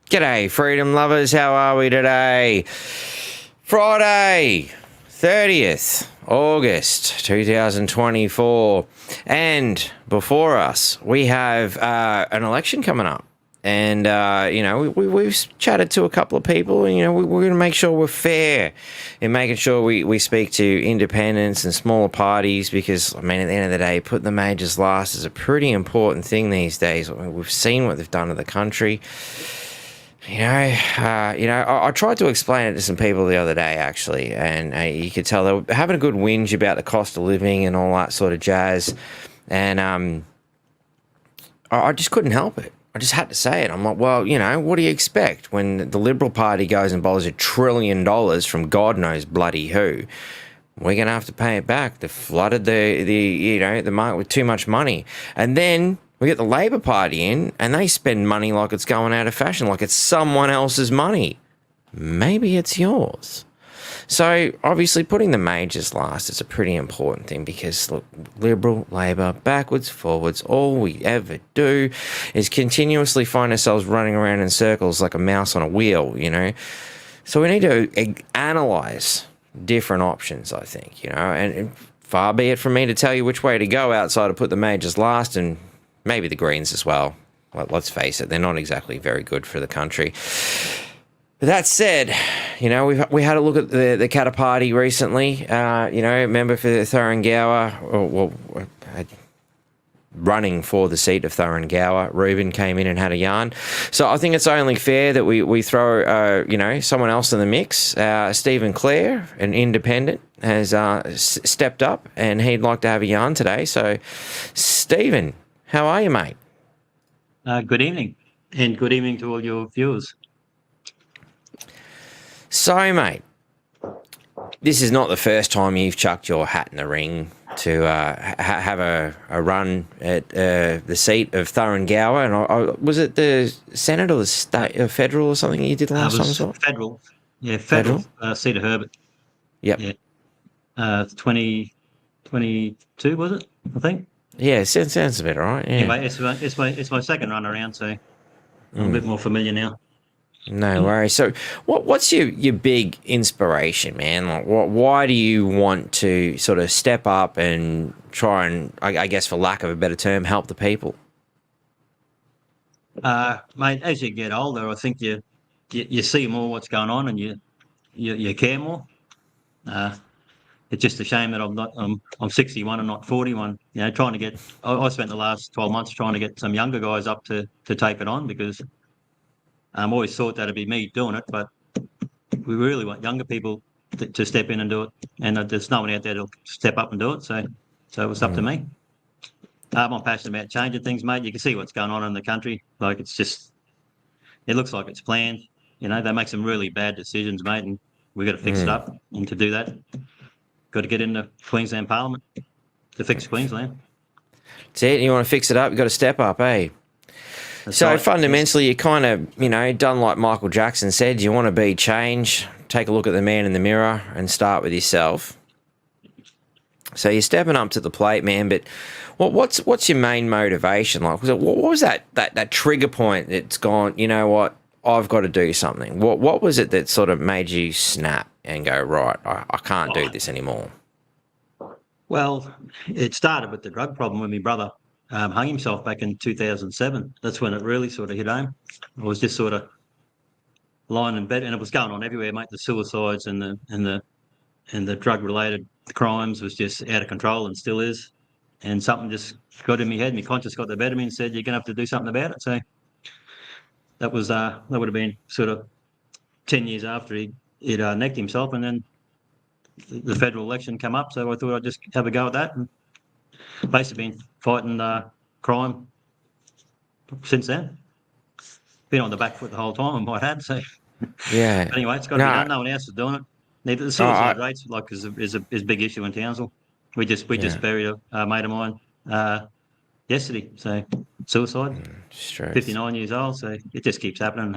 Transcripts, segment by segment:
G'day, freedom lovers. How are we today? Friday, 30th August 2024. And before us, we have an election coming up. And, we've chatted to a couple of people, and, we're going to make sure we're fair in making sure we speak to independents and smaller parties because, at the end of the day, putting the majors last is a pretty important thing these days. We've seen what they've done to the country. I tried to explain it to some people the other day, actually, and you could tell they were having a good whinge about the cost of living and all that sort of jazz. And I just couldn't help it. I just had to say it. I'm like, well, what do you expect when the Liberal Party goes and borrows $1 trillion from God knows bloody who? We're going to have to pay it back. They flooded the market with too much money. And then we get the Labor Party in and they spend money like it's going out of fashion, like it's someone else's money. Maybe it's yours. So obviously putting the majors last is a pretty important thing because, look, Liberal, Labor, backwards, forwards, all we ever do is continuously find ourselves running around in circles like a mouse on a wheel, So we need to analyse different options, I think, and far be it from me to tell you which way to go outside of put the majors last and maybe the Greens as well. Let's face it, they're not exactly very good for the country. But that said, we had a look at the Katter Party recently. Member for Thuringowa, running for the seat of Thuringowa, Reuben came in and had a yarn. So I think it's only fair that we throw, someone else in the mix. Stephen Clare, an independent, has stepped up and he'd like to have a yarn today. So, Stephen, how are you, mate? Good evening, and good evening to all your viewers. So, mate, this is not the first time you've chucked your hat in the ring to have a run at the seat of Thuringowa. And was it the Senate or the state or federal or something you did last time as well? Federal. Yeah, federal. Seat of Herbert. Yep. Yeah. 2022, was it? I think. Yeah, sounds about right. Yeah. Anyway, it's my second run around, so I'm a bit more familiar now. No worries. So, what's your big inspiration, man? Like, why do you want to sort of step up and try and, I guess, for lack of a better term, help the people? Mate, as you get older, I think you see more what's going on, and you care more. It's just a shame that I'm 61 and not 41. Trying to get. I spent the last 12 months trying to get some younger guys up to take it on because. Always thought that'd be me doing it, but we really want younger people to step in and do it, and there's no one out there to step up and do it. So it was up to me. I'm passionate about changing things, mate. You can see what's going on in the country. Like it looks like it's planned. They make some really bad decisions, mate, and we've got to fix it up. And to do that, got to get into Queensland Parliament to fix Queensland. That's it. You want to fix it up, you've got to step up, eh? So right. Fundamentally, you kind of, done like Michael Jackson said, you want to be change, take a look at the man in the mirror and start with yourself. So you're stepping up to the plate, man, but what's your main motivation? Like, what was that trigger point that's gone, you know what, I've got to do something? What was it that sort of made you snap and go, right, I can't do this anymore? Well, it started with the drug problem with my brother. Hung himself back in 2007. That's when it really sort of hit home. I was just sort of lying in bed, and it was going on everywhere, mate. The suicides and the drug-related crimes was just out of control, and still is. And something just got in my head. My conscience got the better of me and said, "You're going to have to do something about it." So that would have been sort of 10 years after he'd necked himself, and then the federal election came up. So I thought I'd just have a go at that. And basically been fighting crime since then. Been on the back foot the whole time, I might add. So yeah. But anyway, it's got to be done. No one else is doing it. The suicide rates is a big issue in Townsville. We just buried a mate of mine yesterday. So suicide, 59 years old. So it just keeps happening.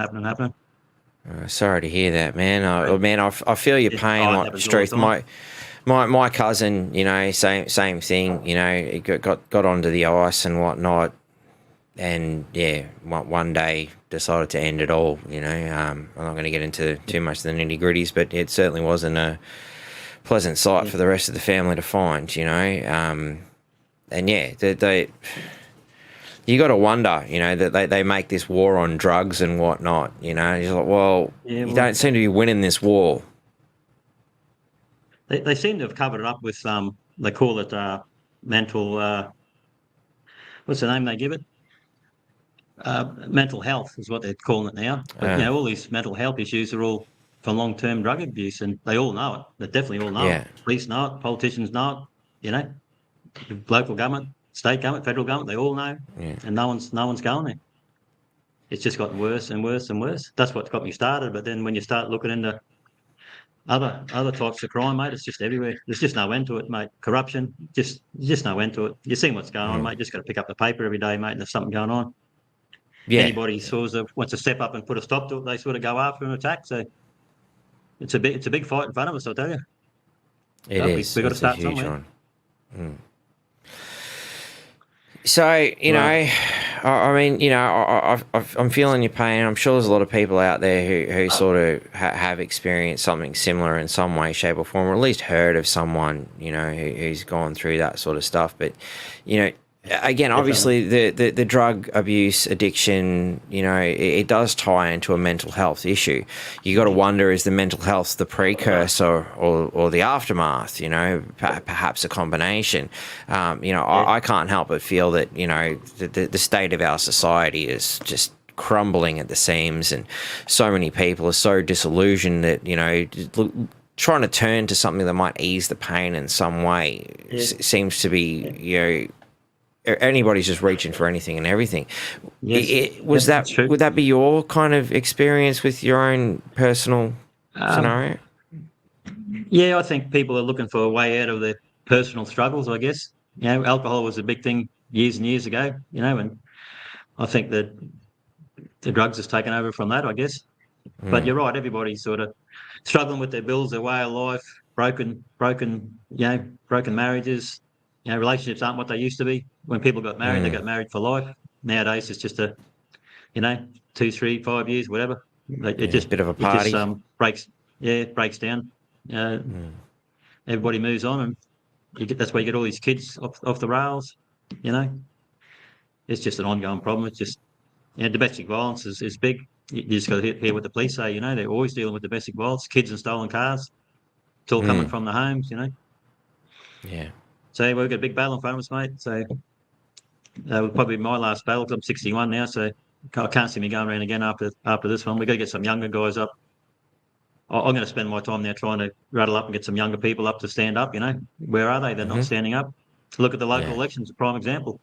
Sorry to hear that, man. I feel your pain. Like Struth, my cousin, same thing. He got onto the ice and whatnot. and yeah, one day decided to end it all. I'm not going to get into too much of the nitty gritties, but it certainly wasn't a pleasant sight for the rest of the family to find. And yeah, you got to wonder, that they make this war on drugs and whatnot. You're like, well, you don't seem to be winning this war. They seem to have covered it up with they call it mental. What's the name they give it? Mental health is what they're calling it now. But all these mental health issues are all for long-term drug abuse, and they all know it. They definitely all know it. Police know it. Politicians know it. Local government, state government, federal government, they all know, and no one's going there. It's just gotten worse and worse and worse. That's what got me started. But then when you start looking into other types of crime, mate, it's just everywhere. There's just no end to it, mate. Corruption, just no end to it. You're seeing what's going on, mate. Just got to pick up the paper every day, mate, and there's something going on. Yeah. Anybody sort of wants to step up and put a stop to it, they sort of go after and attack. So it's a big fight in front of us, I'll tell you. It is. We've got to start somewhere. So, I mean, I'm feeling your pain. I'm sure there's a lot of people out there who sort of have experienced something similar in some way, shape or form, or at least heard of someone, who's gone through that sort of stuff. But, again, obviously the drug abuse addiction, it does tie into a mental health issue. You got to wonder, is the mental health the precursor or the aftermath, perhaps a combination. I can't help but feel that, the state of our society is just crumbling at the seams, and so many people are so disillusioned that, trying to turn to something that might ease the pain in some way seems to be, anybody's just reaching for anything and everything. Yes. Would that be your kind of experience with your own personal scenario? Yeah, I think people are looking for a way out of their personal struggles, I guess. Alcohol was a big thing years and years ago, and I think that the drugs has taken over from that, I guess. But you're right, everybody's sort of struggling with their bills, their way of life, broken marriages. Relationships aren't what they used to be. When people got married, they got married for life. Nowadays, it's just 2, 3, 5 years, whatever. It just a bit of a party. It breaks down. Everybody moves on, and that's why you get all these kids off the rails. It's just an ongoing problem. It's just domestic violence is big. You just got to hear what the police say. They're always dealing with domestic violence, kids and stolen cars. It's all coming from the homes. Yeah. So we've got a big battle in front of us, mate. So that will probably be my last battle. I'm 61 now, so I can't see me going around again after this one. We've got to get some younger guys up. I'm going to spend my time there trying to rattle up and get some younger people up to stand up. Where are they? They're not standing up. Look at the local elections, a prime example.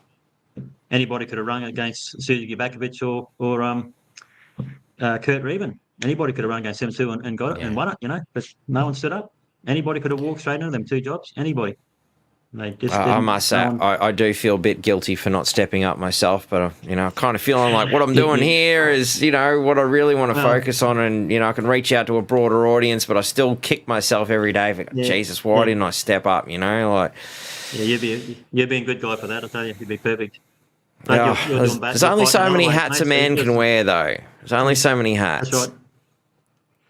Anybody could have run against Suzy Gibakovic or Kurt Reeven. Anybody could have run against them too and got it and won it. But no one stood up. Anybody could have walked straight into them 2 jobs. Anybody. I must say, I do feel a bit guilty for not stepping up myself, but kind of feeling like what I'm doing here is, what I really want to focus on, and I can reach out to a broader audience, but I still kick myself every day for Jesus, why didn't I step up? You'd be a good guy for that. I tell you, you'd be perfect. There's only so many hats a man can wear, though. There's only so many hats. That's right.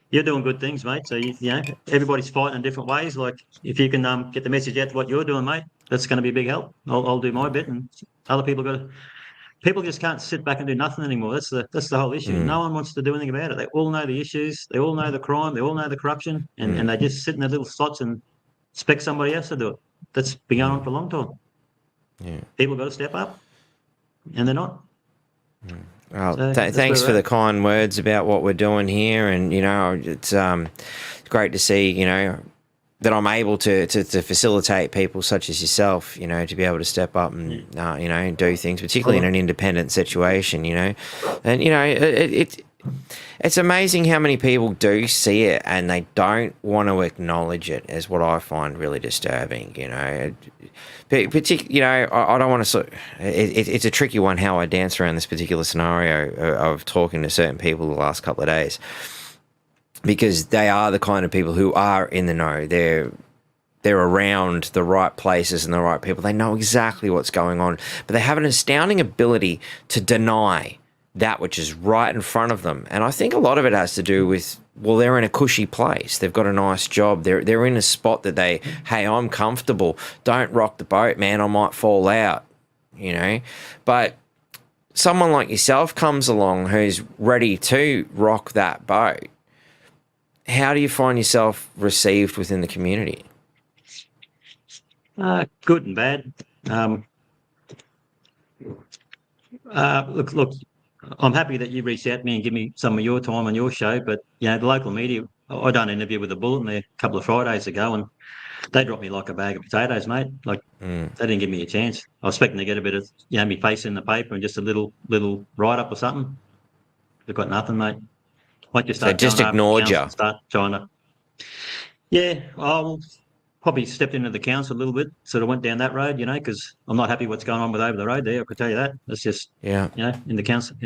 You're doing good things, mate. So everybody's fighting in different ways. Like if you can get the message out to what you're doing, mate, that's going to be a big help. I'll do my bit, and other people people just can't sit back and do nothing anymore. That's the whole issue. No one wants to do anything about it. They all know the issues. They all know the crime. They all know the corruption, and they just sit in their little slots and expect somebody else to do it. That's been going on for a long time. Yeah. People got to step up, and they're not. Well, thanks for the kind words about what we're doing here, and it's great to see that I'm able to facilitate people such as yourself, to be able to step up and do things, particularly in an independent situation, and it's amazing how many people do see it and they don't want to acknowledge it, is what I find really disturbing. Particularly, I don't want to. It's a tricky one how I dance around this particular scenario of talking to certain people the last couple of days, because they are the kind of people who are in the know. They're they're around the right places and the right people. They know exactly what's going on, but they have an astounding ability to deny that which is right in front of them. And I think a lot of it has to do with, well, they're in a cushy place. They've got a nice job. They're in a spot that hey, I'm comfortable. Don't rock the boat, man. I might fall out, But someone like yourself comes along who's ready to rock that boat. How do you find yourself received within the community? Good and bad. Look, I'm happy that you reached out to me and give me some of your time on your show, but the local media, I done an interview with the Bulletin there a couple of Fridays ago, and they dropped me like a bag of potatoes, mate. Like they didn't give me a chance. I was expecting to get a bit of me face in the paper and just a little write up or something. They've got nothing, mate. Like just they just ignored you. Start trying to. Yeah, I'll probably stepped into the council a little bit, sort of went down that road, because I'm not happy what's going on with over the road there. I could tell you that. That's just in the council,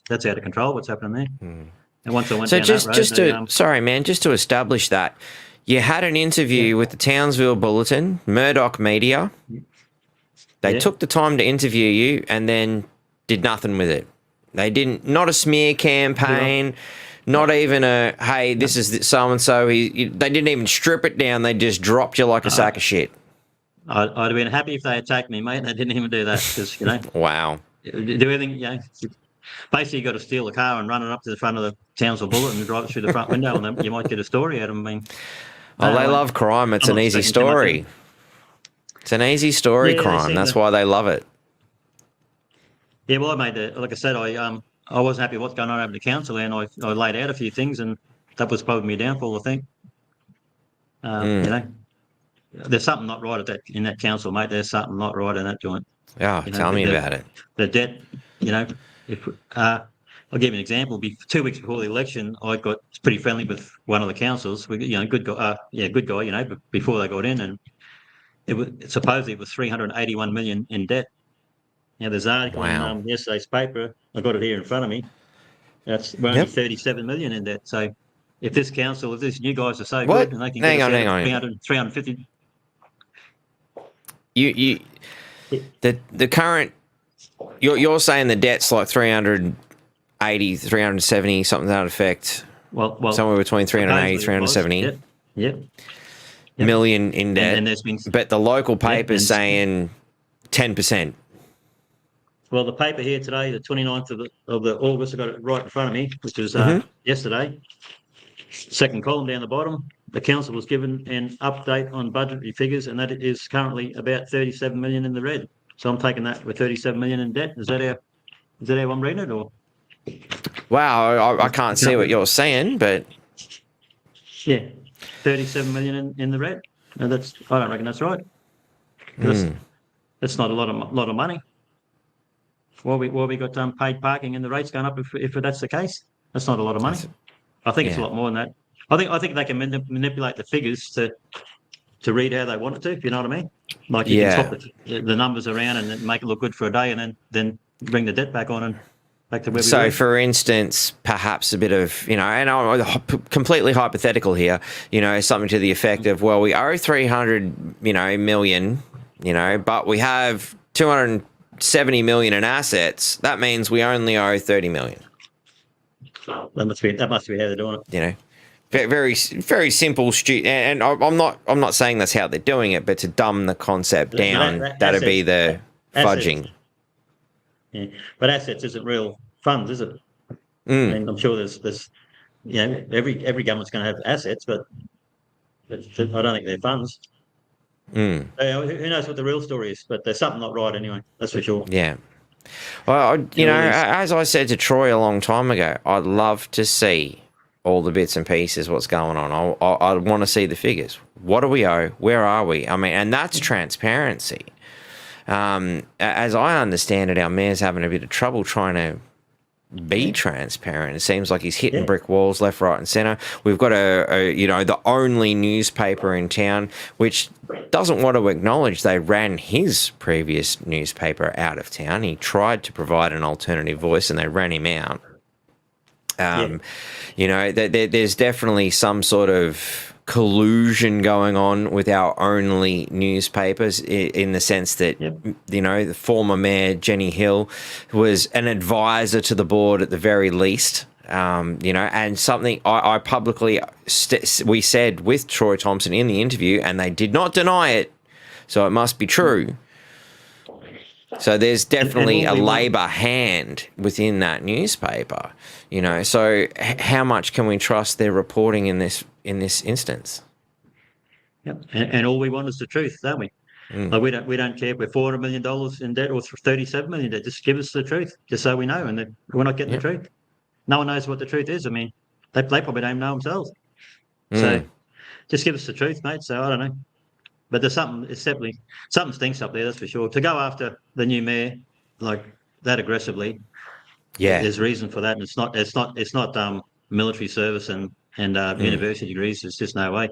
that's out of control. What's happening there? And once I went down that road, sorry, man, just to establish that, you had an interview with the Townsville Bulletin, Murdoch Media. They took the time to interview you and then did nothing with it. They didn't, not a smear campaign. Not even a, hey, this is so-and-so. They didn't even strip it down. They just dropped you like a sack of shit. I'd have been happy if they attacked me, mate. They didn't even do that because, Wow. Do everything, basically you got to steal a car and run it up to the front of the Townsville Bulletin and drive it through the front window, and then you might get a story out of them. They love crime. It's an easy story. It's an easy story, crime. That's why they love it. Yeah, well, like I said, I wasn't happy with what's going on over the council, and I laid out a few things, and that was probably my downfall, I think. There's something not right in that council, mate. There's something not right in that joint. Yeah, tell me about it. The debt, if I'll give you an example. 2 weeks before the election, I got pretty friendly with one of the councils. Good guy. But before they got in, and supposedly it was 381 million in debt. There's an article in yesterday's paper. I got it here in front of me. We're only 37 million in debt. So if these new guys are so good, and they can get 350. The current, you're saying the debt's like 380, 370, something to that effect. Well, somewhere between 380, 370 million in debt. And there's been, but the local paper's saying 10%. Well, the paper here today, the 29th of the August, I got it right in front of me, which was yesterday. Second column down the bottom, the council was given an update on budgetary figures, and that it is currently about 37 million in the red. So I'm taking that with 37 million in debt. Is that how I'm reading it, or? Wow, I can't see what you're saying, but 37 million in the red. No, I don't reckon that's right. That's not a lot of money. Well, we got paid parking and the rates going up if that's the case. That's not a lot of money. I think it's a lot more than that. I think they can manipulate the figures to read how they want it to, if you know what I mean. Like you can swap the numbers around and then make it look good for a day, and then bring the debt back on and back to where we were. So, for instance, perhaps a bit of, and I'm completely hypothetical here, something to the effect of, well, we owe 300, million, but we have 270 million in assets. That means we only owe 30 million. That must be how they're doing it. Very, very simple. And I'm not saying that's how they're doing it, but to dumb the concept down, that'd be the fudging. Yeah, but assets isn't real funds, is it? I mean, I'm sure there's every government's going to have assets, but I don't think they're funds. Who knows what the real story is? But there's something not right anyway. That's for sure. Yeah. Well, as I said to Troy a long time ago, I'd love to see all the bits and pieces, what's going on. I want to see the figures. What do we owe? Where are we? I mean, and that's transparency. As I understand it, our mayor's having a bit of trouble trying to be transparent. It seems like he's hitting brick walls left, right and centre. We've got the only newspaper in town which doesn't want to acknowledge they ran his previous newspaper out of town. He tried to provide an alternative voice and they ran him out. There's definitely some sort of collusion going on with our only newspapers in the sense that, the former mayor, Jenny Hill, was an advisor to the board at the very least. And something I publicly we said with Troy Thompson in the interview, and they did not deny it, so it must be true. So there's definitely a Labor hand within that newspaper, So how much can we trust their reporting in this instance? Yep. And all we want is the truth, don't we? Like we don't care if we're $400 million in debt or $37 million in debt. Just give us the truth, just so we know, and that we're not getting the truth. No one knows what the truth is. I mean, they probably don't know themselves. So just give us the truth, mate. So I don't know. But there's something stinks up there, that's for sure. To go after the new mayor like that aggressively, there's reason for that, and it's not military service and university degrees. There's just no way.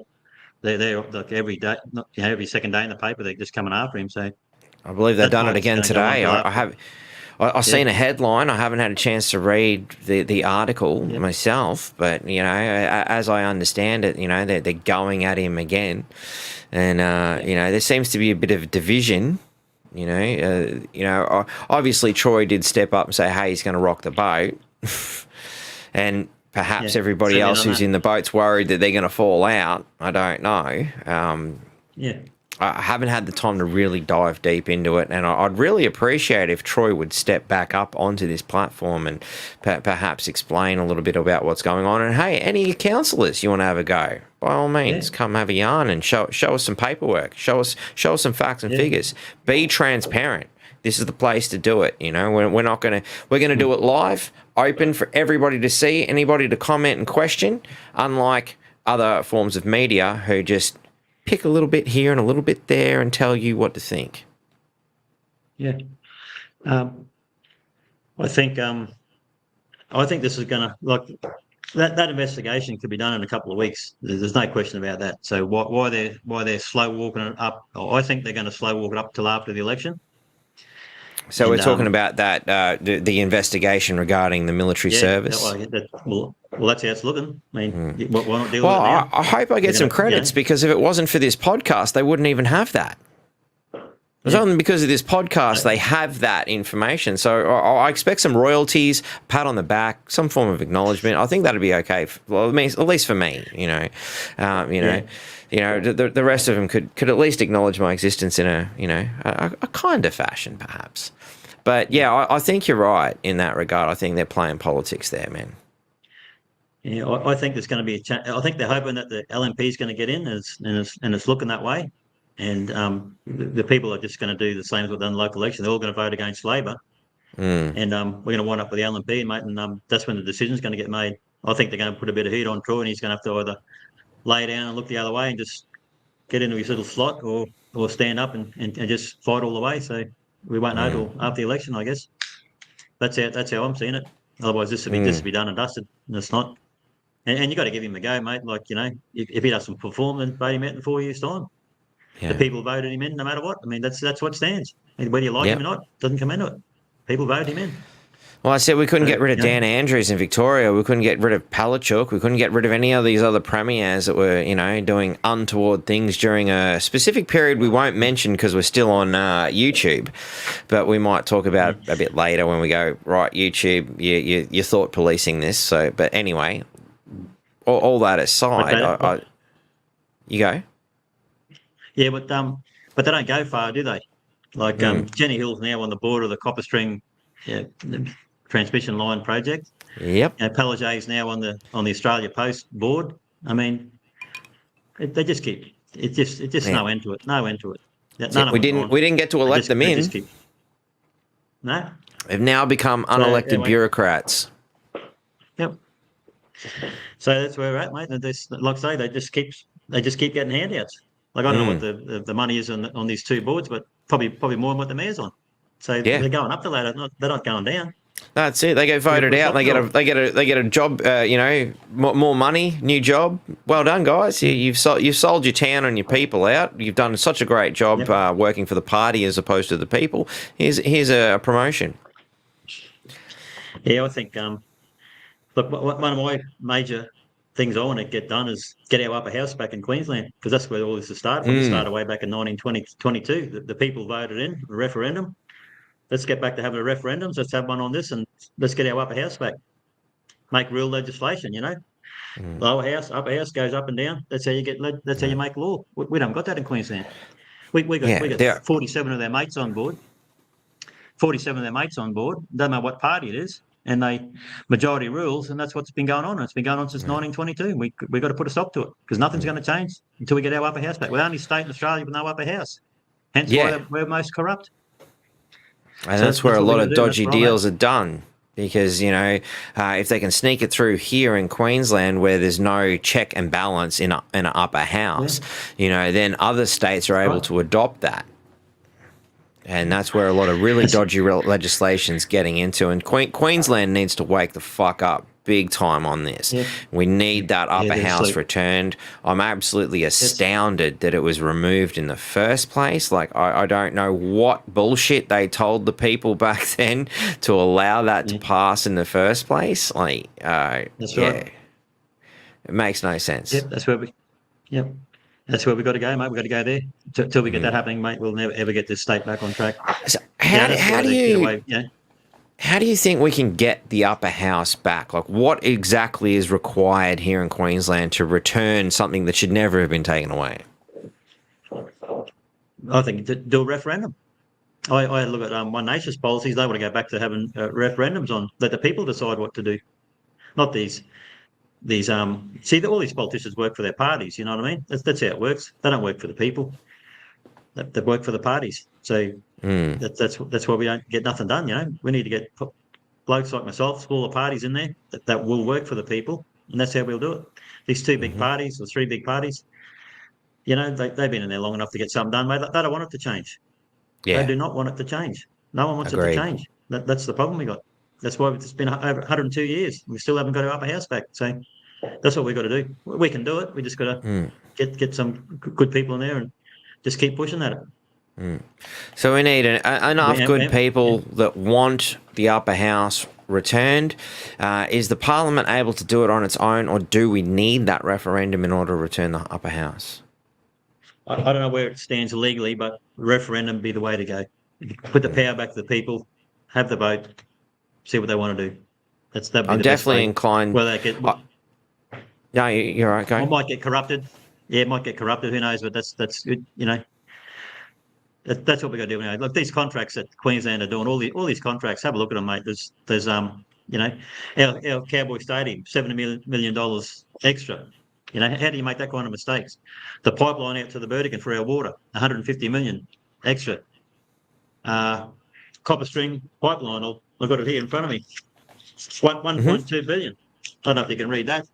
They're like every day, every second day in the paper, they're just coming after him. So I believe they've done it again today. I've seen a headline. I haven't had a chance to read the article myself, but as I understand it, they're going at him again, and there seems to be a bit of division. Obviously Troy did step up and say, "Hey, he's going to rock the boat," and perhaps everybody else who's in the boat's worried that they're going to fall out. I don't know. I haven't had the time to really dive deep into it, and I'd really appreciate if Troy would step back up onto this platform and perhaps explain a little bit about what's going on. And hey, any councillors you want to have a go, by all means, come have a yarn and show us some paperwork, show us some facts and figures. Be transparent. This is the place to do it. We're going to do it live, open for everybody to see, anybody to comment and question, unlike other forms of media who just pick a little bit here and a little bit there and tell you what to think. I think this is going to that investigation could be done in a couple of weeks. There's no question about that. So why they're slow walking it up? I think they're going to slow walk it up till after the election. So we're talking about that the investigation regarding the military service. Well, that's how it's looking. I mean, why not deal with it now? now? I hope I get some credits because if it wasn't for this podcast, they wouldn't even have that. It's only because of this podcast they have that information. So I expect some royalties, pat on the back, some form of acknowledgement. I think that'd be okay. At least for me, the rest of them could at least acknowledge my existence in a kind of fashion, perhaps. But I think you're right in that regard. I think they're playing politics there, man. Yeah, I think there's going to be I think they're hoping that the LNP is going to get in, and it's looking that way. And the people are just going to do the same as we've done in the local election. They're all going to vote against Labor. And we're going to wind up with the LNP, mate, and that's when the decision's going to get made. I think they're going to put a bit of heat on Troy, and he's going to have to either lay down and look the other way and just get into his little slot, or stand up and just fight all the way. So we won't know till after the election, I guess. That's how I'm seeing it. Otherwise, this will be done and dusted, and it's not. And you got to give him a go, mate. Like, if he doesn't perform, then vote him out in 4 years' time. The people voted him in no matter what. I mean, that's what stands. Whether you like him or not, doesn't come into it. People voted him in. Well, I said we couldn't get rid of Dan Andrews in Victoria. We couldn't get rid of Palachuk. We couldn't get rid of any of these other premiers that were, doing untoward things during a specific period we won't mention because we're still on YouTube. But we might talk about it a bit later when we go, right, YouTube, you thought policing this. So, but anyway, all that aside, you go. Yeah, but they don't go far, do they? Like Jenny Hill's now on the board of the Copper String transmission line project. Yep. Palagé's now on the Australia Post board. I mean, they just keep it's just no end to it. No end to it. We didn't get to elect them in. No. They've now become unelected bureaucrats. Yep. So that's where we're at, mate. And like I say, they just keep getting handouts. Like, I don't know what the money is on these two boards, but probably more than what the mayor's on. So they're going up the ladder. They're not going down. That's it. They get voted out. And they get a job. More money, new job. Well done, guys. You've sold your town and your people out. You've done such a great job working for the party as opposed to the people. Here's a promotion. Yeah, I think. Look, one of my major things I want to get done is get our upper house back in Queensland, because that's where all this has started from. It started way back in 1922. The people voted in a referendum. Let's get back to having a referendum. Let's have one on this, and let's get our upper house back. Make real legislation, Lower house, upper house goes up and down. That's how you get. That's how you make law. We don't got that in Queensland. We got 47 of their mates on board. 47 of their mates on board. Don't know what party it is, and they majority rules, and that's what's been going on. It's been going on since 1922. We got to put a stop to it, because nothing's going to change until we get our upper house back. We're the only state in Australia with no upper house. Hence why we're most corrupt. And so that's where a lot of dodgy deals are done. Because, if they can sneak it through here in Queensland where there's no check and balance in an upper house, then other states are able to adopt that. And that's where a lot of really dodgy legislation's getting into. And Queensland needs to wake the fuck up big time on this. Yeah. We need that upper house returned. I'm absolutely astounded that it was removed in the first place. Like, I don't know what bullshit they told the people back then to allow that to pass in the first place. Like, that's right. It makes no sense. Yep, that's where we got to go, mate. We've got to go there. Till we get that happening, mate, we'll never ever get this state back on track. So how do you think we can get the upper house back? Like, what exactly is required here in Queensland to return something that should never have been taken away? I think to do a referendum. I look at One Nation's policies. They want to go back to having referendums on. Let the people decide what to do, not these. All these politicians work for their parties. You know what I mean? That's how it works. They don't work for the people. They work for the parties. So that's why we don't get nothing done. We need to get blokes like myself, smaller parties in there that will work for the people, and that's how we'll do it. These two big parties or three big parties, they've been in there long enough to get something done, mate. They don't want it to change. Yeah. They do not want it to change. No one wants it to change. That's the problem we got. That's why it's been over 102 years. We still haven't got our upper house back. So that's what we've got to do. We can do it. We just got to get some good people in there and just keep pushing at it. So we need enough good people that want the upper house returned. Is the parliament able to do it on its own, or do we need that referendum in order to return the upper house? I don't know where it stands legally, but referendum would be the way to go. Put the power back to the people, have the vote, see what they want to do. I'm definitely inclined. Whether they get. No, you're right. Go. It might get corrupted. Yeah, it might get corrupted. Who knows? But that's good. That's what we got to do now. Look, these contracts that Queensland are doing, all these contracts. Have a look at them, mate. There's our Cowboy Stadium, $70 million extra. How do you make that kind of mistakes? The pipeline out to the Burdekin for our water, 150 million extra. Copper string pipeline. I've got it here in front of me. 1.2 billion. I don't know if you can read that.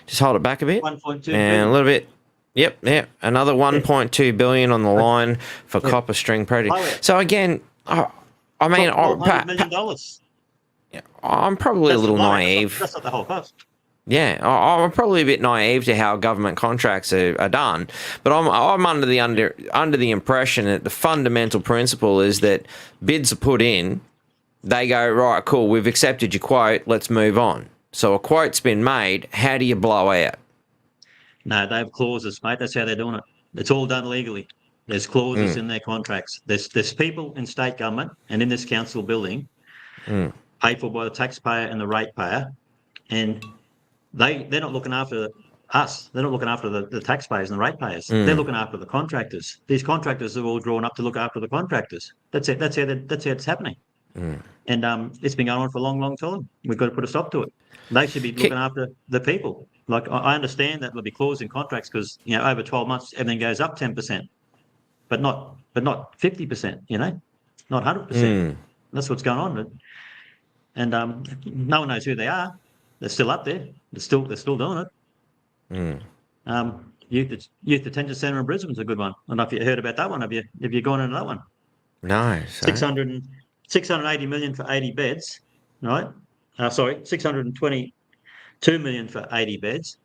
Just hold it back a bit. 1.2 billion. And a little bit. Yep. Another 1.2 billion on the line for copper string project. So again, $100 million. I'm probably a little naive. That's not the whole cost. Yeah, I'm probably a bit naive to how government contracts are done, but I'm under the impression that the fundamental principle is that bids are put in, they go, right, cool, we've accepted your quote, let's move on. So a quote's been made, how do you blow out? No, they have clauses, mate. That's how they're doing it. It's all done legally. There's clauses in their contracts. There's people in state government and in this council building paid for by the taxpayer and the ratepayer, and they're not looking after us. They're not looking after the taxpayers and the ratepayers. They're looking after the contractors. These contractors are all drawn up to look after the contractors. That's it. That's how it's happening. And it's been going on for a long, long time. We've got to put a stop to it. They should be looking after the people. Like, I understand that there'll be clauses in contracts because over 12 months everything goes up 10%, but not 50%. Not 100%. That's what's going on. And no one knows who they are. They're still up there. They're still doing it. Youth Detention Centre in Brisbane's a good one. I don't know if you heard about that one. Have you gone into that one? No. 680 million for 80 beds, right? 622 million for 80 beds,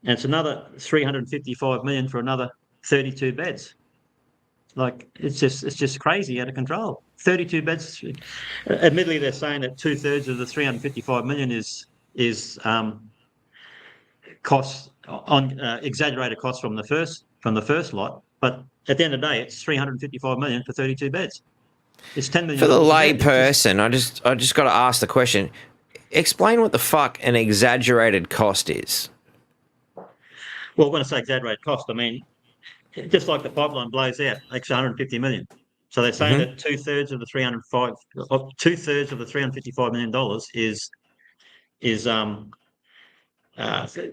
and it's another 355 million for another 32 beds. Like, it's just crazy, out of control. 32 beds. Admittedly, they're saying that 2/3 of the 355 million is costs on exaggerated costs from the first lot, but at the end of the day, it's 355 million for 32 beds. It's $10 million For the a lay bed. person, I just got to ask the question. Explain what the fuck an exaggerated cost is. Well, when I say exaggerated cost, I mean just like the pipeline blows out, extra 150 million. So they're saying that two-thirds of the 355 million dollars is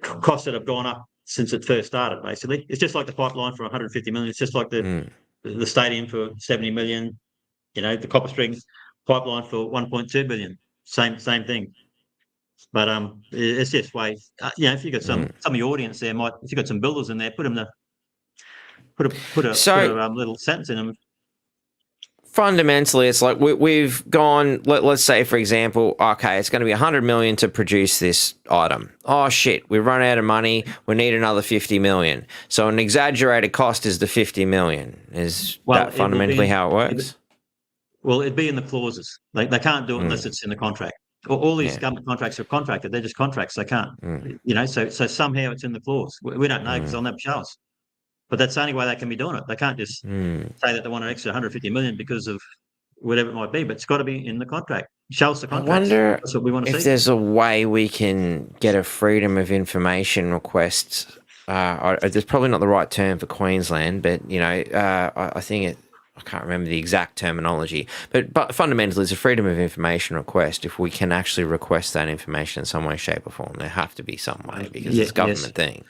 costs that have gone up since it first started. Basically, it's just like the pipeline for 150 million. It's just like the stadium for 70 million. You know, the copper string pipeline for 1.2 billion. Same thing. But it's just way. If you got some of your audience there, if you got some builders in there, put them put a little sentence in them. Fundamentally, it's like we've gone, let's say, for example, okay, it's going to be 100 million to produce this item. Oh, shit, we've run out of money. We need another 50 million. So an exaggerated cost is the 50 million. Is that fundamentally how it works? It'd be in the clauses. They can't do it unless it's in the contract. All these government contracts are contracted. They're just contracts. They can't. So somehow it's in the clause. We don't know because they'll never show us. But that's the only way they can be doing it. They can't just say that they want an extra 150 million because of whatever it might be. But it's got to be in the contract. Show us the contract. I wonder that's what we want to see. If there's a way we can get a freedom of information request. There's probably not the right term for Queensland, but I think I can't remember the exact terminology, but fundamentally, it's a freedom of information request. If we can actually request that information in some way, shape, or form, there have to be some way because it's a government thing.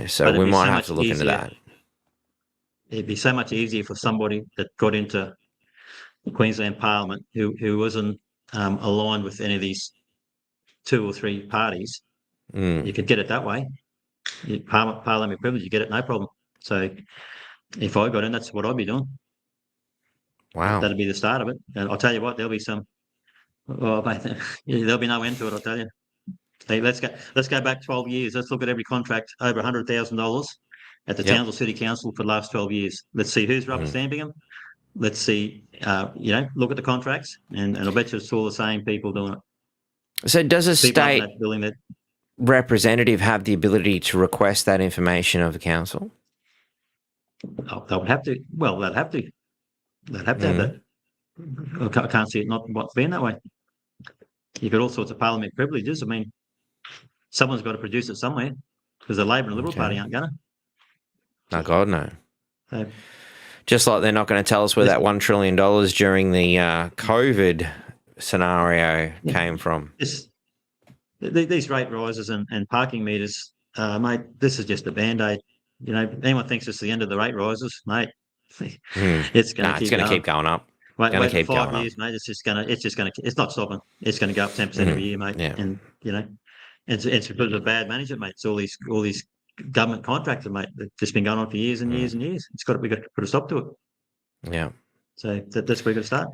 So we might have to look into that. It'd be so much easier for somebody that got into Queensland Parliament who wasn't aligned with any of these 2 or 3 parties. You could get it that way. Parliamentary privilege, you get it no problem. So if I got in, that's what I'd be doing. Wow, that'd be the start of it. And I'll tell you what, there'll be some. Well, there'll be no end to it. I'll tell you. Hey, let's go back 12 years. Let's look at every contract over $100,000 at the Townsville City Council for the last 12 years. Let's see who's rubber stamping them. Let's see, look at the contracts, and I'll bet you it's all the same people doing it. So does a state representative have the ability to request that information of the council? Oh, they would have to. Well, they'd have to. They'd have to have that. I can't see it not being that way. You've got all sorts of parliamentary privileges. I mean, someone's got to produce it somewhere because the Labor and Liberal Party aren't going to. No, God, no. Just like they're not going to tell us where that $1 trillion during the COVID scenario came from. These rate rises and parking meters, mate, this is just a Band-Aid. Anyone thinks it's the end of the rate rises, mate, it's going to keep going up. Wait 5 years, mate. It's not stopping. It's going to go up 10% every year, mate. Yeah. And it's because of bad management, mate. It's all these government contractors, mate. They've just been going on for we've got to put a stop to it. Yeah. So that's where we're going to start.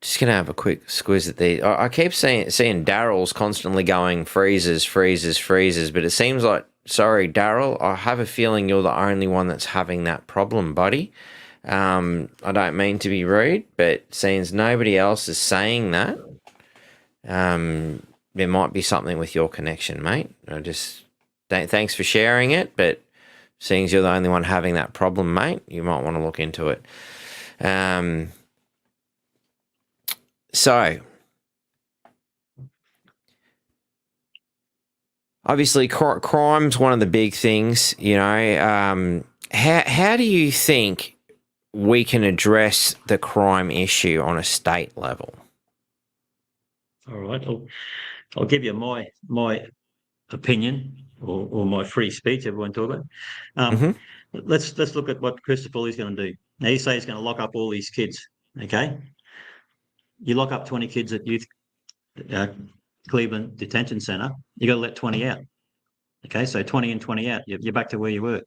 Just going to have a quick squiz at these. I keep seeing Daryl's constantly going freezes, but it seems like, sorry, Daryl, I have a feeling you're the only one that's having that problem, buddy. I don't mean to be rude, but since nobody else is saying that, there might be something with your connection, mate. Thanks for sharing it, but seeing you're the only one having that problem, mate, you might want to look into it. So, obviously, crime's one of the big things. How do you think we can address the crime issue on a state level? All right, I'll give you my opinion or my free speech. Everyone talk about. Let's look at what Christopher Lee's going to do. Now, he says he's going to lock up all these kids. Okay, you lock up 20 kids at Youth Cleveland Detention Centre. You got to let 20 out. Okay, so 20 and 20 out. You're back to where you were.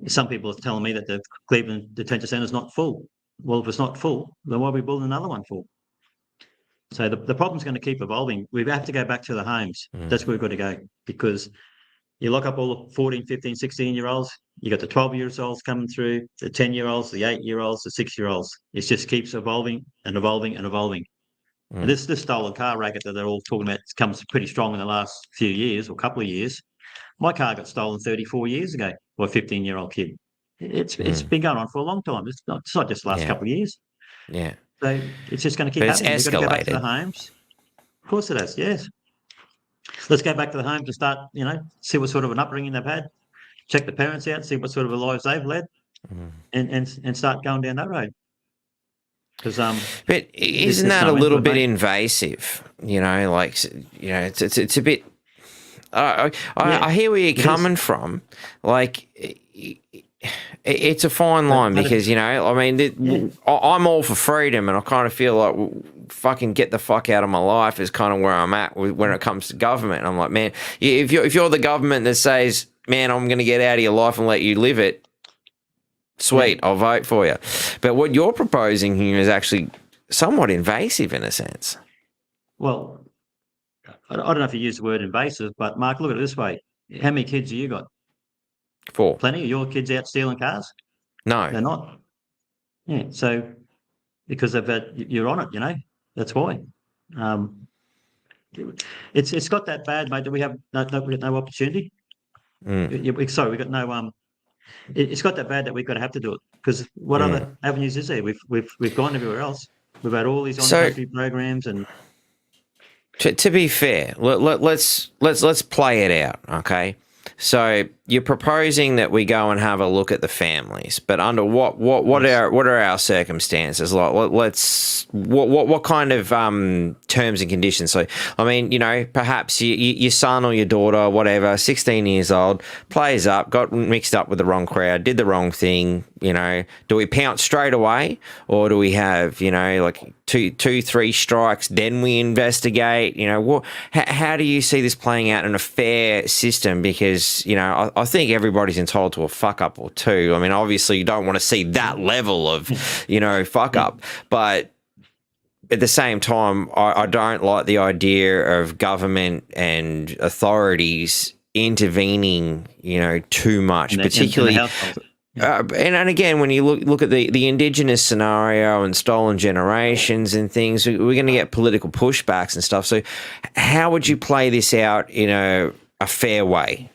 Some people are telling me that the Cleveland Detention Centre is not full. Well, if it's not full, then why are we building another one full? So the problem's going to keep evolving. We have to go back to the homes. That's where we've got to go, because you lock up all the 14, 15, 16-year-olds. You got the 12-year-olds coming through, the 10-year-olds, the 8-year-olds, the 6-year-olds. It just keeps evolving and evolving and evolving. And this stolen car racket that they're all talking about comes pretty strong in the last few years or couple of years. My car got stolen 34 years ago by a 15-year-old kid. It's been going on for a long time. It's not just the last Yeah. couple of years. Yeah. So it's just going to keep But it's happening. We've got to go back to the escalated. homes. Of course it has, yes. Let's go back to the homes and start, see what sort of an upbringing they've had, check the parents out, see what sort of lives they've led, and start going down that road. Because But isn't that a no end to little it, bit mate. invasive? It's a bit. I hear where you're it is. coming from. Like, it's a fine line but because I'm all for freedom, and I kind of feel like fucking get the fuck out of my life is kind of where I'm at when it comes to government. I'm like, man, if you're the government that says, man, I'm going to get out of your life and let you live it. Sweet, I'll vote for you. But what you're proposing here is actually somewhat invasive in a sense. Well, I don't know if you use the word invasive, but Mark, look at it this way. How many kids have you got? 4. Plenty? Are your kids out stealing cars? They're No. not. Yeah, so because of that, you're on it, that's why. It's got that bad, mate, that we have no opportunity. Sorry, we got no it's got that bad that we've got to have to do it because what other avenues is there? We've gone everywhere else. We've had all these on-country programs and. To be fair, let's play it out, okay? So you're proposing that we go and have a look at the families, but under what are our circumstances? Like, what kind of terms and conditions? So, I mean, perhaps your son or your daughter, or whatever, 16 years old, plays up, got mixed up with the wrong crowd, did the wrong thing. Do we pounce straight away, or do we have like two, 3 strikes, then we investigate? How do you see this playing out in a fair system? Because I think everybody's entitled to a fuck up or two. I mean, obviously you don't want to see that level of, fuck up, but at the same time, I don't like the idea of government and authorities intervening, too much, particularly. And again, when you look at the Indigenous scenario and stolen generations and things, we're going to get political pushbacks and stuff. So how would you play this out in a fair way?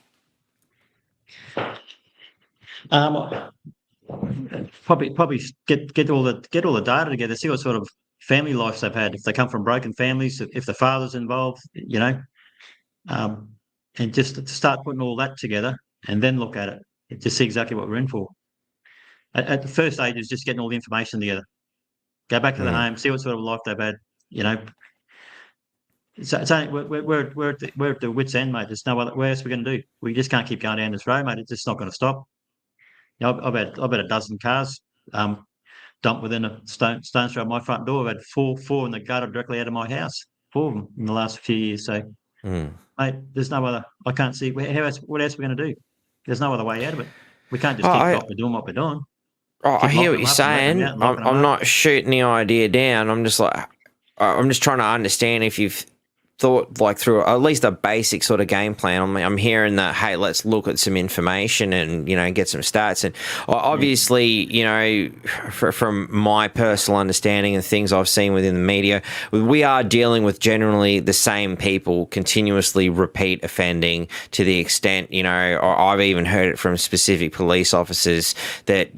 Probably get all the data together, see what sort of family lives they've had, if they come from broken families, if the father's involved, and just to start putting all that together and then look at it to see exactly what we're in for. At the first stage is just getting all the information together. Go back to the home, see what sort of life they've had. It's only, we're at the wit's end, mate. There's no other. Where else we're going to do? We just can't keep going down this road, mate. It's just not going to stop. I've had a dozen cars dumped within a stone's throw of my front door. I've had four in the gutter directly out of my house. 4 of them in the last few years. So, mate, there's no other. I can't see what else we're going to do. There's no other way out of it. We can't just keep what we're doing. I hear what you're saying. I'm not shooting the idea down. I'm just trying to understand if you've thought like through at least a basic sort of game plan. I'm hearing that, hey, let's look at some information and get some stats. And obviously, from my personal understanding and things I've seen within the media, we are dealing with generally the same people continuously repeat offending to the extent, or I've even heard it from specific police officers that,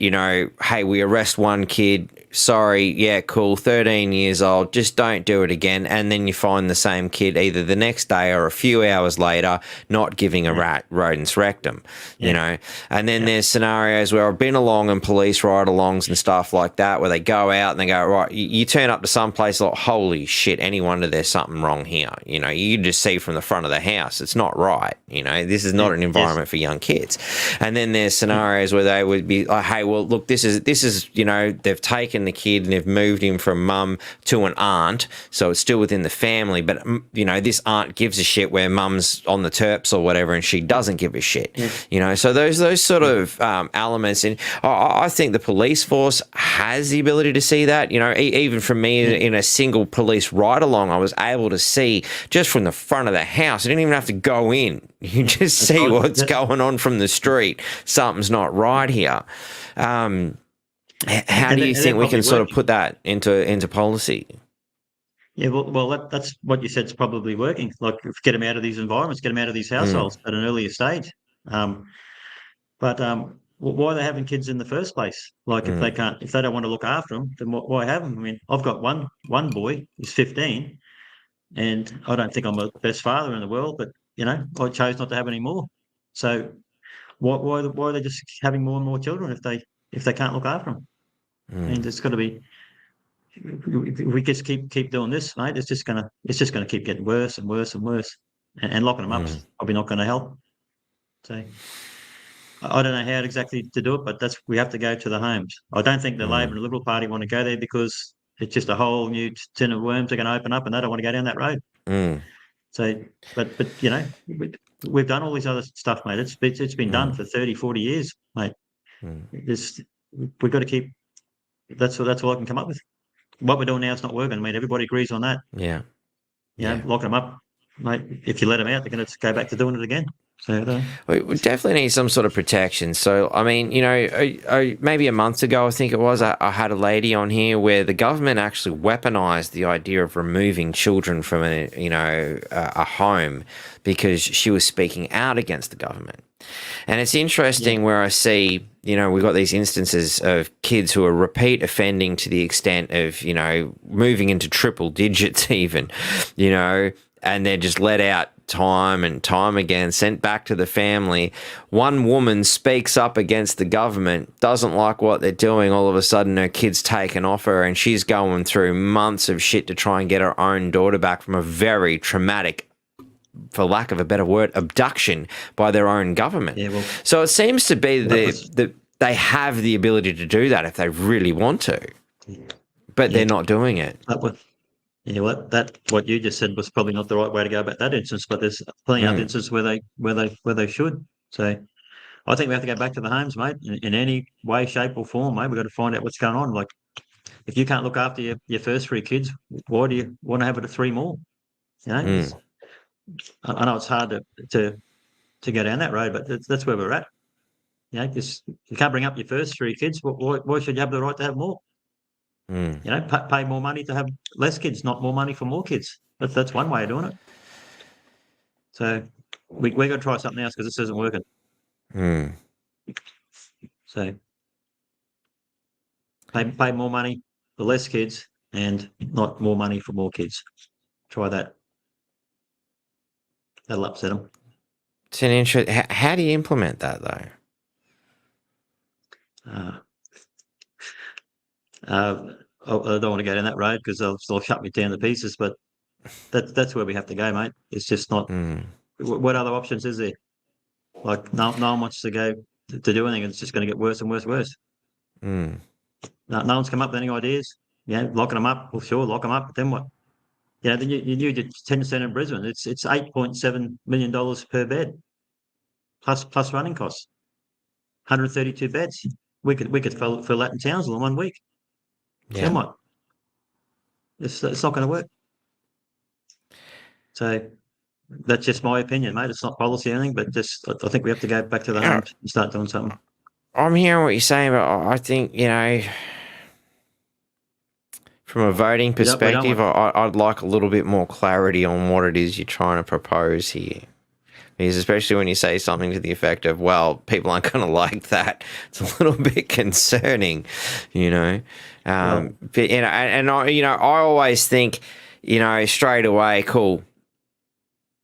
hey, we arrest one kid, sorry, yeah, cool, 13 years old, just don't do it again. And then you find the same kid either the next day or a few hours later not giving a rodent's rectum, And then there's scenarios where I've been along in police ride-alongs and stuff like that where they go out and they go, right, you turn up to some place like, holy shit, any wonder there's something wrong here. You just see from the front of the house, it's not right. This is not an environment for young kids. And then there's scenarios where they would be like, hey, well, look, this is they've taken the kid and they've moved him from mum to an aunt, so it's still within the family, but this aunt gives a shit where mum's on the terps or whatever and she doesn't give a shit. So those sort of elements, and I think the police force has the ability to see that. Even from me in a single police ride along, I was able to see just from the front of the house. I didn't even have to go in. You just see what's going on from the street. Something's not right here. How do you think we can sort of put that into policy? Yeah, well, that's what you said is probably working. Like, get them out of these environments, get them out of these households at an earlier stage. But why are they having kids in the first place? Like, if they don't want to look after them, then why have them? I mean, I've got one boy, he's 15, and I don't think I'm the best father in the world, but I chose not to have any more. So why are they just having more and more children if they can't look after them? I mean, there's got to be. If we just keep doing this, mate, it's just gonna keep getting worse and worse and worse, and locking them up's probably not going to help. So I don't know how exactly to do it, but we have to go to the homes. I don't think the Labor and the Liberal Party want to go there because it's just a whole new tin of worms are going to open up, and they don't want to go down that road. So, but we've done all this other stuff, mate. It's been done for 30, 40 years, mate. We've got to keep. That's all I can come up with. What we're doing now is not working. I mean, everybody agrees on that. Yeah. Locking them up, mate. If you let them out, they're going to go back to doing it again. So we definitely need some sort of protection. So, I mean, maybe a month ago, I think it was, I had a lady on here where the government actually weaponized the idea of removing children from a home because she was speaking out against the government. And it's interesting where I see, we've got these instances of kids who are repeat offending to the extent of, moving into triple digits even, and they're just let out time and time again, sent back to the family. One woman speaks up against the government, doesn't like what they're doing. All of a sudden, her kid's taken off her, and she's going through months of shit to try and get her own daughter back from a very traumatic, for lack of a better word, abduction by their own government. Yeah, well, so it seems to be that they have the ability to do that if they really want to, but they're not doing it. What you just said was probably not the right way to go about that instance, but there's plenty of other instances where they should. So I think we have to go back to the homes, mate, in any way, shape, or form, mate. We've got to find out what's going on. Like, if you can't look after your first 3 kids, why do you want to have it at 3 more? I know it's hard to go down that road, but that's where we're at. You can't bring up your first 3 kids. Why should you have the right to have more? Pay more money to have less kids, not more money for more kids. That's one way of doing it. So we got to try something else because this isn't working. So pay more money for less kids and not more money for more kids. Try that. That'll upset them. It's an interest. How do you implement that, though? I don't want to go down that road because they'll shut me down to pieces. But that's where we have to go, mate. It's just not. What other options is there? Like, no one wants to go to do anything. It's just going to get worse and worse and worse. No one's come up with any ideas. Locking them up. Well, sure, lock them up. But then what? Then you did 10% in Brisbane. It's $8.7 million per bed, plus running costs. 132 beds. We could fill that in Townsville in 1 week. Then what? It's not going to work. So that's just my opinion, mate. It's not policy or anything, but just I think we have to go back to the homes and start doing something. I'm hearing what you're saying, but I think, from a voting perspective, I'd like a little bit more clarity on what it is you're trying to propose here. Because especially when you say something to the effect of, well, people aren't going to like that, it's a little bit concerning, But, I always think, straight away, cool.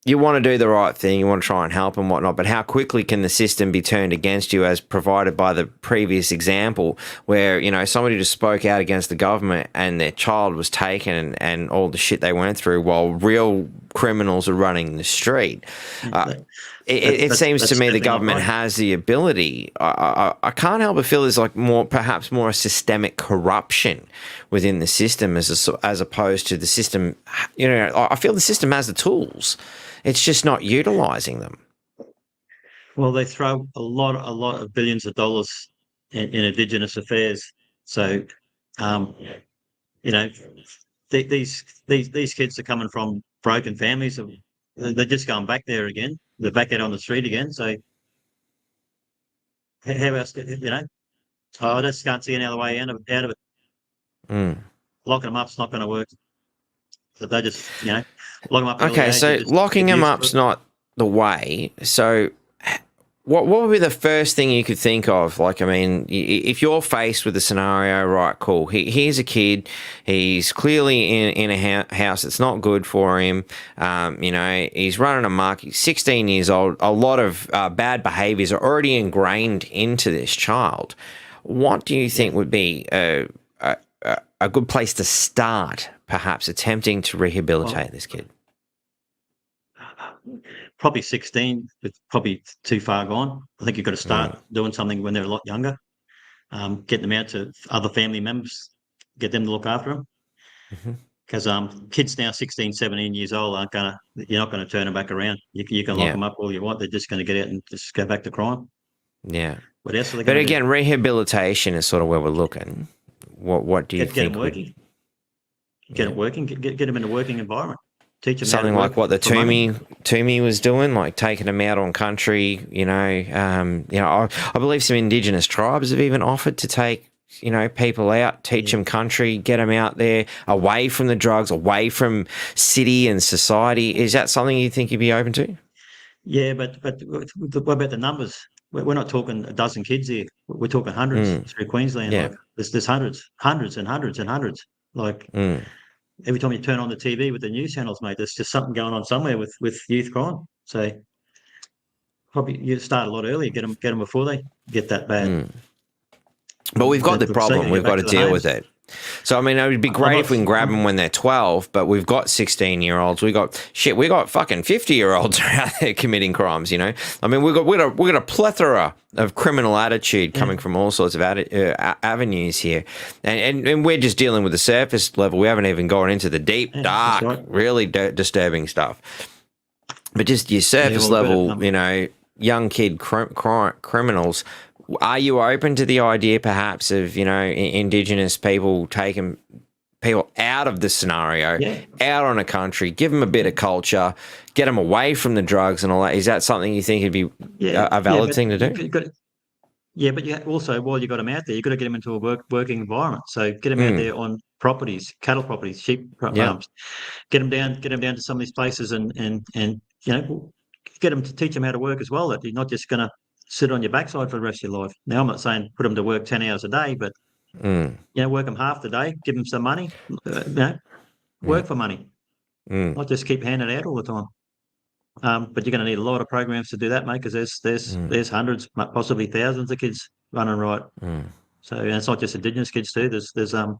You want to do the right thing, you want to try and help and whatnot, but how quickly can the system be turned against you as provided by the previous example where, somebody just spoke out against the government and their child was taken and all the shit they went through while real criminals are running the street. It seems to me the government has the ability. I can't help but feel there's perhaps more a systemic corruption within the system as opposed to the system. I feel the system has the tools. It's just not utilizing them. Well, they throw a lot of billions of dollars in Indigenous affairs. So, these kids are coming from broken families. They're just going back there again. They're back out on the street again. So, how else? I just can't see any other way out of it. Locking them up's not going to work. That they just, lock them up early Okay, age so and just locking get them used to up's it. not the way. So what would be the first thing you could think of? Like, I mean, if you're faced with a scenario, right, cool. Here's a kid. He's clearly in a house that's not good for him. He's running amok. He's 16 years old. A lot of bad behaviours are already ingrained into this child. What do you think would be a good place to start, perhaps attempting to rehabilitate this kid? Probably 16, it's probably too far gone. I think you've got to start doing something when they're a lot younger. Get them out to other family members, get them to look after them. Mm-hmm. Because kids now 16, 17 years old you're not going to turn them back around. You can lock Yeah, them up all you want. They're just going to get out and just go back to crime. yeah. What else are they But going to do? again, rehabilitation is sort of where we're looking. What do you Get think them would working. Get them working. Get them in a working environment. Teach them how to something work like what the for money. Toomey was doing, like taking them out on country? I believe some Indigenous tribes have even offered to take people out, teach them country, get them out there, away from the drugs, away from city and society. Is that something you think you'd be open to? Yeah, but what about the numbers? We're not talking a dozen kids here. We're talking hundreds Mm, through Queensland. yeah. Like there's hundreds and hundreds and hundreds. Like Mm, every time you turn on the TV with the news channels, mate, there's just something going on somewhere with youth crime. So probably you start a lot earlier. Get them before they get that bad. mm. But we've got the So you problem. can go We've got back to to the deal with homes. it. So, I mean, it would be I'm great not. if we can grab them when they're 12, but we've got 16-year-olds. We got fucking 50-year-olds out there committing crimes, I mean, we've got a plethora of criminal attitude coming from all sorts of avenues here. And we're just dealing with the surface level. We haven't even gone into the deep, Yeah, that's dark, right. really disturbing stuff. But just your surface well, level, young kid criminals. Are you open to the idea, perhaps, of Indigenous people taking people out of the scenario, Yeah. out on a country, give them a bit of culture, get them away from the drugs and all that? Is that something you think would be a valid thing to do? Yeah, but also while you got them out there, you've got to get them into a working environment. So get them out there on properties, cattle properties, sheep Yeah. farms. Get them down to some of these places, and get them to teach them how to work as well. That you're not just going to sit on your backside for the rest of your life. Now, I'm not saying put them to work 10 hours a day, but work them half the day, give them some money. Work for money, not just keep handing it out all the time. But you're going to need a lot of programs to do that, mate, because there's hundreds, possibly thousands of kids running right. So it's not just Indigenous kids too. There's what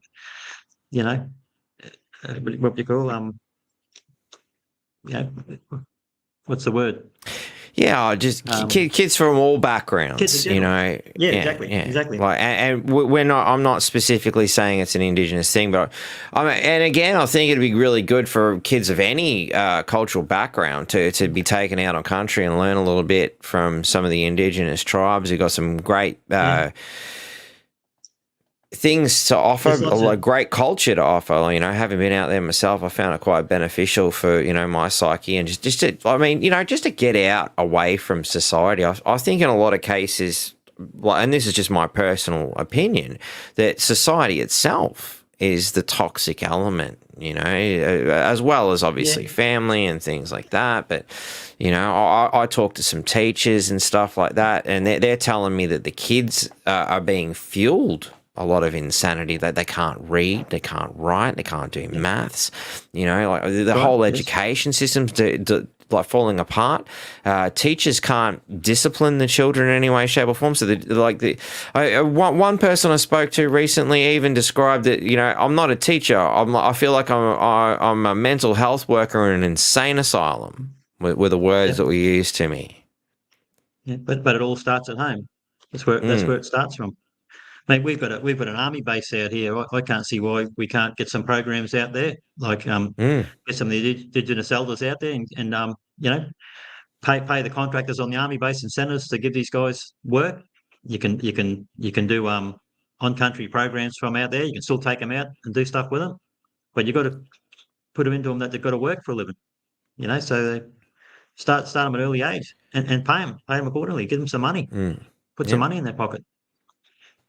do you call what's the word? Yeah, just kids from all backgrounds, Kids in general. Yeah, exactly. Like, and we're not. I'm not specifically saying it's an Indigenous thing, but and again, I think it'd be really good for kids of any cultural background to be taken out on country and learn a little bit from some of the Indigenous tribes. We've got some great things to offer, a great culture to offer. Having been out there myself, I found it quite beneficial for my psyche and just to get out away from society. I think in a lot of cases, and this is just my personal opinion, that society itself is the toxic element, as well as obviously family and things like that. But I talk to some teachers and stuff like that, and they're telling me that the kids are being fueled a lot of insanity, that they can't read, they can't write, they can't do maths. Like the whole education system's like falling apart. Teachers can't discipline the children in any way, shape, or form. So one person I spoke to recently even described that I'm not a teacher. I feel like I'm a mental health worker in an insane asylum. Were the words that were used to me. Yeah, but it all starts at home. That's where it starts from. Mate, we've got an army base out here. I can't see why we can't get some programs out there, like get some of the Indigenous elders out there, and pay the contractors on the army base and centres to give these guys work. You can do on country programs from out there. You can still take them out and do stuff with them, but you've got to put them into them that they've got to work for a living. So they start them at an early age and pay them accordingly. Give them some money, put some money in their pocket.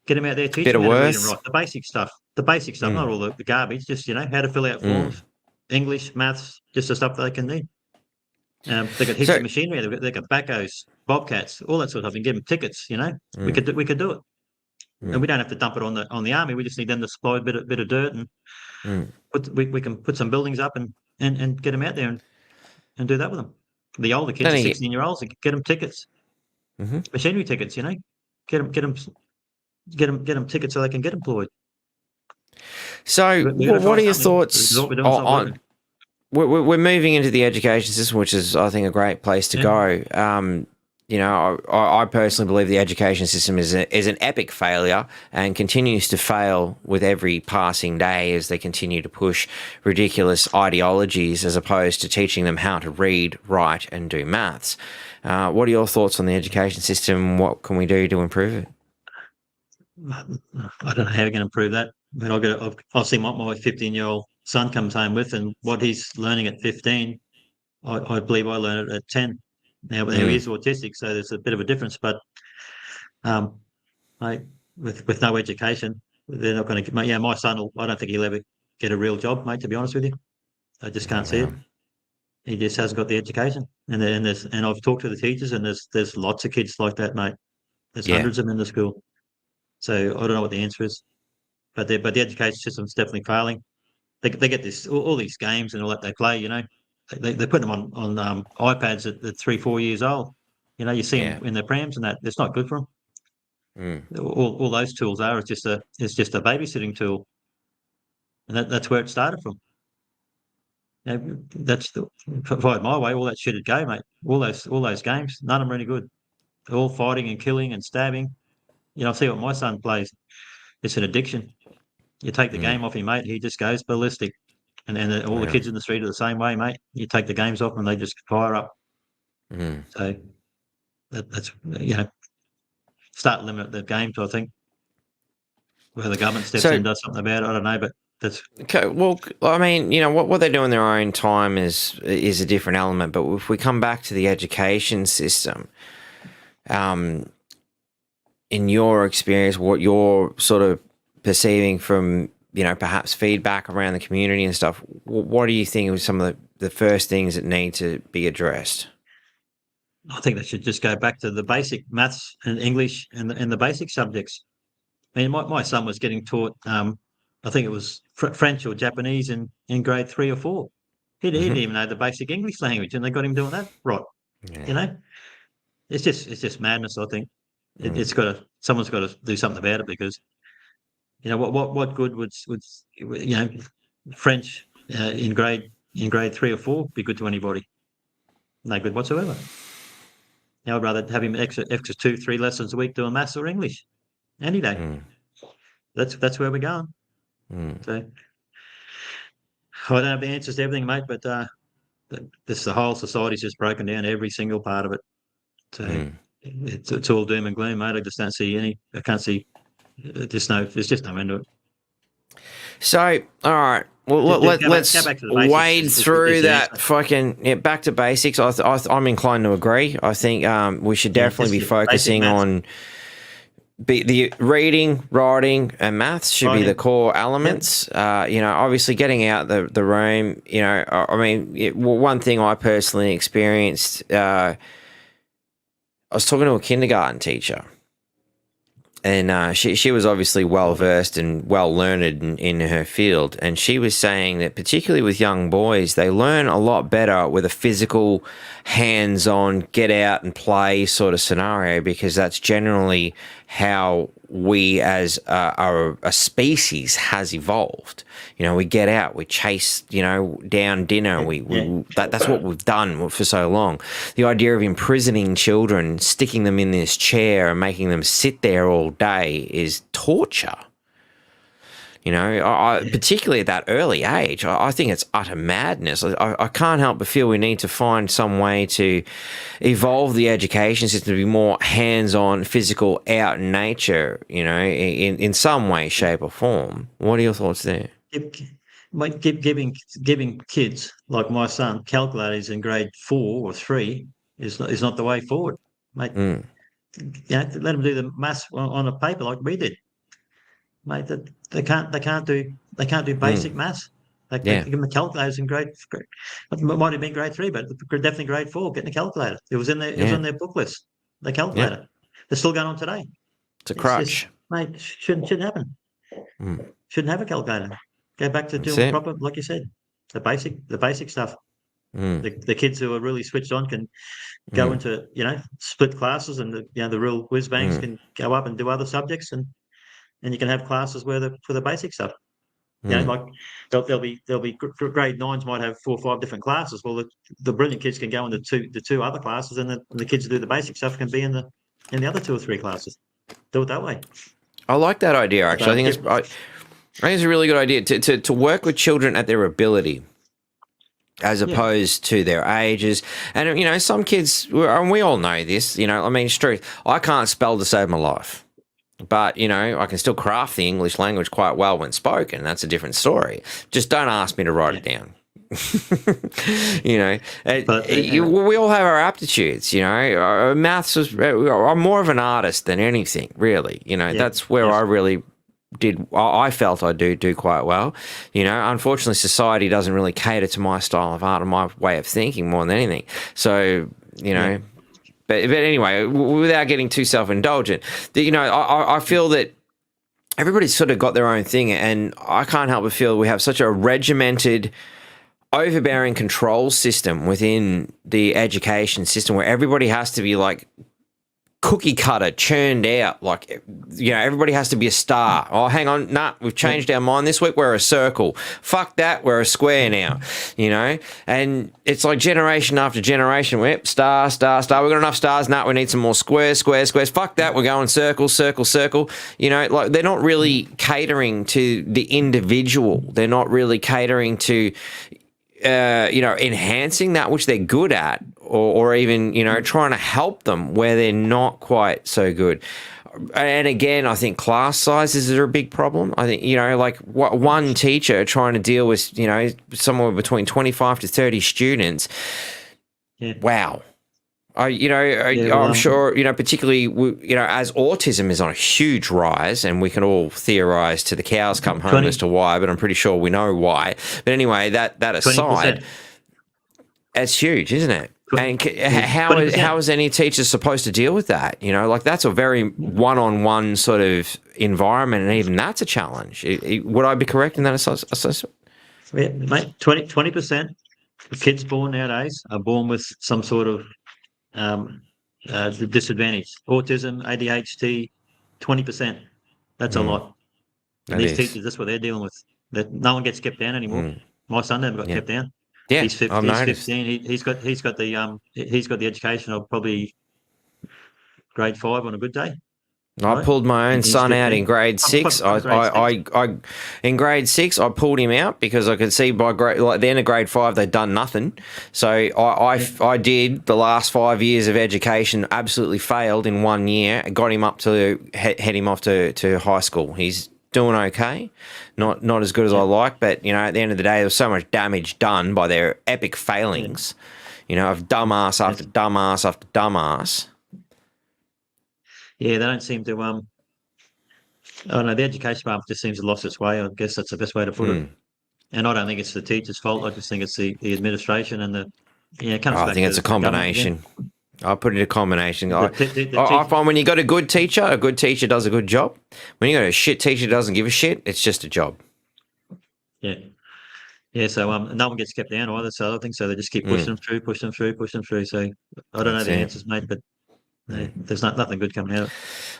Get them out there, teach them how to read and write, the basic stuff, not all the garbage, just, how to fill out forms, English, maths, just the stuff they can need. They got heaps So, of machinery. They got backhoes, bobcats, all that sort of stuff, and give them tickets. We mm, could do it, and mm, we don't have to dump it on the army. We just need them to supply a bit of dirt, and mm. we can put some buildings up and get them out there and do that with them. The older kids, Then the you, 16-year-olds, get them tickets, mhm. machinery tickets. Get them tickets so they can get employed. So, We're going to what try are your something. What thoughts we're doing is not on? working. We're moving into the education system, which is, I think, a great place to Yeah. go. I personally believe the education system is an epic failure and continues to fail with every passing day as they continue to push ridiculous ideologies as opposed to teaching them how to read, write, and do maths. What are your thoughts on the education system? What can we do to improve it? I don't know how we're going to improve that. I mean, I'll see what my 15-year-old son comes home with, and what he's learning at 15, I believe I learned it at 10. Now he Mm, is autistic, so there's a bit of a difference. But um, mate, with no education, they're not going to. Yeah, my son I don't think he'll ever get a real job, mate. To be honest with you, I just can't see wow. it. He just hasn't got the education, and I've talked to the teachers, and there's lots of kids like that, mate. There's Yeah. hundreds of them in the school. So I don't know what the answer is, but the education system's definitely failing. They get all these games and all that they play. They put them on iPads at 3-4 years old. You see Yeah. them in their prams and that. It's not good for them. Mm, All those tools are it's just a babysitting tool, and that's where it started from. If I had my way, all that shit'd go, mate. All those games, none of them are any good. They're all fighting and killing and stabbing. I see what my son plays. It's an addiction. You take the mm, game off him, mate, he just goes ballistic. And all the wow. kids in the street are the same way, mate. You take the games off and they just fire up. Mm. So that's start limiting the games. I think whether the government steps in So, and does something about it, I don't know, but that's okay, well, I mean, what they do in their own time is a different element. But if we come back to the education system, um, in your experience, what you're sort of perceiving from perhaps feedback around the community and stuff, what do you think are some of the first things that need to be addressed? I think they should just go back to the basic maths and English and the basic subjects. I mean, my son was getting taught, I think it was French or Japanese in grade 3 or 4. He didn't Hmm. even know the basic English language, and they got him doing that. Right? You Yeah. know, it's just madness. I think Mm. someone's got to do something about it, because what good would French in grade 3 or 4 be good to anybody? No good whatsoever. Now I'd rather have him extra 2-3 lessons a week doing maths or English any day. Mm. That's where we're going. Mm. So I don't have the answers to everything, mate, but the whole society's just broken down, every single part of it. So Mm. it's all doom and gloom, mate. I just don't see any. I can't see. There's just no end to it. So, all right. Well, Just go let's back to the basics. wade Is through the that answer. fucking back to basics. I'm inclined to agree. I think we should Yeah, definitely be just basic focusing maths, on the reading, writing, and maths should be the writing. core Yep. elements. Obviously getting out the room. I mean, one thing I personally experienced. I was talking to a kindergarten teacher, and she was obviously well versed and well learned in her field, and she was saying that particularly with young boys, they learn a lot better with a physical, hands-on, get out and play sort of scenario, because that's generally how we as a species has evolved. We get out, we chase, down dinner. Yeah. Yeah. That's what we've done for so long. The idea of imprisoning children, sticking them in this chair and making them sit there all day is torture. Yeah. Particularly at that early age, I think it's utter madness. I can't help but feel we need to find some way to evolve the education system to be more hands-on, physical, out in nature, in some way, shape or form. What are your thoughts there? Giving kids like my son calculators in grade 4 or 3 is not the way forward, mate. Mm, Let them do the maths on a paper like we did, mate. That they can't do mm, basic maths. They give them the calculators in grade. It might have been grade 3, but definitely grade 4. Getting a calculator. It was in their. It was on their book list. The calculator. They're still going on today. It's a It's just, crutch. mate, shouldn't happen. Shouldn't have a calculator. Go back to That's doing it. proper, like you said, the basic stuff. The kids who are really switched on can go into split classes, and the real whiz bangs can go up and do other subjects, and you can have classes where for the basic stuff. Like there'll be grade 9s might have 4 or 5 different classes. Well, the brilliant kids can go into the two other classes, and the kids who do the basic stuff can be in the other 2 or 3 classes. Do it that way. I like that idea, actually. I think it's a really good idea to work with children at their ability as opposed to their ages. And, some kids, and we all know this, I mean, it's true. I can't spell to save my life. But, I can still craft the English language quite well when spoken. That's a different story. Just don't ask me to write it down. We all have our aptitudes, maths I'm more of an artist than anything, really. That's where I really I felt I do quite well. Unfortunately, society doesn't really cater to my style of art and my way of thinking more than anything. So, But anyway, without getting too self-indulgent, I feel that everybody's sort of got their own thing, and I can't help but feel we have such a regimented, overbearing control system within the education system where everybody has to be like cookie cutter, churned out, like, everybody has to be a star. Oh, hang on, nah, we've changed our mind this week, we're a circle. Fuck that, we're a square now, and it's like generation after generation, star, we've got enough stars, nah, we need some more squares, fuck that, we're going circle, like they're not really catering to the individual, they're not really catering to enhancing that which they're good at, or even, trying to help them where they're not quite so good. And again, I think class sizes are a big problem. I think, like one teacher trying to deal with, somewhere between 25 to 30 students. Yeah. Wow. I'm sure, particularly, as autism is on a huge rise, and we can all theorize to the cows come home as to why, but I'm pretty sure we know why. But anyway, that aside, 20%. It's huge, isn't it? And how is any teacher supposed to deal with that? Like that's a very one-on-one sort of environment, and even that's a challenge. Would I be correct in that assessment? Yeah, mate, 20% of kids born nowadays are born with some sort of the disadvantage, autism, ADHD, 20%. That's a lot. And these teachers, that's what they're dealing with. That no one gets kept down anymore. My son never got kept down. Yeah, he's 15. He's got the education of probably grade 5 on a good day. I pulled my own son out in grade 6. In grade 6, I pulled him out because I could see by the end of grade 5 they'd done nothing. So I did the last 5 years of education, absolutely failed in 1 year. Got him up to head him off to high school. He's doing okay, not as good as I like, but at the end of the day, there was so much damage done by their epic failings. Of dumbass after dumbass after dumbass. Yeah, they don't seem to. I don't know. The education department just seems to have lost its way. I guess that's the best way to put it. And I don't think it's the teacher's fault. I just think it's the administration and the. Yeah, it comes back. I think it's a combination. I'll put it a combination. I find when you got a good teacher does a good job. When you got a shit teacher who doesn't give a shit, it's just a job. Yeah. Yeah, so no one gets kept down either. So I think so. They just keep pushing them through. So I don't know the answers, mate, but there's nothing good coming out.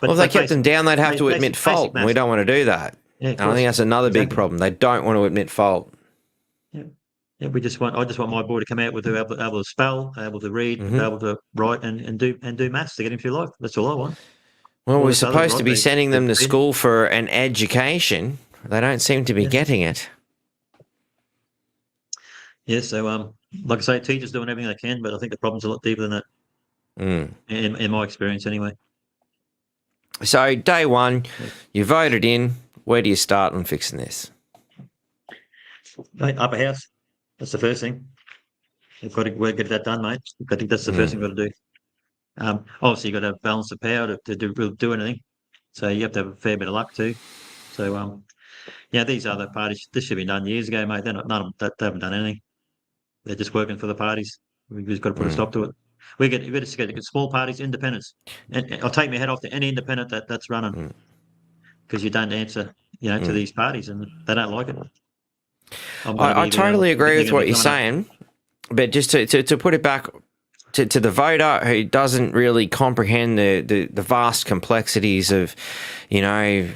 But if they kept them down, they'd have to admit fault. And we don't want to do that. Yeah, and I think that's another big problem. They don't want to admit fault. Yeah. Yeah, I just want my boy to come out with able to spell, able to read, able to write, and do maths to get him through life. That's all I want. Well, we're supposed to be sending them to school for an education. They don't seem to be getting it. Yeah, so like I say, teachers doing everything they can, but I think the problem's a lot deeper than that. In my experience, anyway. So day one, you voted in. Where do you start on fixing this? Upper house. That's the first thing. We've got to get that done, mate. I think that's the first thing we've got to do. Obviously, you've got to have balance of power to do anything. So you have to have a fair bit of luck too. So These other parties, this should be done years ago, mate. They're not, none of them, they haven't done anything. They're just working for the parties. We've just got to put a stop to it. We just get small parties, independents, and I'll take my head off to any independent that's running, because you don't answer, to these parties, and they don't like it. I totally agree with what you're saying, but just to put it back to the voter who doesn't really comprehend the vast complexities of,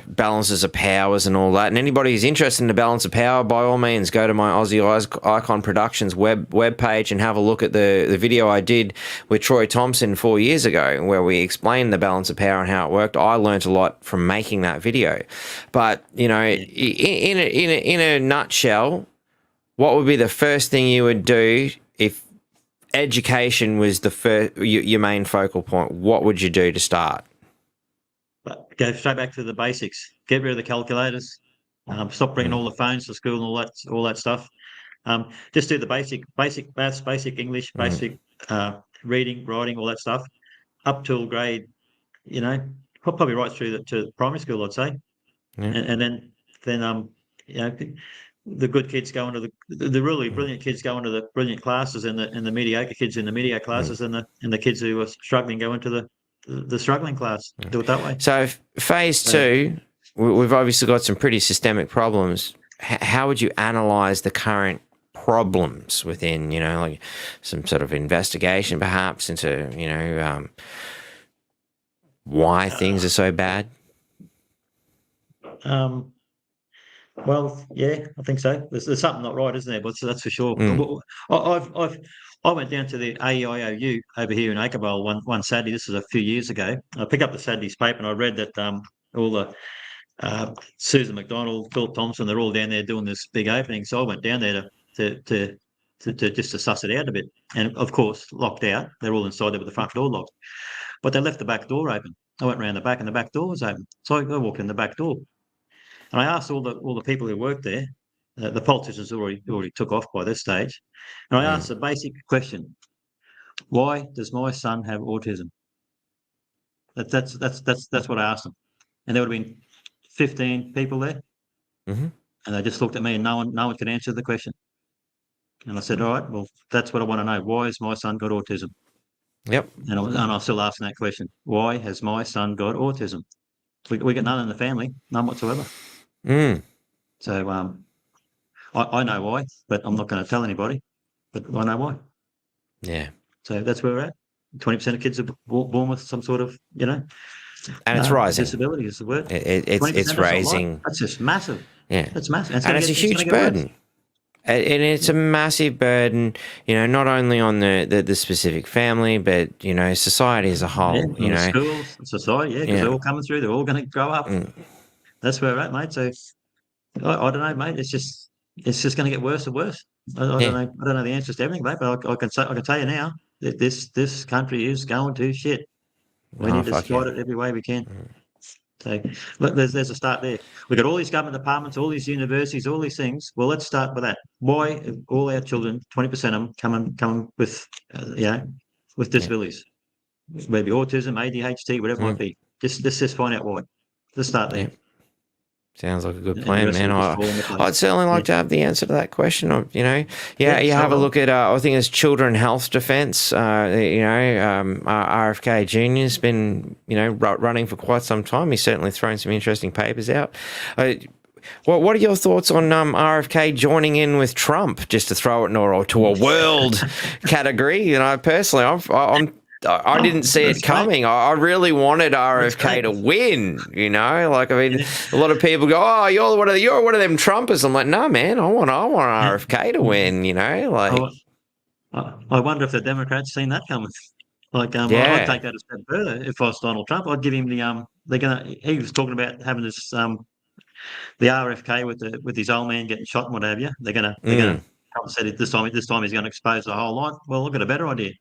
balances of powers and all that, and anybody who's interested in the balance of power, by all means, go to my Aussie Icon Productions web page and have a look at the video I did with Troy Thompson 4 years ago, where we explained the balance of power and how it worked. I learnt a lot from making that video. But, in a nutshell, what would be the first thing you would do if education was your main focal point? What would you do to start? Go straight back to the basics. Get rid of the calculators. Stop bringing all the phones to school and all that stuff. Just do the basic maths, basic English, basic reading, writing, all that stuff, up till grade, probably right through to primary school, I'd say. And then the good kids go into the really brilliant kids go into the brilliant classes, and the mediocre kids in the mediocre classes, and the kids who are struggling go into the struggling class. Do it that way. So phase 2, we've obviously got some pretty systemic problems. How would you analyse the current problems within, like some sort of investigation perhaps into, why things are so bad? Well, yeah, I think so. There's something not right, isn't there? But that's for sure. I went down to the AEIOU over here in Acreville one Saturday. This was a few years ago. I picked up the Saturday's paper and I read that all the Susan McDonald, Philip Thompson, they're all down there doing this big opening. So I went down there to just to suss it out a bit. And of course, locked out. They're all inside there with the front door locked. But they left the back door open. I went around the back and the back door was open. So I walked in the back door. And I asked all the people who worked there, the politicians already took off by this stage, and I asked a basic question: why does my son have autism? That's what I asked them, and there would have been 15 people there, and they just looked at me, and no one could answer the question. And I said, all right, well, that's what I want to know. Why has my son got autism? Yep. And I'm still asking that question: why has my son got autism? We got none in the family, none whatsoever. So I know why, but I'm not going to tell anybody. But I know why. Yeah. So that's where we're at. 20% of kids are born with some sort of, and it's rising. Disability is the word. It's raising. That's just massive. Yeah. That's massive. And it's a huge burden. And it's a massive burden, not only on the specific family, but, society as a whole. Schools, society, because they're all coming through. They're all going to grow up. That's where we're at, mate. So I don't know, mate. It's just going to get worse and worse. I don't know. I don't know the answers to everything, mate. But I can tell you now that this country is going to shit. We need to fight it every way we can. So look, there's a start there. We've got all these government departments, all these universities, all these things. Well, let's start with that. Why all our children, 20% of them, come with with disabilities, maybe autism, ADHD, whatever it might be. Just find out why. Let's start there. Sounds like a good plan, man. I'd certainly like to have the answer to that question. You have a look at, I think it's Children Health Defence. RFK Jr.'s been, running for quite some time. He's certainly thrown some interesting papers out. What are your thoughts on RFK joining in with Trump, just to throw it to a world category? Personally, I didn't see it coming. I really wanted RFK to win, a lot of people go, oh, you're one of them Trumpers. I'm like, no, man, I want RFK to win, I wonder if the Democrats seen that coming. I'd take that a step further. If I was Donald Trump, I'd give him he was talking about having this, the RFK with his old man getting shot and what have you. They're going to come and say this time he's going to expose the whole lot. Well, I've got a better idea.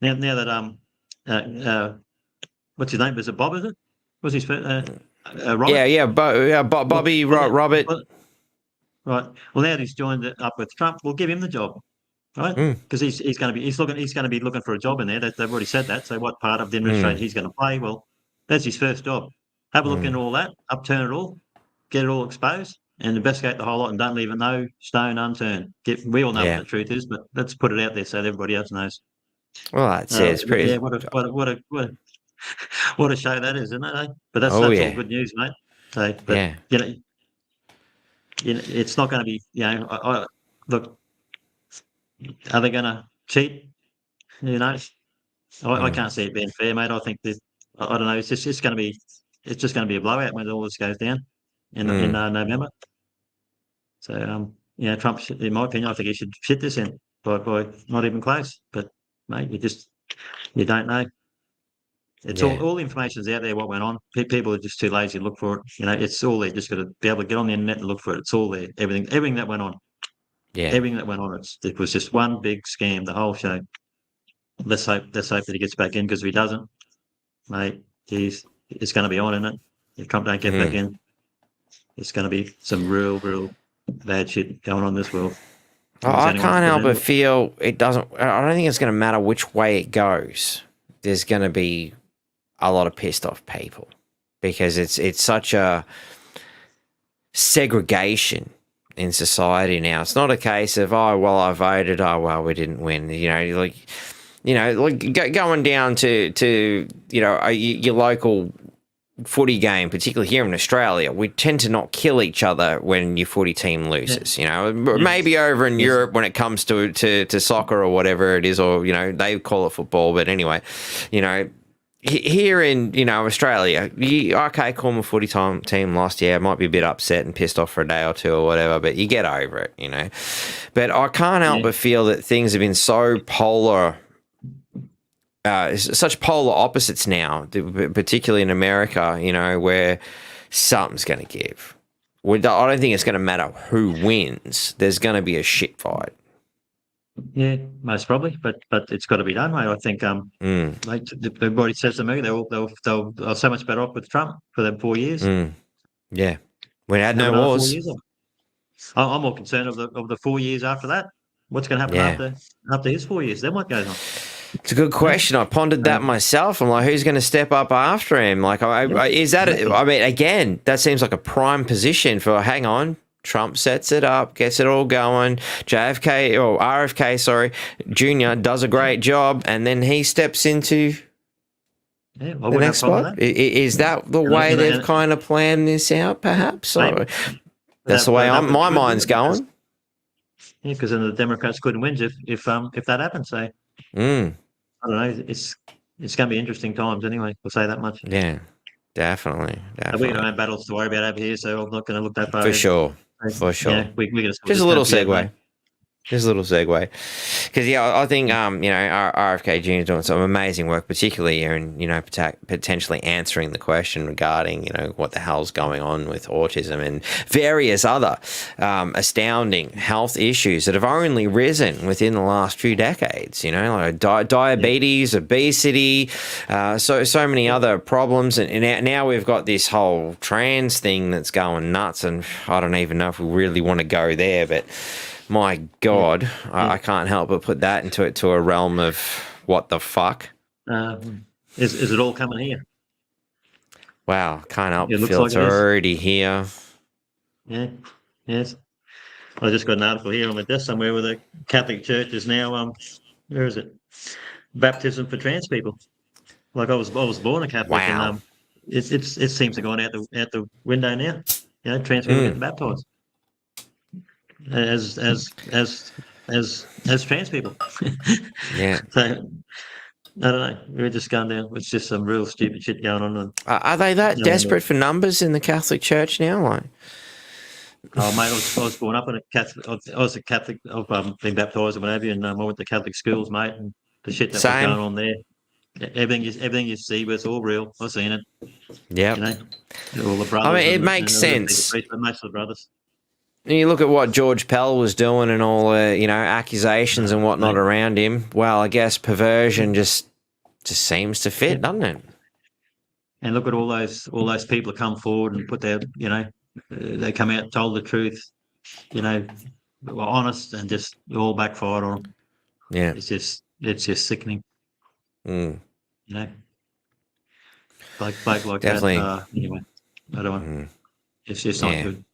Now that what's his name? Is it Bob? Is it? What's his Robert? Bobby Robert. Right. Well, now that he's joined up with Trump, we'll give him the job, right? Because he's going to be looking for a job in there. They've already said that. So what part of the administration he's going to play? Well, that's his first job. Have a look into all that, upturn it all, get it all exposed and investigate the whole lot and don't leave no stone unturned. We all know what the truth is, but let's put it out there so that everybody else knows. Well, that's it. It's pretty. Yeah, what a show that is, isn't it? Eh? But that's Oh all yeah, good news, mate. So, but yeah. it's not going to be. Look, are they going to cheat? Who knows? I can't see it being fair, mate. I think that I don't know. It's just going to be. It's just going to be a blowout when all this goes down in November. So, Trump, in my opinion, I think he should shit this in by not even close. But mate, you don't know. It's all the information's out there. What went on? People are just too lazy to look for it. It's all there. Just got to be able to get on the internet and look for it. It's all there. Everything that went on. Yeah. Everything that went on. It was just one big scam. The whole show. Let's hope that he gets back in, because if he doesn't, mate, it's going to be on, isn't it? If Trump don't get back in, it's going to be some real bad shit going on in this world. I can't help but feel it doesn't. I don't think it's going to matter which way it goes. There's going to be a lot of pissed off people, because it's such a segregation in society now. It's not a case of, oh well, I voted, oh well, we didn't win. Going down to your local footy game, particularly here in Australia, we tend to not kill each other when your footy team loses. Maybe over in Europe when it comes to soccer or whatever it is, or they call it football, but anyway, here in Australia, call my footy team lost. Yeah, might be a bit upset and pissed off for a day or two or whatever, but you get over it. But I can't help but feel that things have been so polar. Such polar opposites now, particularly in America, where something's going to give. I don't think it's going to matter who wins. There's going to be a shit fight. Yeah, most probably, but it's got to be done, mate. I think like everybody says to me, they're so much better off with Trump for them 4 years. Yeah, we had no wars. I'm more concerned of the 4 years after that. What's going to happen after his 4 years? Then what goes on? It's a good question. I pondered that myself. I'm like, who's going to step up after him? Like, is that? I mean, again, that seems like a prime position for. Hang on, Trump sets it up, gets it all going. RFK, Junior does a great job, and then he steps into the next spot. Is that the way they've kind of planned this out? Perhaps. That's the way my mind's going. Yeah, because then the Democrats couldn't win if that happens. So. I don't know. It's going to be interesting times anyway. We'll say that much. Yeah, definitely. We got our own battles to worry about over here, so I'm not going to look that far. For sure. Yeah, we just a little segue. Just a little segue, because I think RFK Jr. is doing some amazing work, particularly here, and potentially answering the question regarding what the hell's going on with autism and various other astounding health issues that have only risen within the last few decades. Like diabetes, obesity, so many other problems, and now we've got this whole trans thing that's going nuts, and I don't even know if we really want to go there, but. My God, I can't help but put that into a realm of what the fuck. Is it all coming here? Wow, can't help but feel it's already here. Yeah, yes. I just got an article here on my desk somewhere where the Catholic Church is now, where is it? Baptism for trans people. Like I was born a Catholic, wow. And it seems to go out the window now. Trans people getting baptized. As trans people. Yeah. So I don't know. We're just going down. It's just some real stupid shit going on. Are they that desperate for numbers in the Catholic Church now? Like, oh mate, I was born up in a Catholic. I was a Catholic. I've been baptised and what have you, and I went to Catholic schools, mate. And the shit that was going on there. Everything you see, but it's all real. I've seen it. Yeah. All the brothers. I mean, it makes sense. Most of the brothers. And you look at what George Pell was doing and all the, accusations and whatnot around him. Well, I guess perversion just seems to fit, doesn't it? And look at all those people that come forward and put their, they come out and told the truth, were honest, and just all backfired on them. Yeah. It's just sickening. Like definitely. that. Anyway, I don't want. It's just not Yeah. good.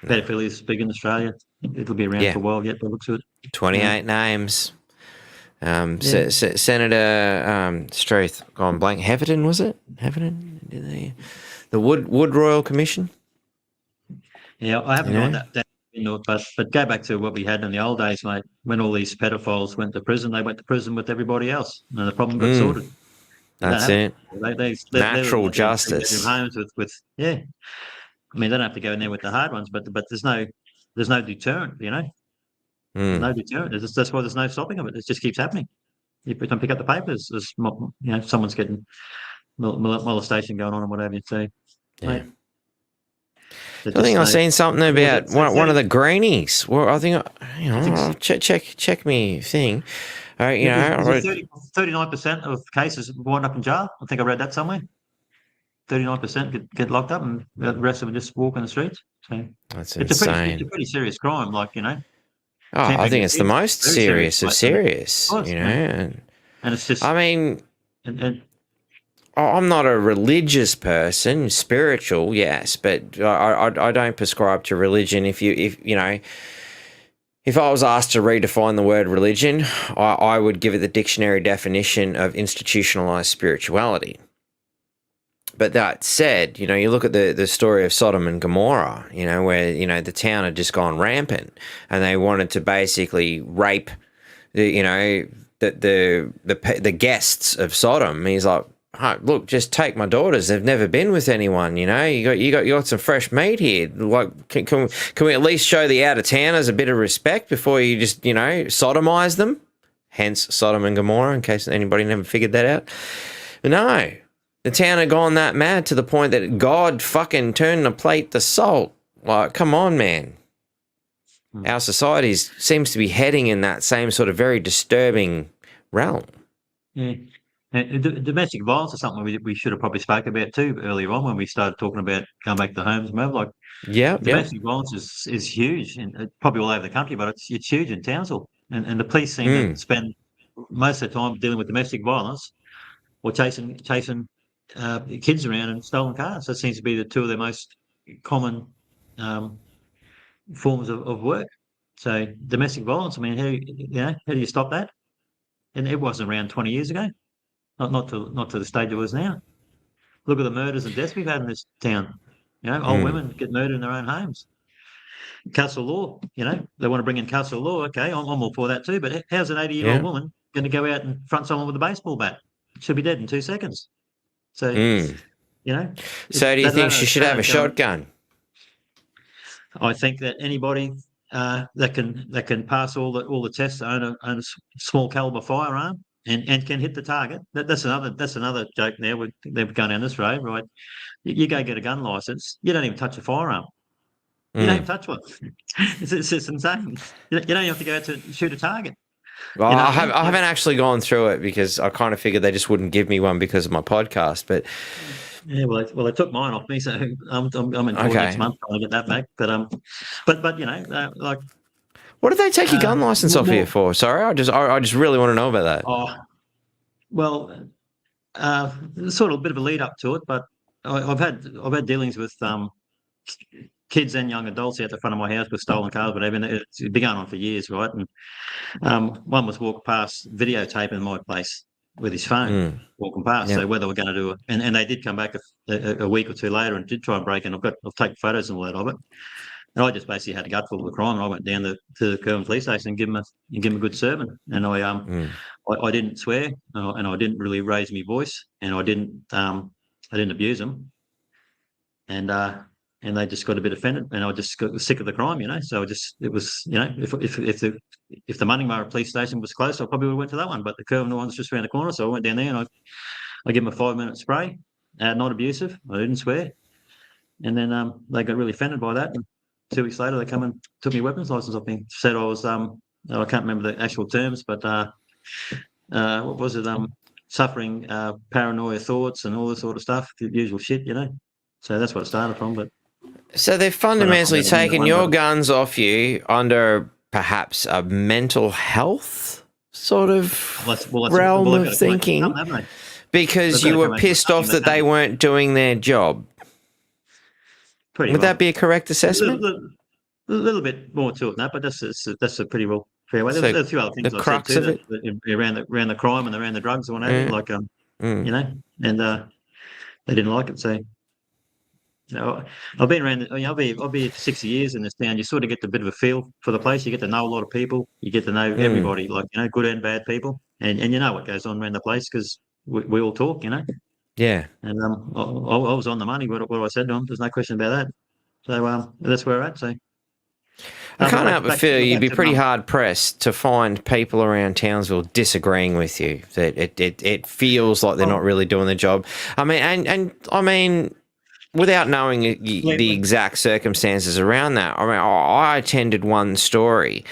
Pedophilia is big in Australia. It'll be around Yeah. for a while yet, by the looks of it. 28 names. Yeah. Senator Struth gone blank. Heverton, was it? Heverton? The Wood Royal Commission? Yeah, I haven't gone that into it, but go back to what we had in the old days, mate. When all these pedophiles went to prison, they went to prison with everybody else, and the problem got sorted. That's it. They live Natural in their justice. homes with yeah. I mean, they don't have to go in there with the hard ones, but there's no deterrent, you know. There's no deterrent. That's why there's no stopping of it. It just keeps happening. You don't pick up the papers. There's someone's getting molestation going on or whatever. So, Yeah. mate, I think I've seen something about one of the greenies. Well, I think I'll check me thing. 39% of cases wind up in jail. I think I read that somewhere. 39% get locked up, and the rest of them just walk in the streets. So That's it's insane. a pretty serious crime. Like, you know. Oh, I think it's the most serious of serious. Course, you know, and it's just. I mean, and I'm not a religious person. Spiritual, yes, but I don't prescribe to religion. If I was asked to redefine the word religion, I would give it the dictionary definition of institutionalized spirituality. But that said, you look at the story of Sodom and Gomorrah, where, the town had just gone rampant and they wanted to basically rape the guests of Sodom. He's like, oh, look, just take my daughters. They've never been with anyone, you got some fresh meat here. Like, can we at least show the out-of-towners a bit of respect before you just, sodomize them? Hence Sodom and Gomorrah, in case anybody never figured that out. But no. The town had gone that mad to the point that God fucking turned the plate to salt. Like, come on, man. Our society seems to be heading in that same sort of very disturbing realm. Yeah. And domestic violence is something we should have probably spoke about too earlier on when we started talking about going back to homes. Like, domestic violence is huge, and probably all over the country, but it's huge in Townsville. And the police seem to spend most of the time dealing with domestic violence or chasing kids around in stolen cars. That seems to be the two of their most common forms of work. So domestic violence, I mean, how do you stop that? And it wasn't around 20 years ago, not to the stage it was now. Look at the murders and deaths we've had in this town. Old women get murdered in their own homes. Castle law, they want to bring in castle law. Okay, I'm all for that too. But how's an 80-year-old woman going to go out and front someone with a baseball bat? She'll be dead in 2 seconds. So, So do you think she should have a shotgun? I think that anybody that can pass all the tests own a small caliber firearm and can hit the target. That's another joke. Now they're going down this road, right? You go get a gun license. You don't even touch a firearm. You don't even touch one. It's just insane. You don't even have to go out to shoot a target. Well, I haven't actually gone through it because I kind of figured they just wouldn't give me one because of my podcast. But yeah, well, they took mine off me, so I'm in court next month trying to get that back. But like, what did they take your gun license off here for? Sorry, I just really want to know about that. Oh, well, there's sort of a bit of a lead up to it, but I've had dealings with kids and young adults out the front of my house with stolen cars, whatever. And it's been going on for years, right? And one was walked past videotaping my place with his phone, walking past. So whether we're going to do it, and they did come back a week or two later and did try and break in. I've taken photos and all that of it. And I just basically had a gutful of the crime, and I went down to the Kirwan police station and give him a good sermon. And I didn't swear, and I didn't really raise my voice, and I didn't abuse them. And they just got a bit offended, and I just got sick of the crime, So it was, if the Munningmurra police station was close, I probably would have went to that one. But the Kirwan one's just around the corner, so I went down there and I gave them a 5-minute spray, not abusive. I didn't swear, and then they got really offended by that. And 2 weeks later, they come and took my weapons license off me. Said I was I can't remember the actual terms, but what was it? Suffering paranoia thoughts and all this sort of stuff, the usual shit, So that's what it started from, but. So they've fundamentally taken your guns off you under perhaps a mental health sort of realm of thinking because you were pissed off that they weren't doing their job. pretty Would well. that be a correct A assessment? little bit more to it than that, but that's a pretty well fair way. So There's a few other the things I said crux too of it? around the crime and around the drugs and what have you, Yeah. like Mm. you know, and they didn't like it. So you know, I've been around. I'll be here for 60 years in this town. You sort of get a bit of a feel for the place. You get to know a lot of people. You get to know everybody, like good and bad people, and you know what goes on around the place because we all talk, Yeah. And I was on the money. What I said to him, there's no question about that. So that's where we're at. So. I But can't help but feel you'd back be to pretty hard pressed to find people around Townsville disagreeing with you. That it feels like they're not really doing the job. I mean, and I mean, without knowing the exact circumstances around that, I mean, I attended one story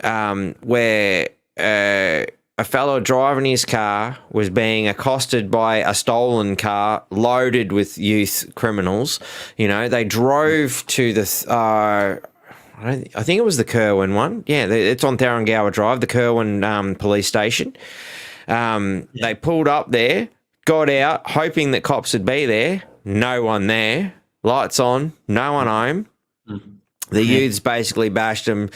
where a fellow driving his car was being accosted by a stolen car loaded with youth criminals. They drove to the I think it was the Kerwin one. Yeah, it's on Thuringowa Drive, the Kerwin police station. They pulled up there, got out, hoping that cops would be there. No one there. Lights on, no one home. The youths basically bashed them,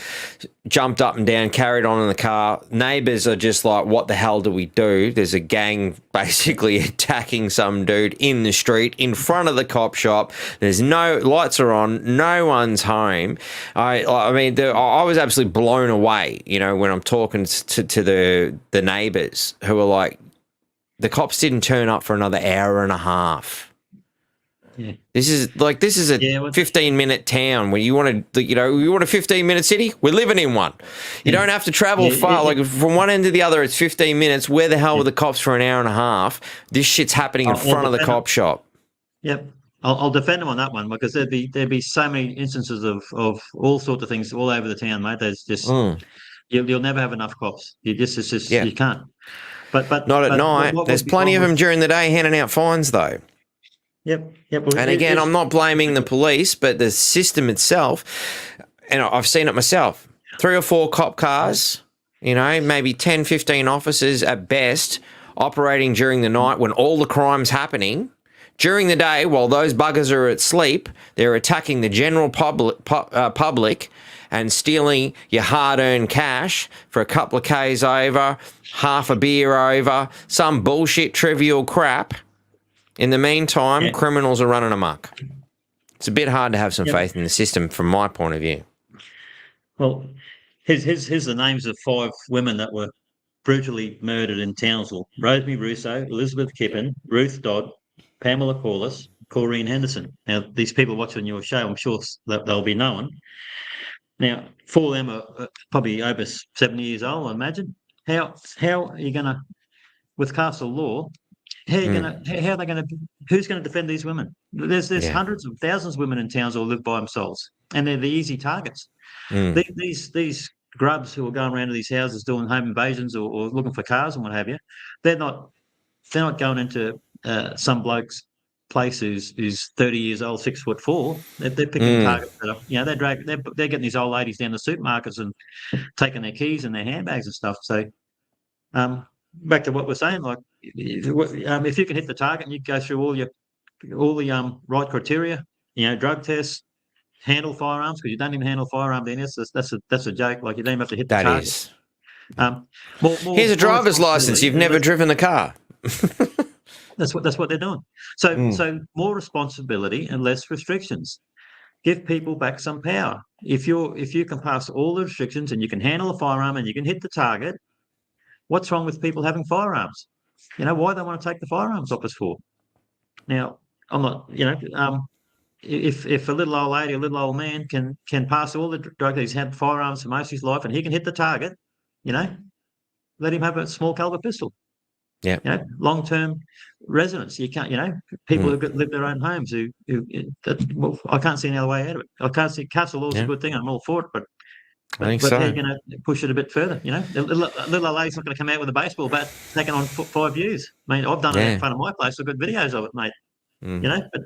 jumped up and down, carried on in the car. Neighbours are just like, what the hell do we do? There's a gang basically attacking some dude in the street in front of the cop shop. There's no lights are on, no one's home. I was absolutely blown away, when I'm talking to the neighbours who are like, the cops didn't turn up for another hour and a half. Yeah. This is a 15-minute town where you want a 15-minute city. We're living in one. You don't have to travel far. Like from one end to the other, it's 15 minutes. Where the hell were the cops for an hour and a half? This shit's happening in front of the cop shop. Yep. I'll defend them on that one because there'd be so many instances of all sorts of things all over the town, mate. There's just you'll never have enough cops. You can't. But not at night. There's plenty of them during the day handing out fines though. Yep. Well, and again, I'm not blaming the police, but the system itself, and I've seen it myself. 3 or 4 cop cars, maybe 10, 15 officers at best, operating during the night when all the crime's happening. During the day, while those buggers are at sleep, they're attacking the general public and stealing your hard-earned cash for a couple of Ks over, half a beer over, some bullshit trivial crap. In the meantime, criminals are running amok. It's a bit hard to have some faith in the system from my point of view. Well, here's the names of 5 women that were brutally murdered in Townsville. Rosemary Russo, Elizabeth Kippen, Ruth Dodd, Pamela Corliss, Corrine Henderson. Now, these people watching your show, I'm sure that they'll be known. Now, 4 of them are probably over 70 years old, I imagine. How are you going to, with castle law, how are they going to? Who's going to defend these women? There's hundreds of thousands of women in towns who live by themselves, and they're the easy targets. These grubs who are going around to these houses doing home invasions or looking for cars and what have you, they're not going into some bloke's place who's 30 years old, 6'4". They're picking targets that are, they're getting these old ladies down the supermarkets and taking their keys and their handbags and stuff. So, back to what we're saying, like if you can hit the target and you go through all the right criteria, drug tests, handle firearms, because you don't even handle firearms in this. That's a joke. Like you don't even have to hit the target. Here's a driver's license. You've never driven the car. That's what they're doing. So more responsibility and less restrictions. Give people back some power. If you can pass all the restrictions and you can handle a firearm and you can hit the target, what's wrong with people having firearms? Why they want to take the firearms off us for? Now, I'm not, if a little old lady, a little old man can pass all the drugs, he's had firearms for most of his life and he can hit the target, let him have a small caliber pistol. Yeah. Long-term residents. You can't, people who live their own homes I can't see any other way out of it. I can't see castle law is a good thing. I'm all for it, but I think so. They're going to push it a bit further. The little old lady's not going to come out with a baseball bat taking on 5 years. I mean, I've done it in front of my place. I've got videos of it, mate. But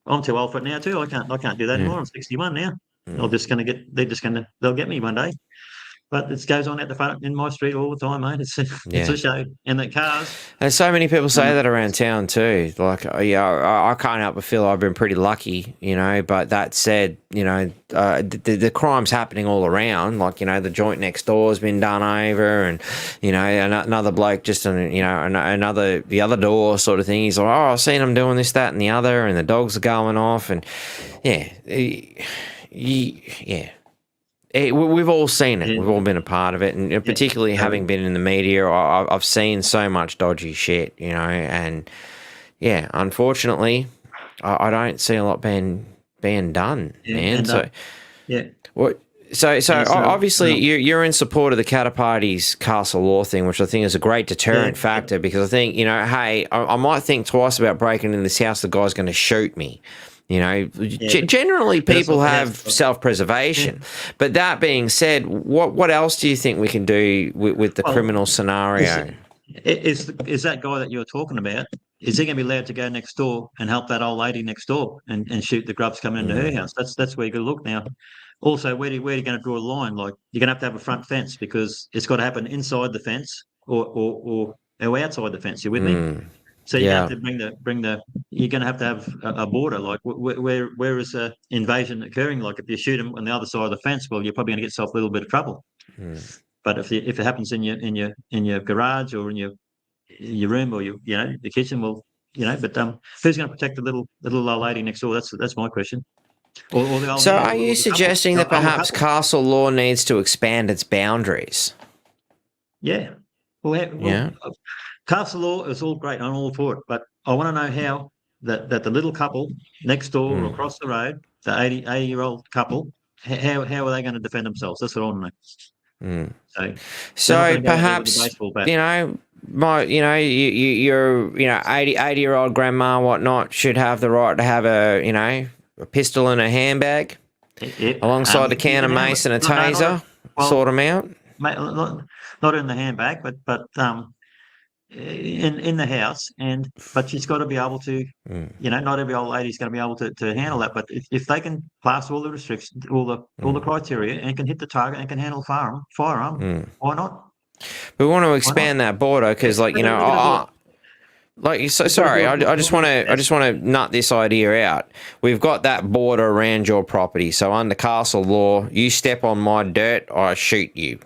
I'm too old for it now too. I can't do that anymore. I'm 61 now. They'll get me one day. But it goes on at the front in my street all the time, mate. It's Yeah. a shame. And the cars. There's so many people say that around town too. Like, I can't help but feel I've been pretty lucky, But that said, the crime's happening all around. Like, the joint next door's been done over, and another bloke just on, the other door sort of thing. He's like, oh, I've seen him doing this, that, and the other, and the dogs are going off, and we've all seen it. We've all been a part of it, and particularly having been in the media, I've seen so much dodgy shit, and unfortunately, I don't see a lot being done, man. So obviously you're in support of the Katter Party's Castle Law thing, which I think is a great deterrent factor, because I think, hey, I might think twice about breaking into this house. The guy's going to shoot me. Generally people have self-preservation. But that being said, what else do you think we can do with the criminal scenario? Is that guy that you're talking about, is he going to be allowed to go next door and help that old lady next door and shoot the grubs coming into her house? That's where you got to look now. Also, where are you going to draw a line? Like, you're going to have a front fence, because it's got to happen inside the fence or outside the fence. You with me? So you have to bring the. You're going to have a border. Like, where is the invasion occurring? Like, if you shoot them on the other side of the fence, well, you're probably going to get yourself a little bit of trouble. But if it happens in your garage or in your room or the kitchen, well, But who's going to protect the little old lady next door? That's my question. Or the old so, are you suggesting that perhaps Castle Law needs to expand its boundaries? Yeah. Well, Castle Law is all great. I'm all for it, but I want to know how that the little couple next door or across the road, the 80-year-old couple, how are they going to defend themselves? That's what I want to know. So perhaps your 80-year-old grandma, whatnot, should have the right to have a pistol in her handbag, alongside a can of mace and a taser, sort them out. Not in the handbag, but in the house, but she's got to be able to, not every old lady's going to be able to handle that. But if they can pass all the restrictions, all the criteria, and can hit the target and can handle firearm, why not? We want to expand that border because, sorry, I just want to nut this idea out. We've got that border around your property. So under Castle Law, you step on my dirt, I shoot you.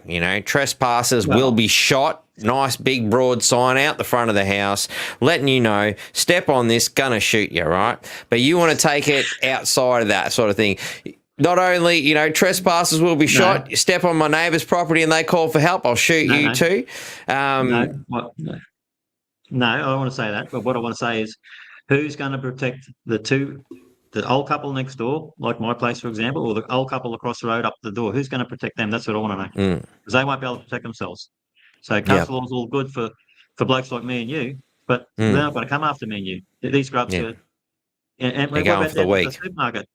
Trespassers will be shot. Nice big broad sign out the front of the house letting you know, step on this, gonna shoot you, right? But you want to take it outside of that sort of thing. Not only, trespassers will be shot, you step on my neighbour's property and they call for help, I'll shoot you too. No, I don't want to say that. But what I want to say is, who's going to protect the old couple next door, like my place, for example, or the old couple across the road up the door? Who's going to protect them? That's what I want to know. Because they won't be able to protect themselves. So Castle Law's all good for blokes like me and you, but they're not going to come after me and you. These grubs are... And they're going for the week. The supermarket?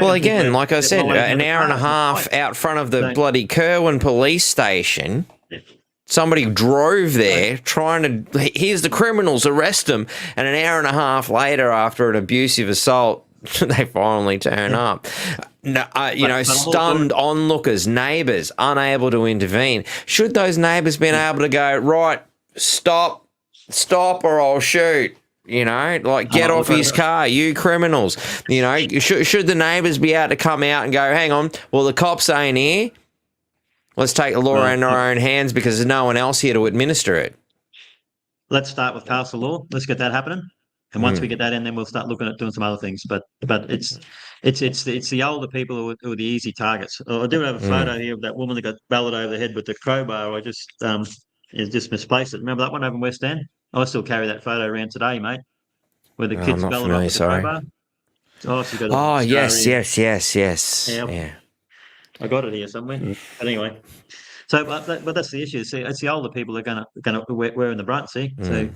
Well, again, like I said, an hour and a half out front of the bloody Kerwin police station... Somebody drove there trying to, here's the criminals, arrest them. And an hour and a half later, after an abusive assault, they finally turn up. Stunned onlookers, neighbours, unable to intervene. Should those neighbours been able to go, right, stop, or I'll shoot? Get off his car, you criminals. Should the neighbours be able to come out and go, hang on, well, the cops ain't here. Let's take the law in our own hands because there's no one else here to administer it. Let's start with Castle Law. Let's get that happening. And once we get that in, then we'll start looking at doing some other things. But it's the older people who are the easy targets. I do have a photo here of that woman that got bellowed over the head with the crowbar. I just misplaced it. Remember that one over in West End? I still carry that photo around today, mate, where the kids bellowed off with the crowbar. Yes. Yeah. I got it here somewhere. But anyway, so but that's the issue. See, it's the older people that are going to wearing the brunt. See, so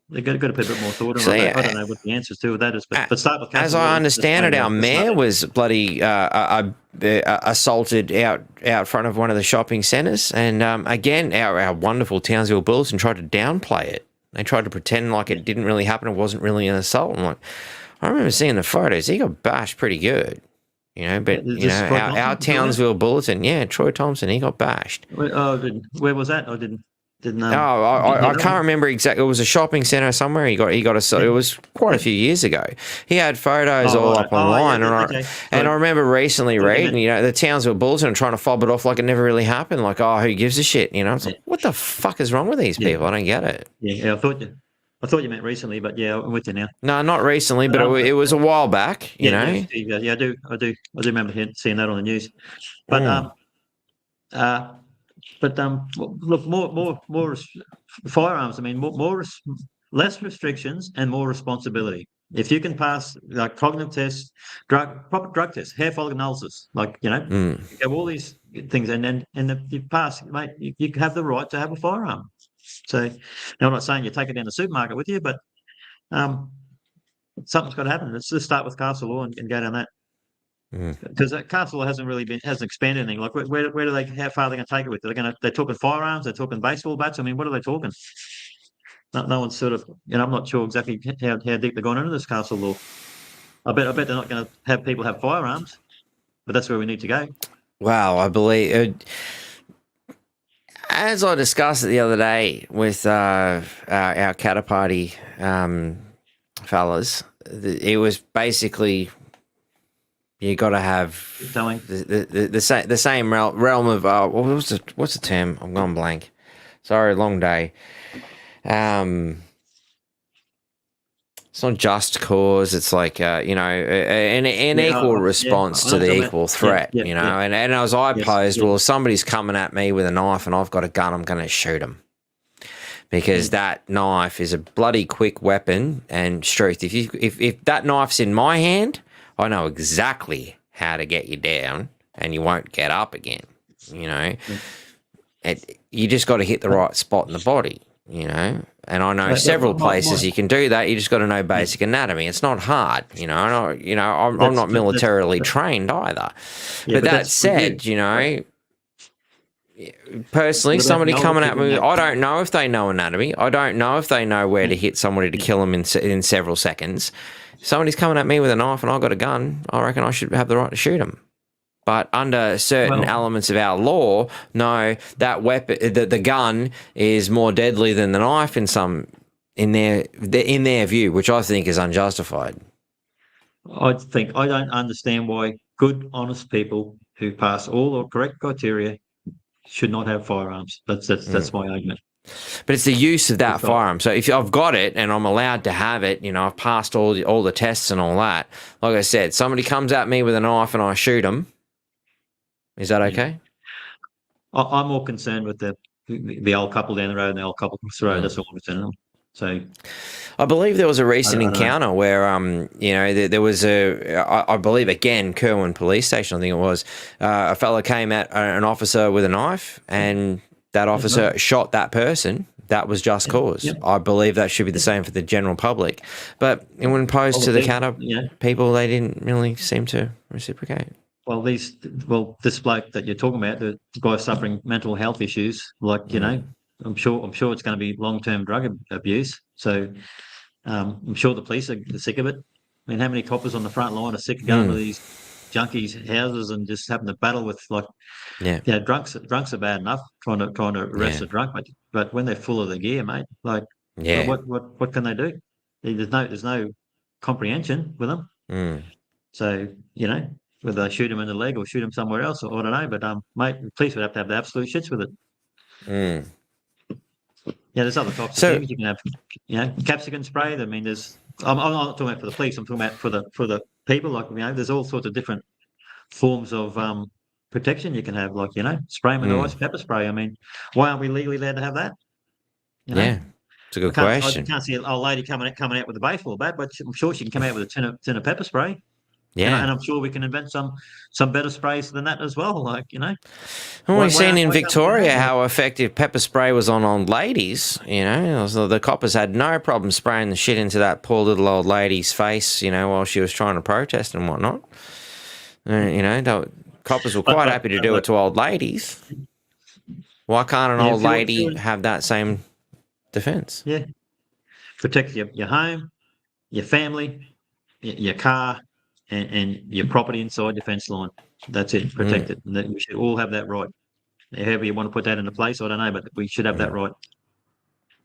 they've got to put a bit more thought on it. I don't know what the answers to that is, but start with Castle. As I understand it, our mayor was bloody assaulted out front of one of the shopping centres, and again, our wonderful Townsville Bulletin tried to downplay it. They tried to pretend like it didn't really happen. It wasn't really an assault. I remember seeing the photos. He got bashed pretty good. But Is this Troy our Thompson? Townsville Bulletin, Troy Thompson, he got bashed. Where was that? I didn't. Oh, Didn't I hear that can't one. remember exactly. It was a shopping centre somewhere. He got it was quite a few years ago. He had photos Oh, all right. up online, Yeah, and okay. I remember recently Thought you reading, meant- the Townsville Bulletin and trying to fob it off like it never really happened. Like, oh, who gives a shit? It's Yeah, like, what the fuck is wrong with these yeah, people? I don't get it. yeah. I thought you meant recently, but yeah, I'm with you now. No, not recently, but But, it was a while back. yeah. I do remember seeing that on the news. But Mm. uh, look, firearms. I mean, less restrictions and more responsibility. If you can pass like cognitive tests, proper drug tests, hair follicle analysis, you have all these things, and if you pass, mate, you have the right to have a firearm. So, now I'm not saying you take it down the supermarket with you, but something's got to happen. Let's just start with castle law and go down that. Because castle law hasn't expanded anything. Like where do they? How far are they going to take it with? They're talking firearms. They're talking baseball bats. I mean, what are they talking? No one's sort of. I'm not sure exactly how deep they're going into this castle law. I bet they're not going to have people have firearms, but that's where we need to go. Wow, I believe. As I discussed it the other day with our Catter Party fellas, it was basically you got to have the same realm of what's the term? I'm going blank. Sorry, long day. It's not just cause. It's like an equal response to the equal threat. And as I posed, well, if somebody's coming at me with a knife and I've got a gun, I'm going to shoot them because that knife is a bloody quick weapon. And truth, if that knife's in my hand, I know exactly how to get you down, and you won't get up again. You just got to hit the right spot in the body. And I know several places you can do that. You just got to know basic anatomy. It's not hard, I'm not militarily trained either. But that said, personally, somebody coming at me, I don't know if they know anatomy. I don't know if they know where to hit somebody to kill them in several seconds. If somebody's coming at me with a knife and I've got a gun, I reckon I should have the right to shoot them. But under certain elements of our law, no, that weapon, the gun is more deadly than the knife in their view, which I think is unjustified. I don't understand why good, honest people who pass all the correct criteria should not have firearms. That's my argument. But it's the use of that firearm. So if I've got it and I'm allowed to have it, I've passed all the tests and all that. Like I said, somebody comes at me with a knife and I shoot them. Is that okay? I'm more concerned with the old couple down the road and the old couple across the road. That's all I'm concerned with. So, I believe there was a recent encounter where, there was I believe again, Kerwin Police Station, I think it was, a fellow came at an officer with a knife, and that officer shot that person. That was just cause. Yep. I believe that should be the same for the general public. But when posed to the Catter people, they didn't really seem to reciprocate. Well, this bloke that you're talking about, the guy suffering mental health issues, I'm sure it's going to be long-term drug abuse. So I'm sure the police are sick of it. I mean, how many coppers on the front line are sick of going to these junkies' houses and just having to battle with drunks are bad enough trying to arrest a drunk, but when they're full of their gear, mate, what can they do? There's no comprehension with them. So whether they shoot him in the leg or shoot him somewhere else, or I don't know. But mate, the police would have to have the absolute shits with it. There's other types of things you can have. Capsicum spray. I mean, I'm not talking about for the police. I'm talking about for the people. There's all sorts of different forms of protection you can have. Spray them with ice, pepper spray. I mean, why aren't we legally allowed to have that? Yeah, it's a good question. I can't see an old lady coming out with a baseball bat, but I'm sure she can come out with a tin of pepper spray. Yeah, and I'm sure we can invent some better sprays than that as well. Well, we've seen in Victoria how effective pepper spray was on old ladies. So the coppers had no problem spraying the shit into that poor little old lady's face. While she was trying to protest and whatnot. The coppers were quite happy to do it to old ladies. Why can't an old lady have that same defense? Yeah, protect your home, your family, your car. and your property inside your fence line. That's it, protect it. And that we should all have that right. However you want to put that into place, I don't know, but we should have that right.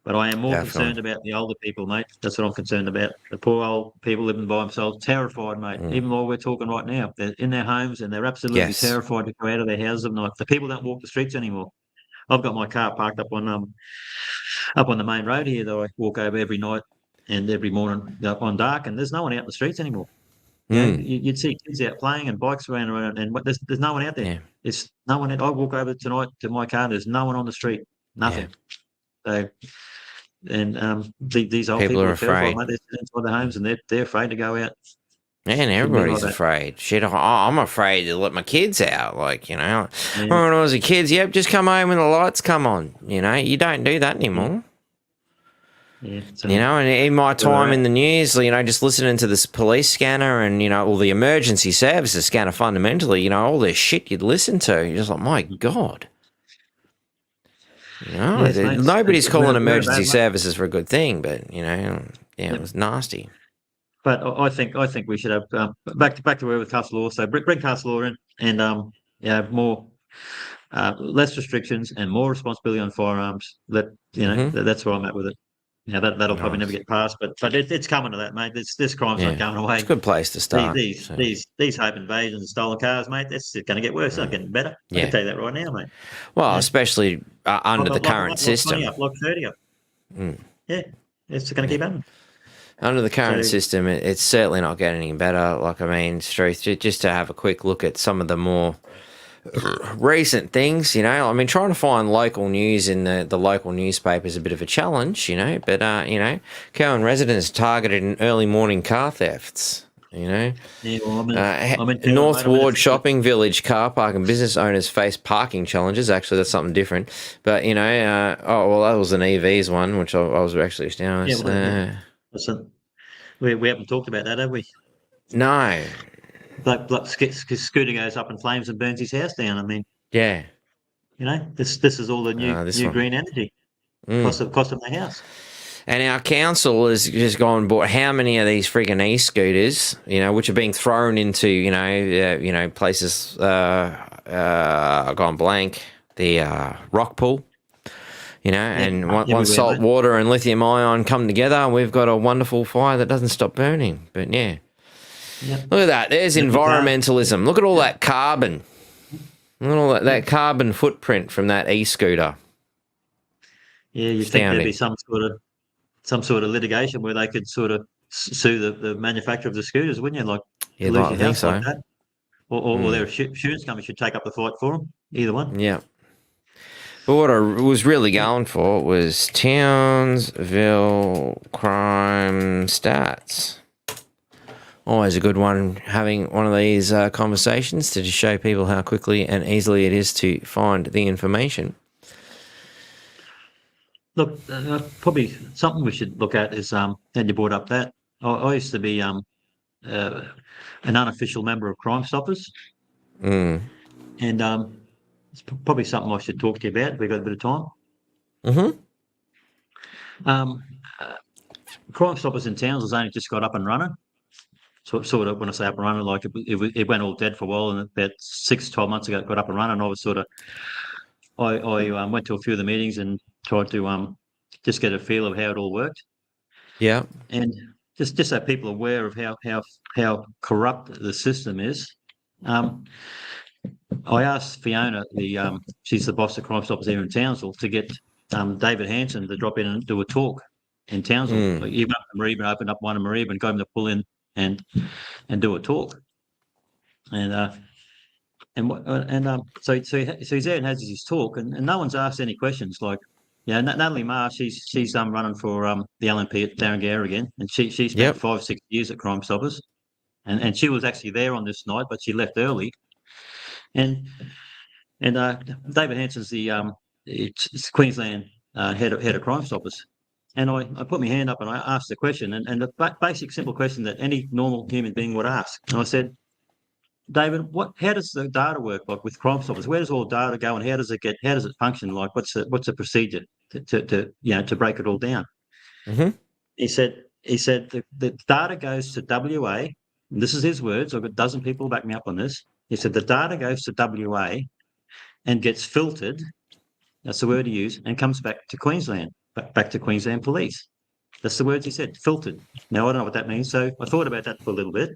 But I am more concerned Definitely. about the older people, mate. That's what I'm concerned about. The poor old people living by themselves, terrified, mate. Even while we're talking right now, they're in their homes and they're absolutely Yes. terrified to go out of their houses at night. The people don't walk the streets anymore. I've got my car parked up on the main road here that I walk over every night and every morning on dark, and there's no one out in the streets anymore. You'd see kids out playing and bikes around, and there's no one out there. Yeah. It's no one. I walk over tonight to my car, and there's no one on the street. Nothing. So, and these old People people are are terrified, afraid. mate. They're sitting inside their homes, and they're afraid to go out. Man, Shouldn't be everybody's like that. afraid. Shit, I'm afraid to let my kids out. Like, you know, Yeah. when I was a kid, yep, just come home when the lights come on. You know, you don't do that anymore. Yeah. So, You know, and in my time in the news, you know, just listening to this police scanner and, you know, all the emergency services scanner fundamentally, you know, all this shit you'd listen to, you're just like, my God. You know, Yes, mate. nobody's calling We're emergency bad, mate. services for a good thing, but, you know, yeah, it was nasty. But I think we should have back to where with Castle Law. So bring Castle Law in, and more less restrictions and more responsibility on firearms. That's where I'm at with it. Yeah, that'll probably never get passed, but it's coming to that, mate. This crime's not going away. It's a good place to start. These home invasions and stolen cars, mate. That's going to get worse. It's not getting better. I can tell you that right now, mate. Well, especially under the current system. 20 up, 30 up. Yeah, it's going to keep happening. Under the current system, it's certainly not getting any better. Like, I mean, Struth, just to have a quick look at some of the more recent things, you know, I mean, trying to find local news in the local newspaper is a bit of a challenge, you know, but, you know, Cowan residents targeted in early morning car thefts, you know. Yeah, well, North Ward Shopping Village car park and business owners face parking challenges. Actually, that's something different. But, you know, that was an EVs one, which I was actually astonished. We haven't talked about that, have we? No. Like Scooter goes up in flames and burns his house down. I mean, yeah, you know, this is all the new green energy cost of the house. And our council has just gone and bought how many of these freaking e-scooters, you know, which are being thrown into, you know, places gone blank, the rock pool, you know, and once salt water and lithium ion come together, we've got a wonderful fire that doesn't stop burning. But yeah. Yep. Look at that. There's environmentalism. Look at all that carbon. Look at all that carbon footprint from that e-scooter. Yeah, you think there'd be some sort of litigation where they could sort of sue the manufacturer of the scooters, wouldn't you? Like, yeah, I think so. Like that. Or their insurance company should take up the fight for them. Either one. Yeah. But what I was really going for was Townsville crime stats. Always a good one, having one of these conversations to just show people how quickly and easily it is to find the information. Look, probably something we should look at is, and you brought up that, I used to be an unofficial member of Crime Stoppers. And it's probably something I should talk to you about if we've got a bit of time. Crime Stoppers in Townsville has only just got up and running. So, sort of, when I say up and running, like it went all dead for a while, and about 6-12 months ago it got up and running. I was sort of, I went to a few of the meetings and tried to just get a feel of how it all worked. Yeah, and just so people are aware of how corrupt the system is. I asked Fiona, she's the boss of Crime Stoppers here in Townsville, to get David Hanson to drop in and do a talk in Townsville. Like, even up in Mareeba, opened up one in Mareeba and got him to pull in and do a talk. So he's there and has his talk, and no one's asked any questions. Like, Natalie Marr, she's running for the LNP at Thuringowa again, and she spent 5-6 years at Crime Stoppers, and she was actually there on this night, but she left early. And David Hanson's the Queensland head of Crime Stoppers. And I put my hand up and I asked the question, and the basic, simple question that any normal human being would ask. And I said, David, how does the data work, like with Crime Stoppers? Where does all data go, and how does it function? Like, what's the procedure to break it all down? He said the data goes to WA, This is his words. I've got a dozen people back me up on this. He said the data goes to WA and gets filtered. That's the word he used, and comes back to Queensland, back to Queensland Police. That's the words he said, filtered. Now, I don't know what that means. So I thought about that for a little bit.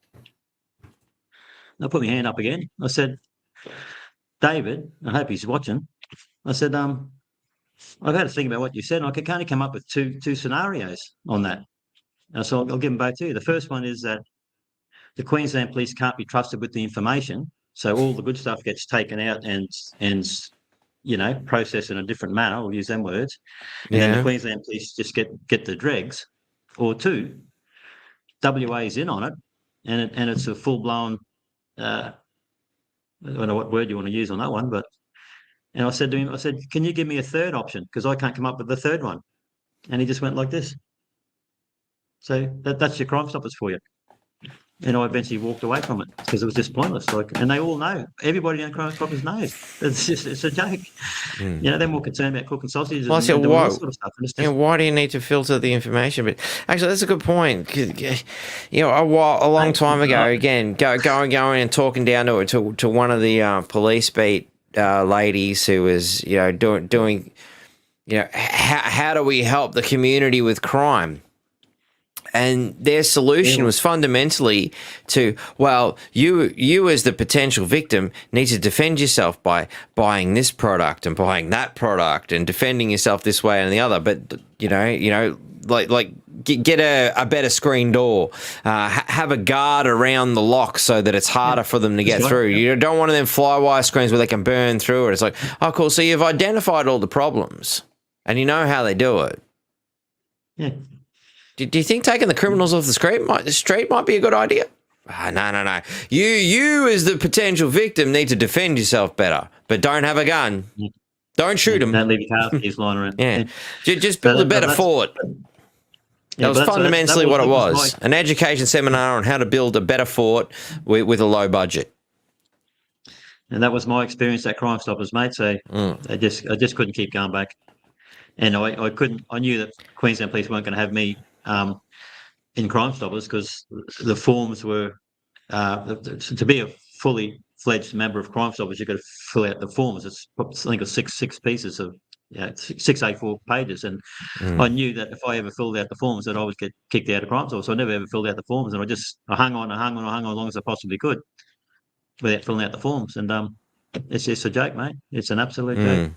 I put my hand up again. I said, David, I hope he's watching. I said, I've had to think about what you said, and I can only come up with two scenarios on that. So I'll give them both to you. The first one is that the Queensland Police can't be trusted with the information, so all the good stuff gets taken out and processed in a different manner. We'll use them words, and then the Queensland Police just get the dregs. Or two, WA is in on it, and it's a full blown. I don't know what word you want to use on that one, and I said to him, can you give me a third option? Because I can't come up with the third one. And he just went like this. So that's your Crime Stoppers for you. And I eventually walked away from it because it was just pointless. And they all know. Everybody in Crime Stoppers knows. It's a joke. They're more concerned about cooking sausages and doing all sort of stuff. And why do you need to filter the information? But actually, that's a good point. A long time ago, again, going and talking down to one of the police beat ladies who was doing how do we help the community with crime? And their solution was fundamentally to, you as the potential victim need to defend yourself by buying this product and buying that product and defending yourself this way and the other. But, get a better screen door, have a guard around the lock so that it's harder for them to get through. You don't want them flywire screens where they can burn through it. It's like, oh, cool. So you've identified all the problems and you know how they do it. Yeah. Do you think taking the criminals off the street might be a good idea? No. You as the potential victim need to defend yourself better, but don't have a gun. Don't shoot them. Don't leave your car keys lying around. Yeah. Just build a better fort. That was fundamentally what it was. An education seminar on how to build a better fort with a low budget. And that was my experience at Crime Stoppers, mate. So I just couldn't keep going back. And I couldn't. I knew that Queensland Police weren't going to have me in Crime Stoppers because the forms were to be a fully fledged member of Crime Stoppers, you've got to fill out the forms. I think it's six pieces of 6 A4 pages, and I knew that if I ever filled out the forms, that I would get kicked out of Crime Stoppers. So I never ever filled out the forms, and I hung on as long as I possibly could without filling out the forms. And it's just a joke, mate. It's an absolute joke.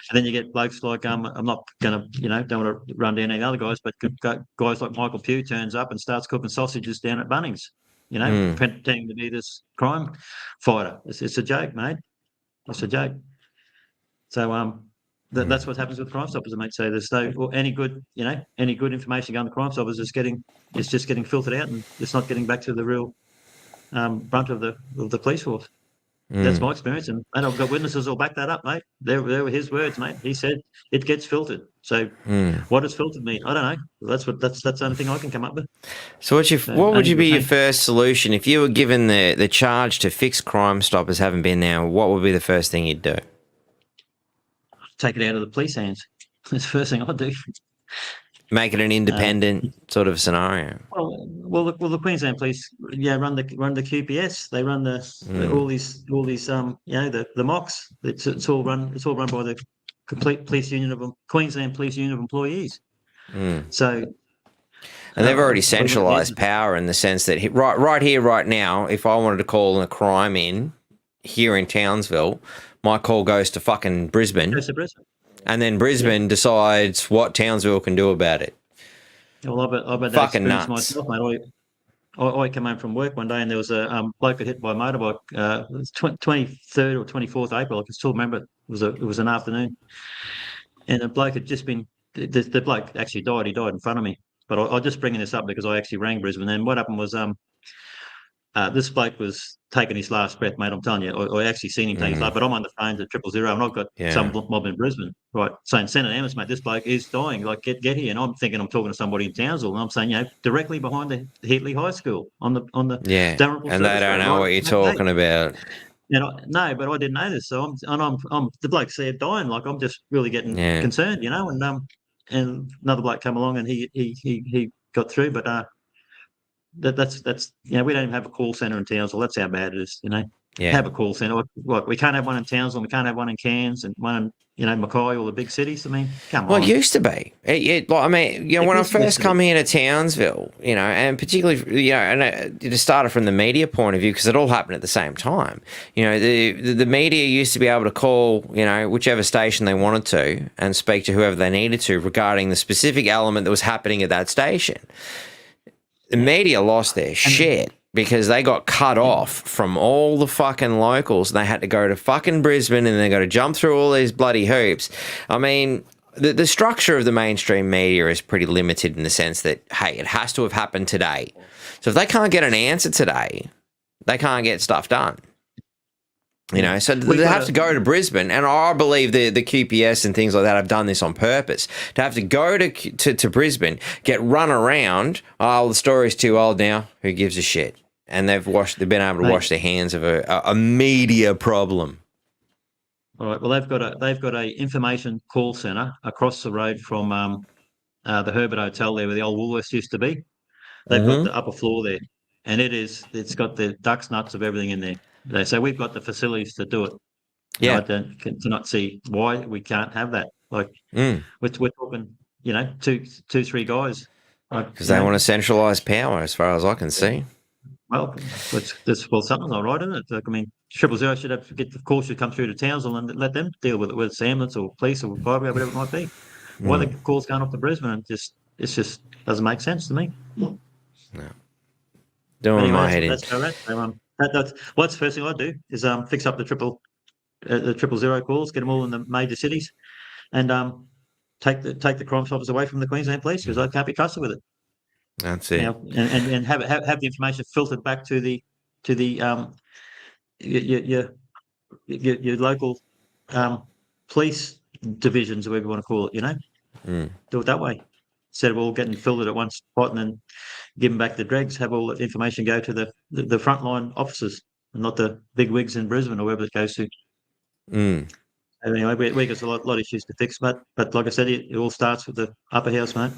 And then you get blokes like I'm not going to, don't want to run down any other guys, but guys like Michael Pugh turns up and starts cooking sausages down at Bunnings, pretending to be this crime fighter. It's a joke, mate. It's a joke. So that's what happens with Crime Stoppers, mate. So there's any good information going to Crime Stoppers it's just getting filtered out, and it's not getting back to the real brunt of the police force. That's my experience, and I've got witnesses who'll back that up, mate. They were his words, mate. He said it gets filtered. So what does filtered mean? I don't know. That's the only thing I can come up with. So what would be your first solution if you were given the charge to fix Crime Stoppers, having been there? What would be the first thing you'd do? Take it out of the police hands. That's the first thing I'd do. Make it an independent sort of scenario. Well, the Queensland Police, run the QPS. They run all these the mocks. It's all run by the complete police union of Queensland Police Union of Employees. So, and they've already centralised power in the sense that right here, right now, if I wanted to call a crime in here in Townsville, my call goes to fucking Brisbane. Goes to Brisbane. And then Brisbane decides what Townsville can do about it. Well, I bet fucking that nuts. Myself, mate. I came home from work one day and there was a bloke got hit by a motorbike. It was 23rd or 24th April. I can still remember it. It was an afternoon, and the bloke had just been. The bloke actually died. He died in front of me. But I'm just bringing this up because I actually rang Brisbane. And what happened was this bloke was taking his last breath, mate. I'm telling you, I actually seen him take his last. But I'm on the phone to 000, and I've got some mob in Brisbane, right, saying, Senator Amos, mate, this bloke is dying. Like, get here. And I'm thinking I'm talking to somebody in Townsville, and I'm saying, directly behind the Heatley High School on the Dalrymple. And they don't know what you're talking about. No, but I didn't know this. So I'm the bloke said dying. Like, I'm just really getting concerned, and another bloke come along and he got through, but that's we don't even have a call centre in Townsville. That's how bad it is. Yeah. Have a call centre. What we can't have one in Townsville. We can't have one in Cairns and one in Mackay, all the big cities. I mean, come Well, it on. used to be. When I first come here to Townsville, and particularly, and it started from the media point of view because it all happened at the same time. The media used to be able to call, whichever station they wanted to and speak to whoever they needed to regarding the specific element that was happening at that station. The media lost their shit because they got cut off from all the fucking locals and they had to go to fucking Brisbane and they got to jump through all these bloody hoops. I mean, the structure of the mainstream media is pretty limited in the sense that, hey, it has to have happened today. So if they can't get an answer today, they can't get stuff done. So they have to go to Brisbane, and I believe the QPS and things like that have done this on purpose. To have to go to Brisbane, get run around, the story's too old now, who gives a shit? And they've been able to wash their hands of a media problem. All right. Well, they've got a information call centre across the road from the Herbert Hotel there, where the old Woolworths used to be. They've got the upper floor there, and it's got the ducks nuts of everything in there. So we've got the facilities to do it. Yeah, I cannot see why we can't have that. Like we're talking, two, three guys. Because they want to centralise power, as far as I can see. Well, something's not right, isn't it? Like, I mean, 000 should have the call should come through to Townsville and let them deal with it, whether it's ambulance or police or fire, whatever it might be. Why the calls going off to Brisbane? It just doesn't make sense to me. No. Doing my head in. That's correct. That's the first thing I do is fix up the 000 calls, get them all in the major cities, and take the crime stoppers away from the Queensland Police because I can't be trusted with it. That's it. And have the information filtered back to your local police divisions, or whatever you want to call it. Do it that way instead of all getting filtered at one spot and then giving back the dregs. Have all the information go to the frontline officers and not the big wigs in Brisbane or wherever it goes to. Anyway, we got a lot of issues to fix, but like I said, it all starts with the upper house, mate.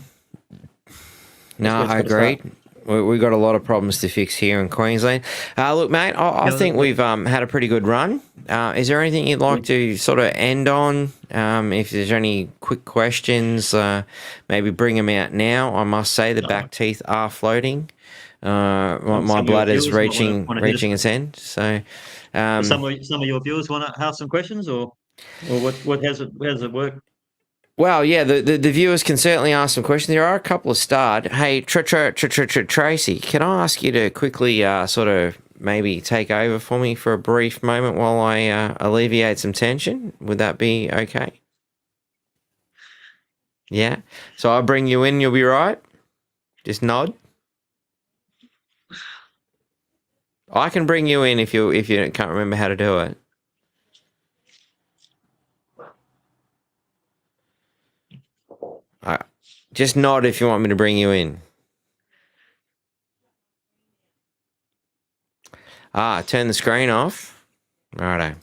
No, I agree. We've got a lot of problems to fix here in Queensland. Look, mate, I think we've had a pretty good run. Is there anything you'd like to sort of end on? If there's any quick questions, maybe bring them out now. I must say the back teeth are floating. My blood is reaching its end. So, some of your viewers want to ask some questions, or how does it work? Well, yeah, the viewers can certainly ask some questions. There are a couple of starred. Hey, Tracy, can I ask you to quickly sort of maybe take over for me for a brief moment while I alleviate some tension? Would that be okay? Yeah. So I'll bring you in. You'll be right. Just nod. I can bring you in if you can't remember how to do it. Just nod if you want me to bring you in. Turn the screen off. Righto.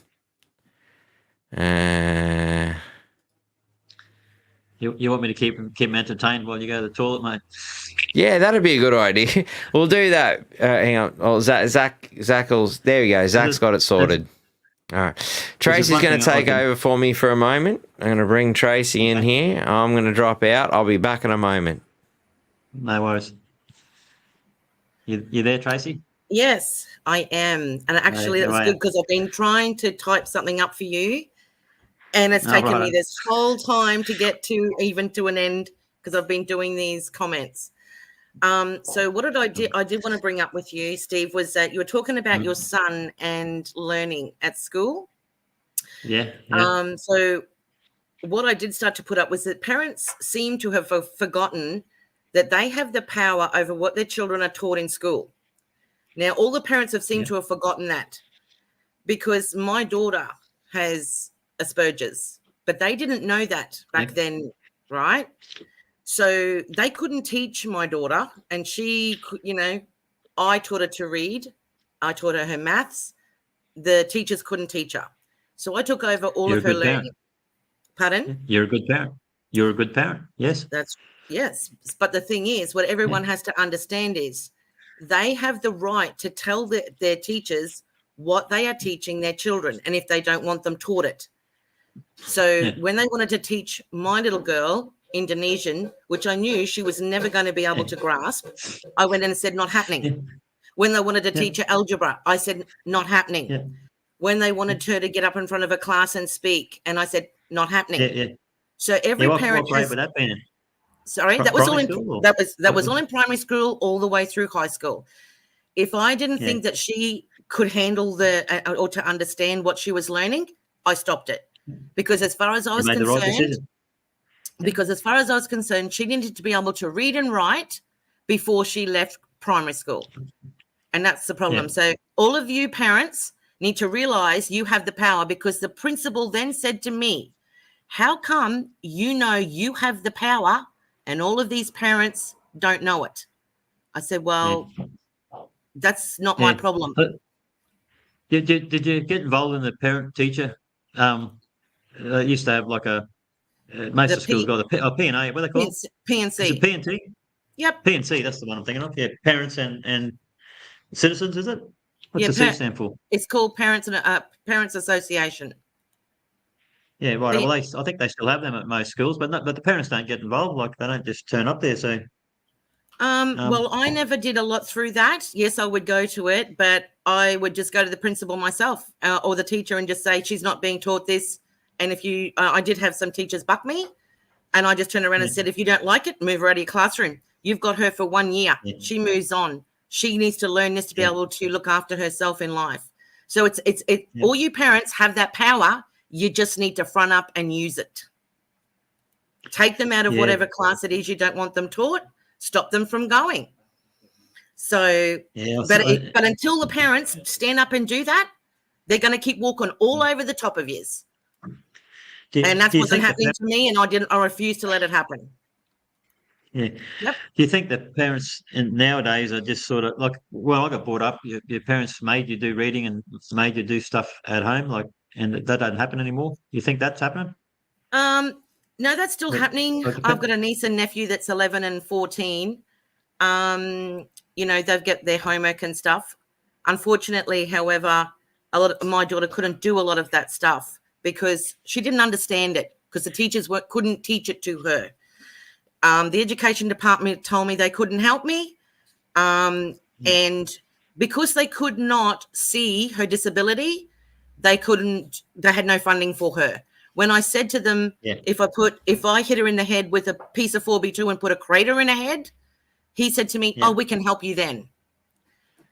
You want me to keep him entertained while you go to the toilet, mate? Yeah, that'd be a good idea. We'll do that. Hang on. Oh, Zach's there we go. Zach's got it sorted. All right. Tracy's going to take over for me for a moment. I'm going to bring Tracy in here. I'm going to drop out. I'll be back in a moment. No worries. You there, Tracy? Yes, I am. And actually, that's good because I've been trying to type something up for you. And it's taken me this whole time to get to an end because I've been doing these comments. So what did I do? I did want to bring up with you, Steve, was that you were talking about your son and learning at school. Yeah. So what I did start to put up was that parents seem to have forgotten that they have the power over what their children are taught in school. Now, all the parents have seemed to have forgotten that because my daughter has Asperger's, but they didn't know that back then, right? So they couldn't teach my daughter, and she, I taught her to read. I taught her maths. The teachers couldn't teach her. So I took over all of her learning. Pardon? You're a good parent. You're a good parent. Yes. Yes. But the thing is, what everyone has to understand is they have the right to tell their teachers what they are teaching their children and if they don't want them taught it. So when they wanted to teach my little girl Indonesian, which I knew she was never going to be able to grasp, I went in and said, not happening. When they wanted to teach her algebra, I said, not happening. When they wanted her to get up in front of a class and speak, and I said, not happening. So every parent what grade would that be in? Sorry, that was all in that was all in primary school all the way through high school. If I didn't think that she could handle or to understand what she was learning, I stopped it. Because as far as I was concerned, she needed to be able to read and write before she left primary school. And that's the problem. So all of you parents need to realize you have the power, because the principal then said to me, how come you know you have the power and all of these parents don't know it? I said, well, that's not my problem. Did you get involved in the parent-teacher? They used to have like most of the schools got a P&A. What are they called? P&C. Is it P&T? Yep. P&C, that's the one I'm thinking of. Yeah, parents and citizens, is it? What's the C stand for? It's called Parents Association. Yeah, right. Well, I think they still have them at most schools, but the parents don't get involved. Like, they don't just turn up there. So, well, I never did a lot through that. Yes, I would go to it, but I would just go to the principal myself or the teacher and just say, she's not being taught this. And if you, I did have some teachers buck me, and I just turned around and said, if you don't like it, move her out of your classroom. You've got her for 1 year. She moves on. She needs to learn this to be able to look after herself in life. So it's all you parents have that power. You just need to front up and use it. Take them out of whatever class it is you don't want them taught. Stop them from going. So, but until the parents stand up and do that, they're going to keep walking all over the top of yours. And that's what's happening to me, and I refuse to let it happen. Yeah. Yep. Do you think that parents nowadays are just sort of like, well, I got brought up, your parents made you do reading and made you do stuff at home, like, and that doesn't happen anymore? You think that's happening? No, that's still happening. I've got a niece and nephew that's 11 and 14. They've got their homework and stuff. Unfortunately, however, my daughter couldn't do a lot of that stuff because she didn't understand it, because the teachers couldn't teach it to her. The education department told me they couldn't help me. And because they could not see her disability, they had no funding for her. When I said to them, if I hit her in the head with a piece of 4B2 and put a crater in her head, he said to me, oh, we can help you then.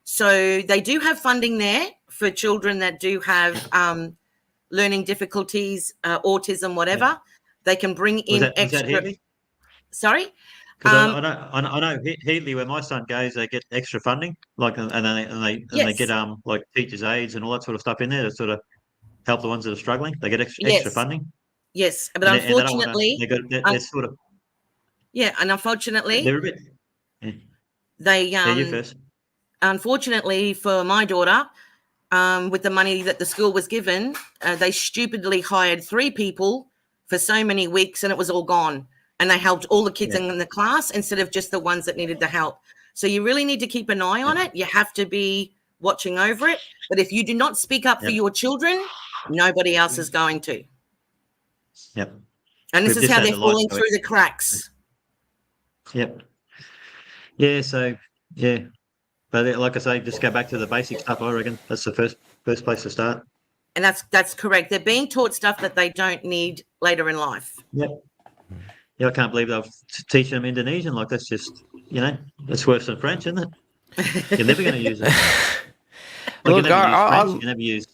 So they do have funding there for children that do have learning difficulties, autism, whatever. They can bring in extra. Sorry? I know Heatley, where my son goes, they get extra funding, like, and they get like teachers' aids and all that sort of stuff in there to sort of help the ones that are struggling. They get extra funding. Yes, but unfortunately, unfortunately, they're a bit. You first. Unfortunately for my daughter, with the money that the school was given, they stupidly hired 3 people for so many weeks, and it was all gone. And they helped all the kids in the class instead of just the ones that needed the help. So you really need to keep an eye on it. You have to be watching over it. But if you do not speak up for your children, nobody else is going to. Yep. And this is how they're falling through the cracks. Yep. Yeah, so, yeah. But like I say, just go back to the basic stuff, I reckon. That's the first place to start. And that's correct. They're being taught stuff that they don't need later in life. Yep. Yeah, I can't believe they'll teach them Indonesian. Like, that's just, that's worse than French, isn't it? You're never going to use it. Look, you never use.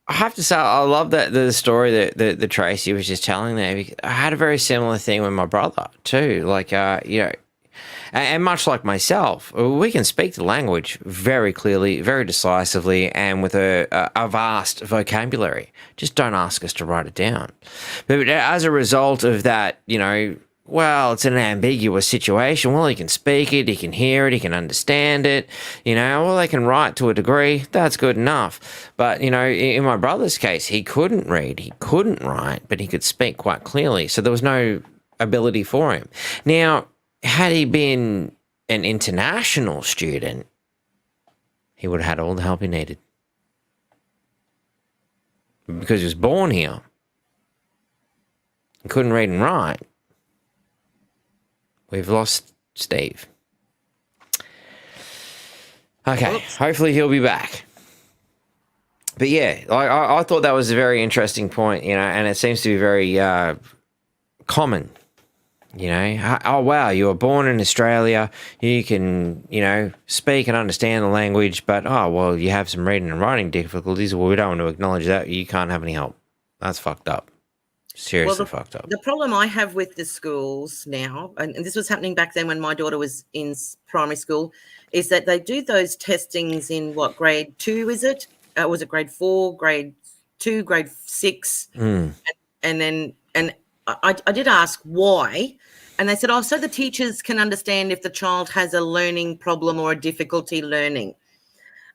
I have to say, I love the story that Tracy was just telling there. I had a very similar thing with my brother too. Like, and much like myself, we can speak the language very clearly, very decisively, and with a vast vocabulary. Just don't ask us to write it down. But as a result of that, it's an ambiguous situation. Well, he can speak it, he can hear it, he can understand it. They can write to a degree. That's good enough. But, in my brother's case, he couldn't read, he couldn't write, but he could speak quite clearly. So there was no ability for him. Now, had he been an international student, he would have had all the help he needed. Because he was born here and couldn't read and write, we've lost Steve. Okay, Oops. hopefully he'll be back. But yeah, I thought that was a very interesting point, and it seems to be very common. Oh wow, you were born in Australia, you can, speak and understand the language, but oh well, you have some reading and writing difficulties. Well, we don't want to acknowledge that. You can't have any help. That's fucked up. Seriously fucked up. The problem I have with the schools now, and this was happening back then when my daughter was in primary school, is that they do those testings in what, grade 2, is it? Was it grade 4, grade 2, grade 6? And I did ask why, and they said, oh, so the teachers can understand if the child has a learning problem or a difficulty learning.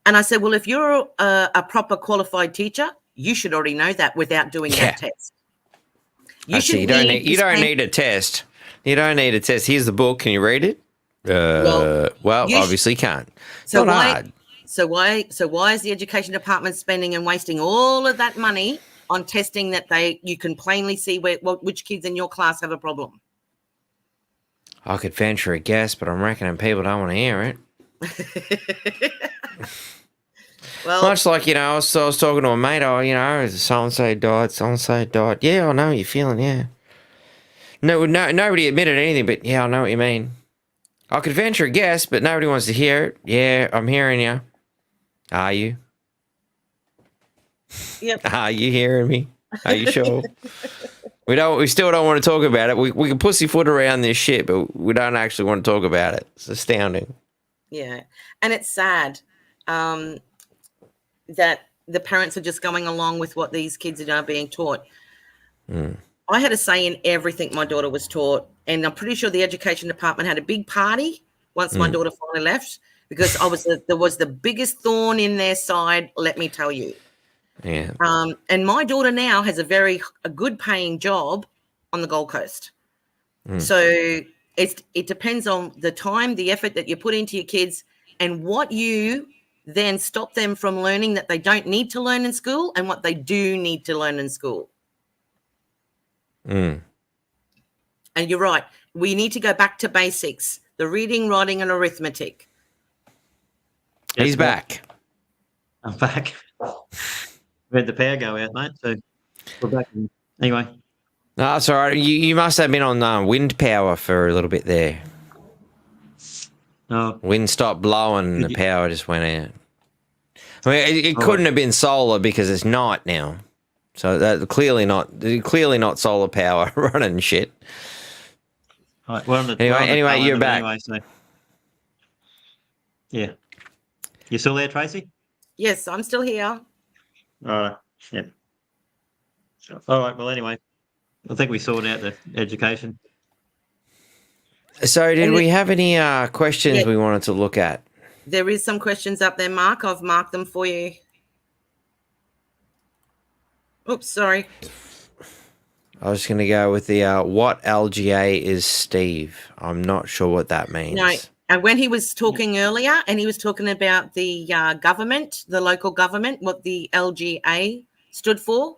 And I said, well, if you're a proper qualified teacher, you should already know that without doing that test. You don't need a test. You don't need a test. Here's the book. Can you read it? Obviously can't. So not why? hard. So why is the education department spending and wasting all of that money on testing that you can plainly see which kids in your class have a problem? I could venture a guess, but I'm reckoning people don't want to hear it. Well, much like, I was talking to a mate, so-and-so died. Yeah, I know what you're feeling, yeah. No, nobody admitted anything, but yeah, I know what you mean. I could venture a guess, but nobody wants to hear it. Yeah, I'm hearing you. Are you? Yep. Are you hearing me? Are you sure? We still don't want to talk about it. We can pussyfoot around this shit, but we don't actually want to talk about it. It's astounding. Yeah, and it's sad that the parents are just going along with what these kids are now being taught. I had a say in everything my daughter was taught, and I'm pretty sure the education department had a big party once my daughter finally left, because there was the biggest thorn in their side, let me tell you. Yeah. And my daughter now has a good paying job on the Gold Coast. So it depends on the time, the effort that you put into your kids, and what you then stop them from learning that they don't need to learn in school and what they do need to learn in school. And you're right. We need to go back to basics, the reading, writing, and arithmetic. He's back. I'm back. We had the power go out, mate, so we're back. Anyway. No, it's all right. You must have been on wind power for a little bit there. Oh. Wind stopped blowing and the power just went out. I mean, it couldn't have been solar because it's night now. So that's clearly not solar power running shit. All right, we're on the, anyway, you're back. Anyway, so. Yeah. You still there, Tracy? Yes, I'm still here. All right. Yeah. All right. Well, anyway, I think we sorted out the education. So did we have any questions we wanted to look at? There is some questions up there, Mark. I've marked them for you. Oops, sorry. I was going to go with the what LGA is Steve. I'm not sure what that means. No, and when he was talking earlier, and he was talking about the government, the local government, what the LGA stood for.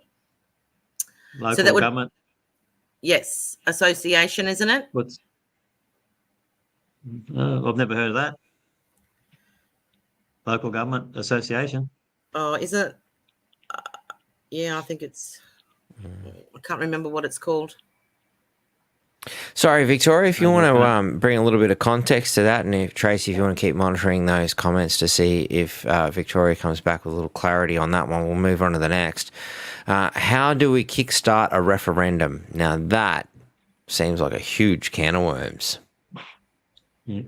Local government? Yes, association, isn't it? I've never heard of that. Local government association. Oh, is it? Yeah, I think it's. I can't remember what it's called. Sorry, Victoria, if you want to bring a little bit of context to that, and if Tracy, if you want to keep monitoring those comments to see if Victoria comes back with a little clarity on that one, we'll move on to the next. How do we kickstart a referendum? Now that seems like a huge can of worms. Yeah.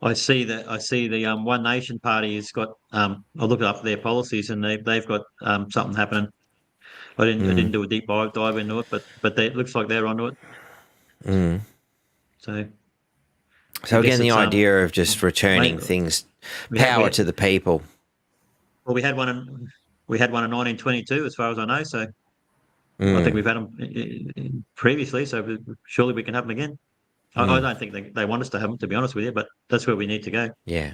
I see the One Nation Party has got. I looked up their policies and they've got something happening. I didn't do a deep dive into it, but it looks like they're onto it. So again, the idea of just returning power to the people. Well, we had one in 1922, as far as I know. So I think we've had them previously. So surely we can have them again. I don't think they want us to have them, to be honest with you, but that's where we need to go. Yeah.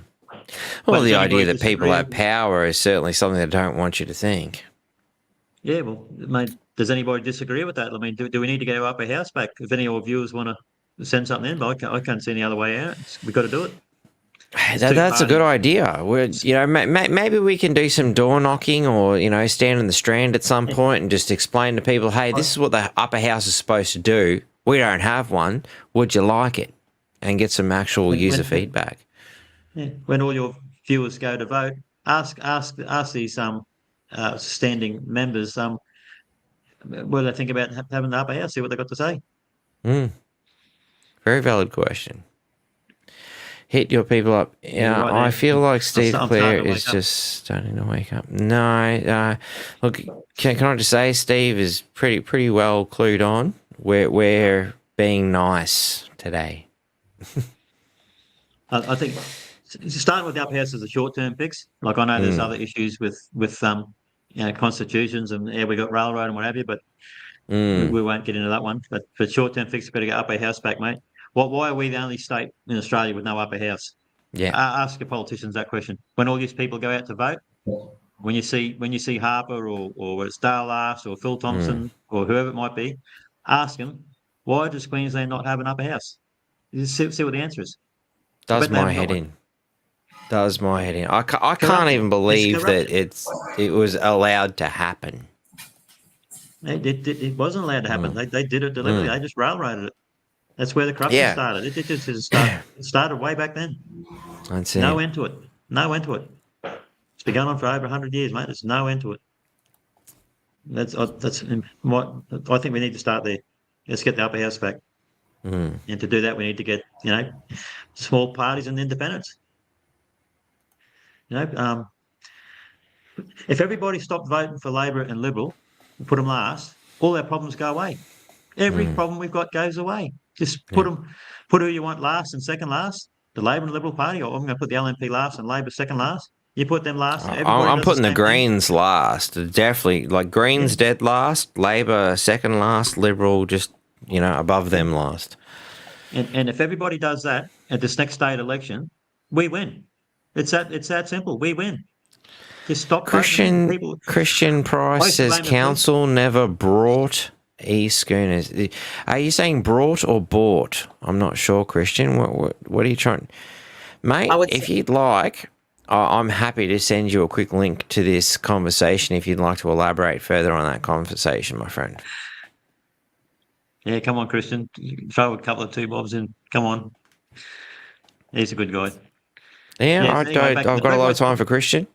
But Well, does the anybody idea that people disagree? have power is certainly something they don't want you to think. Yeah, well, mate, does anybody disagree with that? I mean, do we need to get our upper house back? If any of our viewers want to send something in, but I can't see any other way out. We've got to do it. That's a good idea. Maybe we can do some door knocking, or stand in the Strand at some point and just explain to people, hey, this is what the upper house is supposed to do. We don't have one. Would you like it? And get some actual user feedback. Yeah. When all your viewers go to vote, ask these standing members what they think about having the upper house. See what they've got to say. Very valid question. Hit your people up. Yeah, Right, I feel like Steve I'm Clare starting to is wake up. just starting to wake up. No, look, can I just say Steve is pretty well clued on. We're being nice today. I think starting with the upper house is a short-term fix. Like I know there's other issues with constitutions and we got railroad and what have you, but we won't get into that one. But for short-term fix, we've got to get upper house back, mate. Why are we the only state in Australia with no upper house? Yeah. Ask your politicians that question. When all these people go out to vote, when you see Harper or it's Dale Last or Phil Thompson or whoever it might be, ask them, why does Queensland not have an upper house? You see what the answer is. Does my head in. I can't even believe that it was allowed to happen. It wasn't allowed to happen. They did it deliberately. They just railroaded it. That's where the corruption started. It just started way back then. That's it. No end to it. No end to it. It's been going on for over 100 years, mate. There's no end to it. That's what I think we need to start there. Let's get the upper house back. And to do that, we need to get small parties and independents. If everybody stopped voting for Labor and Liberal and put them last, all our problems go away. Every problem we've got goes away. Just put who you want last and second last. The Labor and Liberal Party, or I'm going to put the LNP last and Labor second last. You put them last. I'm putting the Greens last. Definitely, like Greens dead last, Labor second last, Liberal just above them last. And if everybody does that at this next state election, we win. It's that simple. We win. Just stop Christian people. Christian Price says council never brought e-schooners. Are you saying brought or bought? I'm not sure, Christian. What are you trying, mate? If you'd like, I'm happy to send you a quick link to this conversation if you'd like to elaborate further on that conversation, my friend. Yeah, come on, Christian. Throw a couple of two bobs in. Come on. He's a good guy. Yeah, I've got a lot of time for Christian.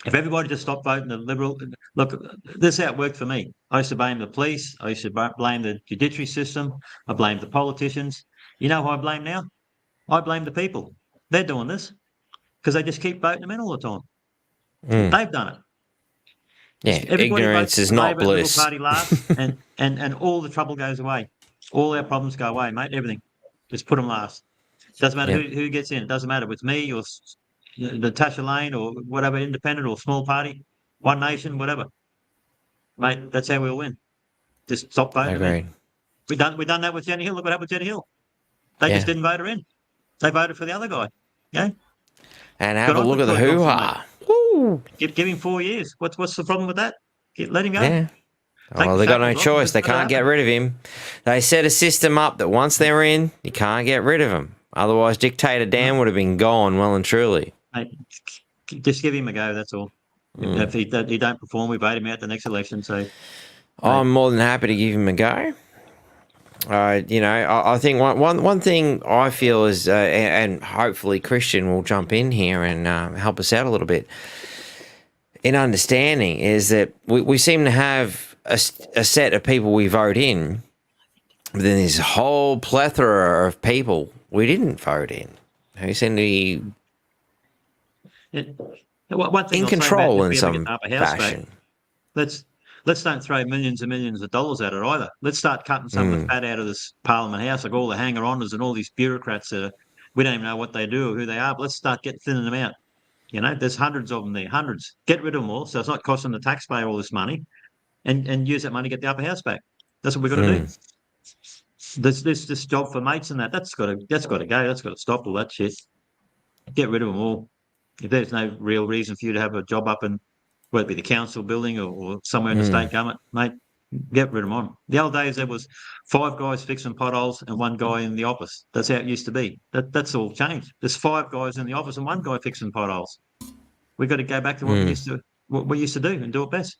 If everybody just stopped voting the Liberal, look, this is how it worked for me. I used to blame the police. I used to blame the judiciary system. I blamed the politicians. You know who I blame now? I blame the people. They're doing this because they just keep voting them in all the time. They've done it. Yeah, everybody ignorance is not Labor, bliss. Party last, and all the trouble goes away. All our problems go away, mate. Everything. Just put them last. Doesn't matter who gets in. It doesn't matter if it's me or Natasha Lane or whatever, independent or small party, One Nation, whatever. Mate, that's how we'll win. Just stop voting. Agreed. We done that with Jenny Hill. Look what happened with Jenny Hill. They just didn't vote her in. They voted for the other guy. Yeah. And have a look at the hoo-ha. Give him 4 years. What's the problem with that? Let him go. Yeah. Well, they got no choice. They can't get rid of him. They set a system up that once they're in, you can't get rid of them. Otherwise, Dictator Dan would have been gone well and truly. Mate, just give him a go. That's all. If he don't perform, we vote him out the next election. So I'm more than happy to give him a go. I think one thing I feel is, and hopefully Christian will jump in here and help us out a little bit in understanding, is that we seem to have a set of people we vote in, but then there's a whole plethora of people we didn't vote in who seem to be one thing in control in some fashion. Let's don't throw millions and millions of dollars at it either. Let's start cutting some of the fat out of this Parliament House, like all the hanger-oners and all these bureaucrats that we don't even know what they do or who they are. But let's start thinning them out. There's hundreds of them there, hundreds. Get rid of them all, so it's not costing the taxpayer all this money, and use that money to get the upper house back. That's what we've got to do. this job for mates and that's got to go. That's got to stop all that shit. Get rid of them all. If there's no real reason for you to have a job up in, whether it be the council building or somewhere in the state government, mate, get rid of them on. The old days there was 5 guys fixing potholes and 1 guy in the office. That's how it used to be. That's all changed. There's 5 guys in the office and 1 guy fixing potholes. We've got to go back to what we used to do and do it best.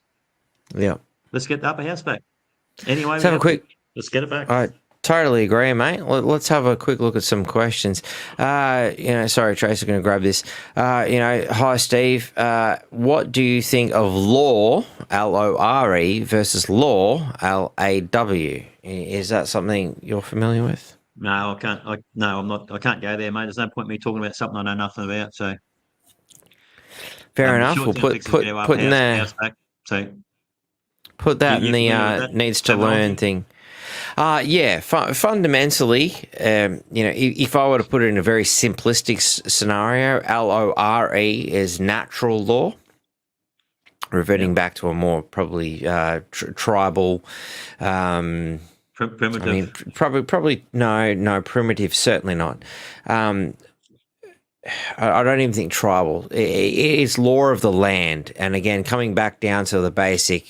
Yeah. Let's get the upper house back. Anyway, Let's have a quick. Let's get it back. I totally agree, mate. Let's have a quick look at some questions. Sorry, Trace, I'm going to grab this. Hi, Steve. What do you think of law, Lore, versus law, Law? Is that something you're familiar with? No, I can't. I'm not. I can't go there, mate. There's no point in me talking about something I know nothing about. So fair enough. We'll putting that in the needs to learn thing. Fundamentally, if I were to put it in a very simplistic scenario, LORE is natural law, reverting back to a more probably tribal. Primitive. I mean, probably no, primitive, certainly not. I don't even think tribal. It is law of the land, and again, coming back down to the basic,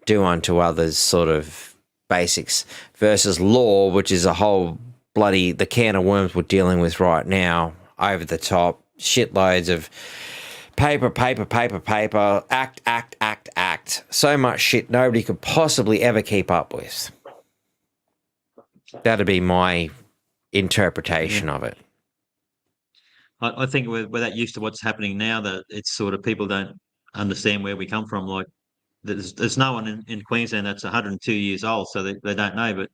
do unto others sort of basics versus law, which is a whole bloody the can of worms we're dealing with right now, over the top, shitloads of paper, act, so much shit nobody could possibly ever keep up with. That'd be my interpretation of it. I think we're that used to what's happening now that it's sort of people don't understand where we come from. Like there's no one in Queensland that's 102 years old, so they don't know. But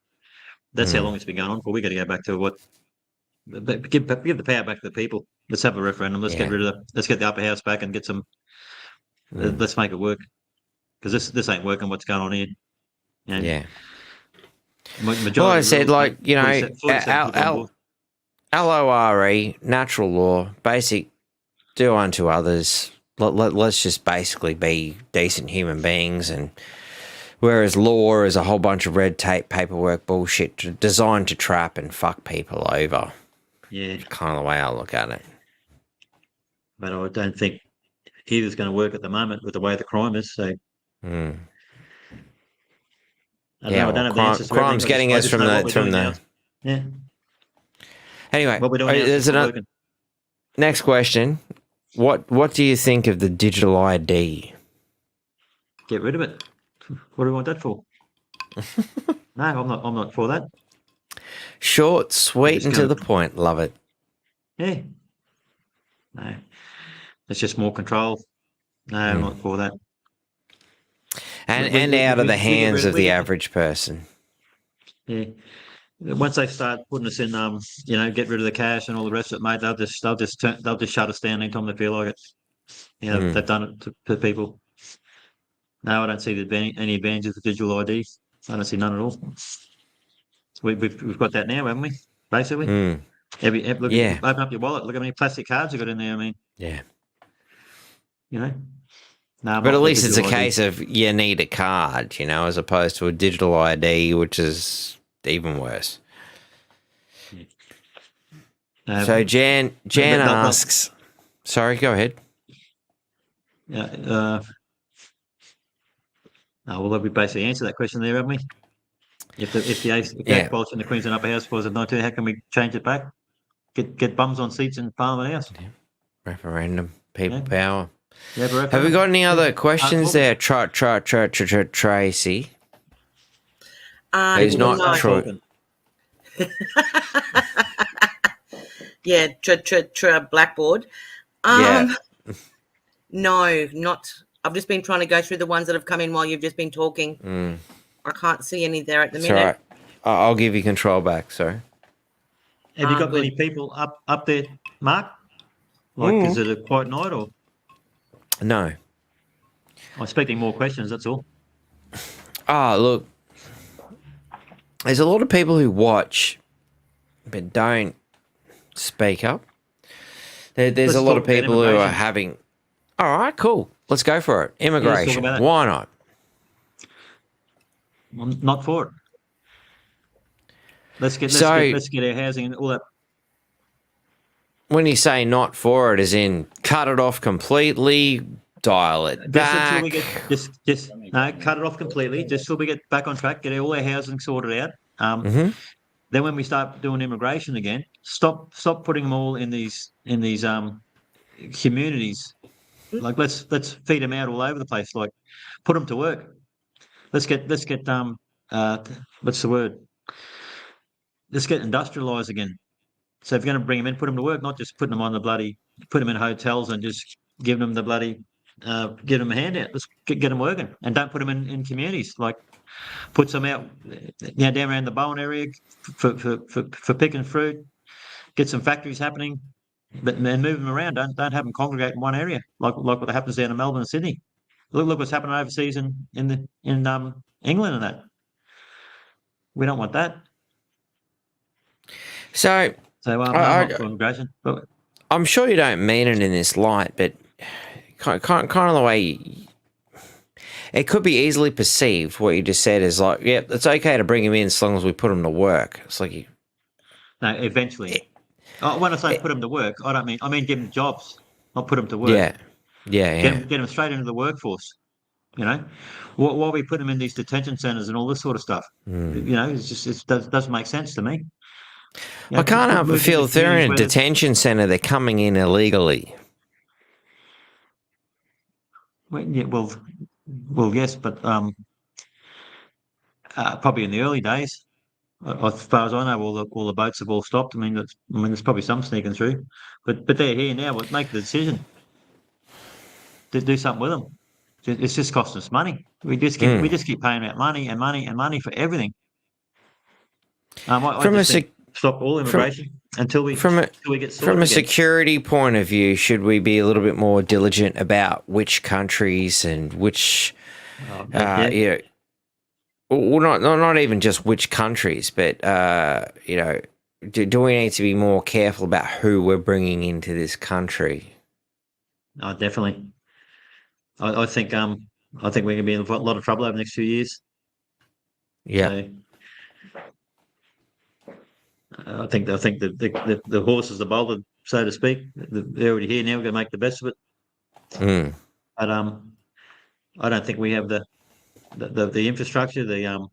that's how long it's been going on for. We got to go back to give the power back to the people. Let's have a referendum. Let's get rid of let's get the upper house back and get some. Let's make it work, because this ain't working. What's going on here? Yeah. Well, I said, LORE, natural law, basic, do unto others. Let's just basically be decent human beings, and whereas law is a whole bunch of red tape, paperwork, bullshit designed to trap and fuck people over. Yeah, kind of the way I look at it. But I don't think either's going to work at the moment with the way the crime is. So. I don't know the answers to crime's getting us from the. Yeah. Anyway, there's another next question. What do you think of the digital ID? Get rid of it. What do we want that for? No, I'm not for that. Short, sweet, and to the point. Love it. Yeah. No, it's just more control. No, I'm not for that. And out of the hands of the average person. Yeah. Once they start putting us in, get rid of the cash and all the rest of it, mate, they'll just shut us down anytime they feel like it. They've done it to people. No, I don't see any advantages of digital ID. I don't see none at all. We've got that now, haven't we? Basically. Look, open up your wallet. Look how many plastic cards you got in there. I mean, yeah. No, but at least it's a case of you need a card, as opposed to a digital ID, which is even worse. So Jan asks, sorry, go ahead. Yeah. Well, we basically answered that question there, haven't we? If the abolition in the Queensland Upper House was at 19, how can we change it back? Get bums on seats in Parliament House. Yeah. Referendum, people power. Yeah, have we got any other questions there, Tracy? Who's not true. Yeah, Blackboard. No, not. I've just been trying to go through the ones that have come in while you've just been talking. I can't see any there at the minute. Right. I'll give you control back. Sorry. Have you got many people up there, Mark? Is it a quiet night or? No. I'm expecting more questions. That's all. Look. There's a lot of people who watch, but don't speak up. There's a lot of people who are having. All right, cool. Let's go for it. Immigration. Why not? I'm not for it. Let's get our housing and all that. When you say not for it, as in cut it off completely, dial it back. Until we get cut it off completely. Just till we get back on track, get all our housing sorted out. Then when we start doing immigration again, stop putting them all in these communities. Like let's feed them out all over the place. Like put them to work. Let's get what's the word? Let's get industrialised again. So if you're going to bring them in, put them to work, not just putting them on put them in hotels and just giving them the bloody, give them a handout. Let's get them working, and don't put them in communities. Like put some out, down around the Bowen area for picking fruit. Get some factories happening, but then move them around. Don't have them congregate in one area like what happens down in Melbourne and Sydney. Look what's happening overseas in England and that. We don't want that. So I'm not for immigration. But I'm sure you don't mean it in this light, but kind of the way it could be easily perceived. What you just said is like, yeah, it's okay to bring him in as long as we put him to work. It's like no, eventually. When I say put them to work, I mean give them jobs, not put them to work. Yeah. Get them straight into the workforce. You know, why we put them in these detention centres and all this sort of stuff. You know, it doesn't make sense to me. You know, I can't help but feel if they're in a detention centre, they're coming in illegally. Well, yes, but probably in the early days. As far as I know, all the boats have all stopped. I mean, there's probably some sneaking through, but they're here now. We'll make the decision to do something with them. It's just costing us money. We just keep paying out money and money and money for everything. Stop all immigration until we get sorted. From a security point of view, should we be a little bit more diligent about which countries and which, well, not even just which countries, but do we need to be more careful about who we're bringing into this country? Oh, definitely. I think we're going to be in a lot of trouble over the next few years. Yeah. So, I think the horse is the bolted, so to speak. They're already here now. We're going to make the best of it. But I don't think we have the infrastructure, the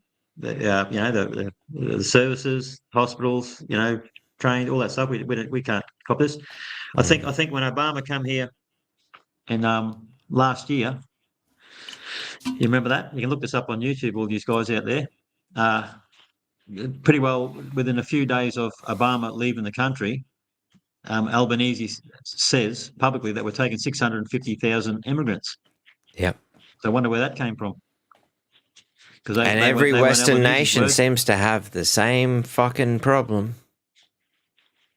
services, hospitals, trained, all that stuff. We can't cop this. I think when Obama came here in last year, you remember that? You can look this up on YouTube. All these guys out there. Pretty well within a few days of Obama leaving the country, Albanese says publicly that we're taking 650,000 immigrants. Yep. So I wonder where that came from. And every Western nation seems to have the same fucking problem.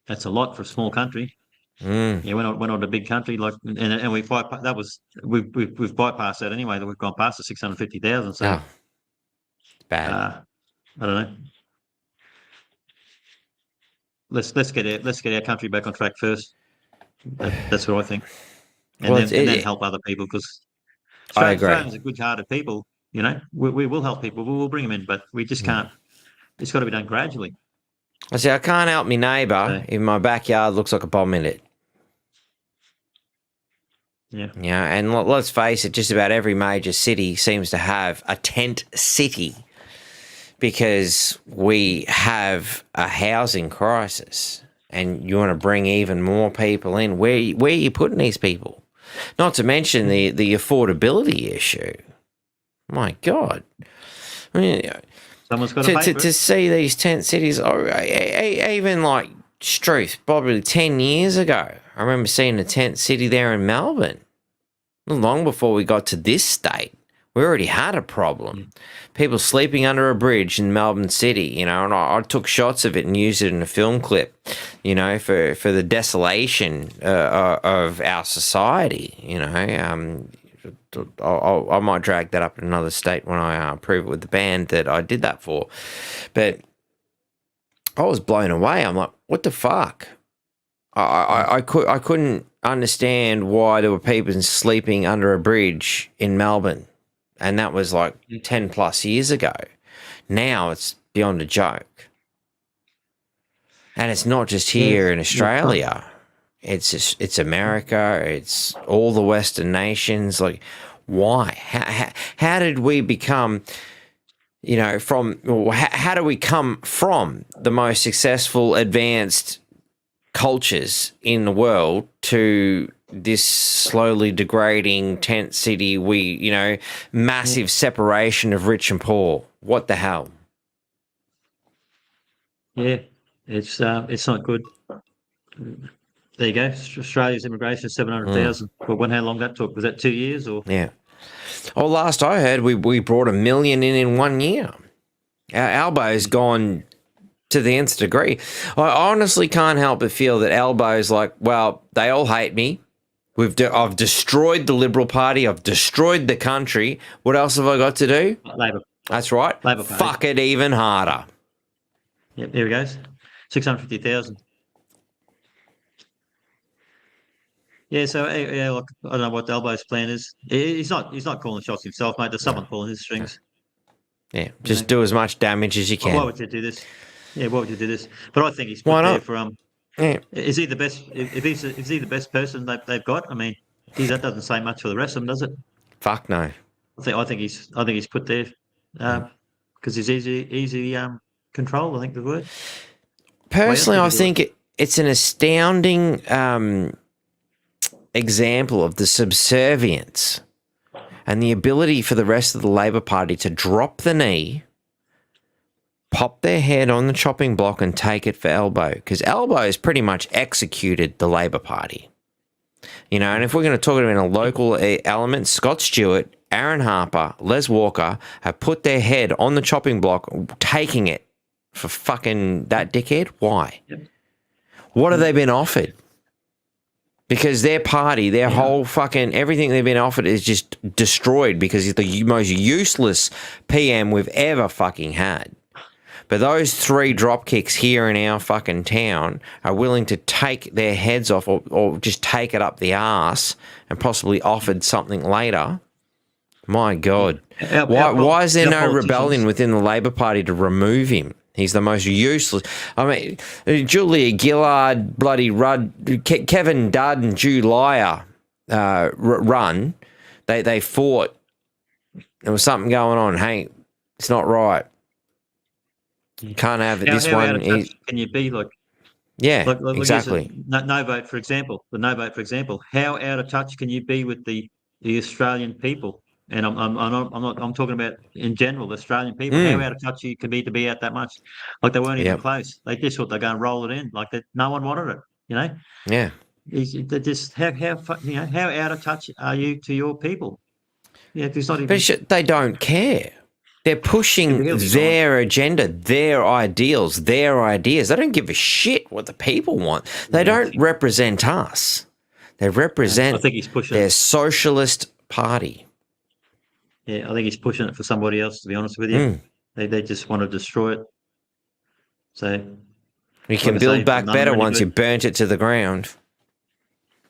That's a lot for a small country. Yeah, we're not a big country and we've bypassed that anyway. That we've gone past the 650,000. So it's bad. I don't know. Let's get our country back on track first. That's what I think, and then help other people, because Australians are good-hearted people. We will help people. We will bring them in, but we just can't. It's got to be done gradually. I say I can't help my neighbour if my backyard looks like a bomb in it. Yeah. Yeah, and let's face it, just about every major city seems to have a tent city, because we have a housing crisis, and you want to bring even more people in. Where are you putting these people? Not to mention the affordability issue. My God. I mean, someone's got to pay for it. To see these tent cities, even like Struth, probably 10 years ago, I remember seeing a tent city there in Melbourne. Long before we got to this state, we already had a problem. People sleeping under a bridge in Melbourne City, and I took shots of it and used it in a film clip, for the desolation of our society. I might drag that up in another state when I prove it with the band that I did that for. But I was blown away. I'm like, what the fuck? I couldn't understand why there were people sleeping under a bridge in Melbourne. And that was like 10 plus years ago. Now it's beyond a joke. And it's not just here in Australia. It's America. It's all the Western nations. Like, why? How did we become, how do we come from the most successful, advanced cultures in the world to this slowly degrading tent city? Massive separation of rich and poor. What the hell? Yeah, it's not good. There you go. Australia's immigration 700,000. But how long that took? Was that 2 years or? Yeah. Well, last I heard, we brought 1 million in 1 year. Our Albo's gone to the nth degree. I honestly can't help but feel that Albo's like, well, they all hate me. I've destroyed the Liberal Party. I've destroyed the country. What else have I got to do? Labor. That's right. Labor Party. Fuck it even harder. Yep, there he goes. 650,000. Yeah, so look, I don't know what Albo's plan is. He's not calling shots himself, mate. There's someone pulling his strings. Yeah, just do as much damage as you can. Why would you do this? Yeah, why would you do this? But I think he's put Why not? there for Yeah. Is he the best? Is he the best person they've got? I mean, geez, that doesn't say much for the rest of them, does it? Fuck no. I think he's put there because he's easy control. I think the word. Personally, I think it's an astounding example of the subservience and the ability for the rest of the Labor Party to drop the knee, pop their head on the chopping block and take it for Albo, because Albo has pretty much executed the Labor Party. And if we're going to talk about a local element, Scott Stewart, Aaron Harper, Les Walker have put their head on the chopping block, taking it for fucking that dickhead. Why? Yep. What have they been offered? Because their party, their whole fucking everything they've been offered is just destroyed because he's the most useless PM we've ever fucking had. But those 3 drop kicks here in our fucking town are willing to take their heads off or just take it up the arse and possibly offered something later. My God. Why is there no rebellion within the Labor Party to remove him? He's the most useless. I mean, Julia Gillard, bloody Rudd, Kevin Dudd and Julia run. They fought. There was something going on. Hey, it's not right. Can't have it. This one. Can you be like? Yeah, like exactly. No vote, for example. The no vote, for example. How out of touch can you be with the Australian people? And I'm talking about in general, the Australian people. How out of touch you can be to be out that much? Like they weren't even close. They just thought they're going to roll it in. Like that, no one wanted it. Yeah. They just how out of touch are you to your people? Yeah, there's not even. But they don't care. They're pushing their agenda, their ideals, their ideas. They don't give a shit what the people want. They don't represent us. They represent I think he's pushing their socialist party. Yeah, I think he's pushing it for somebody else, to be honest with you. They just want to destroy it. So you can build back better once you burnt it to the ground.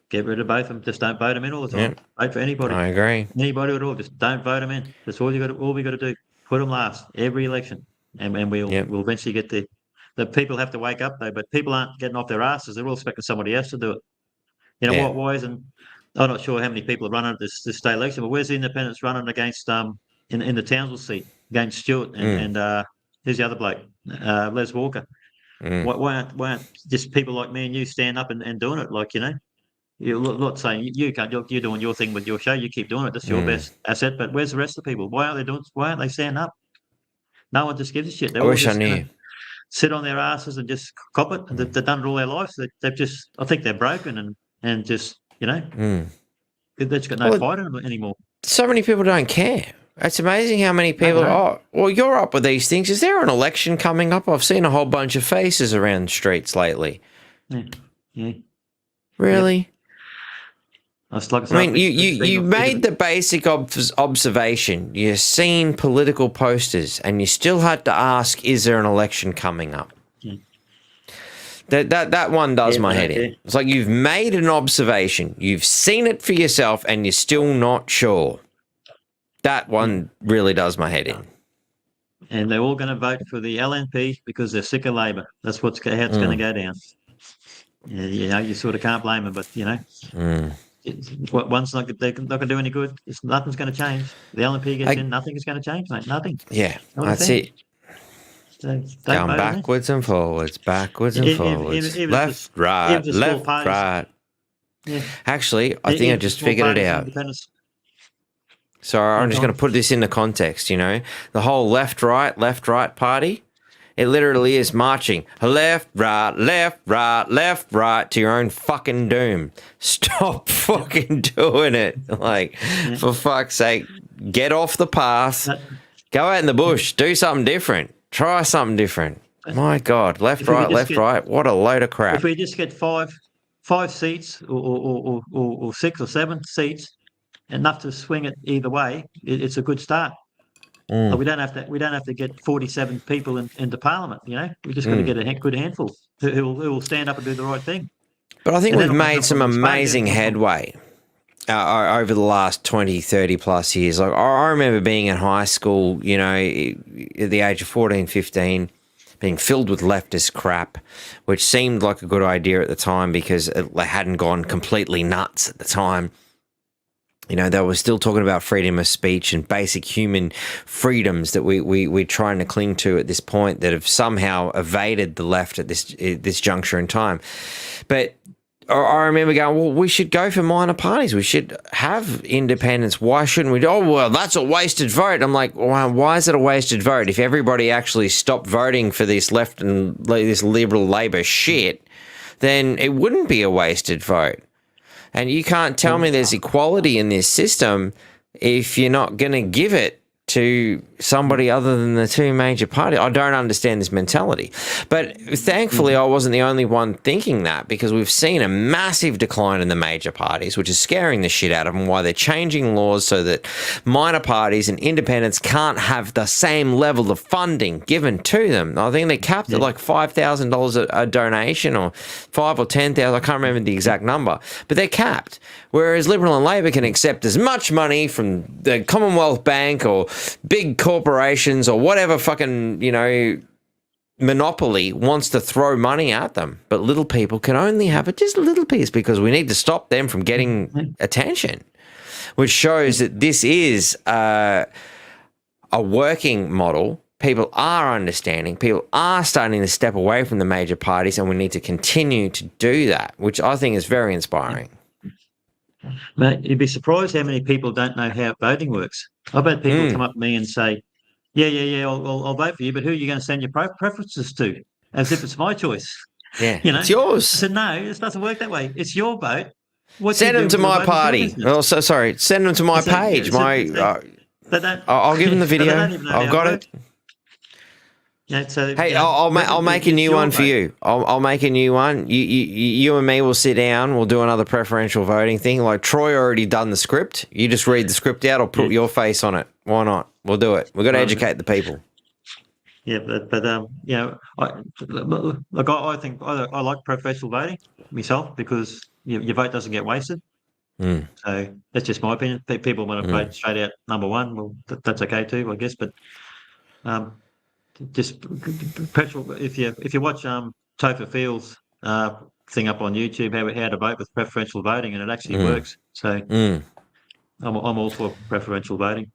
Get rid of both of them. Just don't vote them in all the time. Vote for anybody. I agree. Anybody at all. Just don't vote them in. That's all we got to do. Put them last every election, and we'll eventually get there. The people have to wake up though, but people aren't getting off their asses. They're all expecting somebody else to do it. Why isn't? I'm not sure how many people are running this state election, but where's the independents running against in the Townsville seat against Stewart and who's the other bloke, Les Walker? Why aren't just people like me and you stand up and doing it? Like you're not saying you can't. You're doing your thing with your show. You keep doing it. That's your best asset. But where's the rest of the people? Why aren't they standing up? No one just gives a shit. I wish I knew. Sit on their asses and just cop it. They've done it all their lives. They've just. I think they're broken and just. They've just got no fight in them anymore. So many people don't care. It's amazing how many people are, well, you're up with these things. Is there an election coming up? I've seen a whole bunch of faces around the streets lately. Yeah. Really? Like I mean, you made the basic observation. You've seen political posters and you still had to ask, is there an election coming up? That one does my head in. It's like you've made an observation, you've seen it for yourself, and you're still not sure. That one really does my head in. and they're all going to vote for the LNP because they're sick of Labor. That's how it's going to go down. Yeah, you sort of can't blame them, but one's they're not going to do any good. Nothing's going to change. The LNP gets in, nothing is going to change, mate. Nothing. Yeah, that's it. So going backwards and forwards, left, right, left, right. Yeah. Actually, I think I just figured it out. So I'm just going to put this into context, the whole left, right party, it literally is marching left, right, to your own fucking doom. Stop fucking doing it. For fuck's sake, get off the path, go out in the bush, do something different, try something different. My God, left, right, what a load of crap. If we just get five seats or 6 or 7 seats, enough to swing it either way, it's a good start. We don't have to get 47 people into Parliament. We just got to get a good handful who will stand up and do the right thing. But I think we've made some amazing headway over the last 20, 30 plus years. I remember being in high school, at the age of 14, 15, being filled with leftist crap, which seemed like a good idea at the time because it hadn't gone completely nuts at the time. They were still talking about freedom of speech and basic human freedoms that we're trying to cling to at this point that have somehow evaded the left at this juncture in time. But I remember going, well, we should go for minor parties. We should have independence. Why shouldn't we? Oh, well, that's a wasted vote. I'm like, well, why is it a wasted vote? If everybody actually stopped voting for this left and this liberal Labor shit, then it wouldn't be a wasted vote. And you can't tell me there's equality in this system if you're not going to give it to somebody other than the two major parties. I don't understand this mentality. But thankfully, I wasn't the only one thinking that because we've seen a massive decline in the major parties, which is scaring the shit out of them, why they're changing laws so that minor parties and independents can't have the same level of funding given to them. I think they capped at like $5,000 a donation or 5 or 10,000. I can't remember the exact number, but they're capped. Whereas Liberal and Labor can accept as much money from the Commonwealth Bank or big corporations or whatever fucking, monopoly wants to throw money at them. But little people can only have it just a little piece because we need to stop them from getting attention, which shows that this is a working model. People are understanding. People are starting to step away from the major parties, and we need to continue to do that, which I think is very inspiring. Mate, you'd be surprised how many people don't know how voting works. I've had people come up to me and say, yeah, I'll vote for you, but who are you going to send your preferences to? As if it's my choice. Yeah, it's yours. I said, no, it doesn't work that way. It's your vote. Send them to my party. Oh, sorry. Send them to my page. I'll give them the video. I've got it. Yeah, so, hey, I'll make a new one for you. I'll make a new one. You and me will sit down. We'll do another preferential voting thing. Like Troy already done the script. You just read the script out. I'll put your face on it. Why not? We'll do it. We've got to educate the people. Yeah, but I think I like preferential voting myself because your vote doesn't get wasted. So that's just my opinion. People want to vote straight out number one. Well, that's okay too, I guess. But just petrol. If you watch Topher Field's thing up on YouTube, how to vote with preferential voting, and it actually works. So I'm all for preferential voting.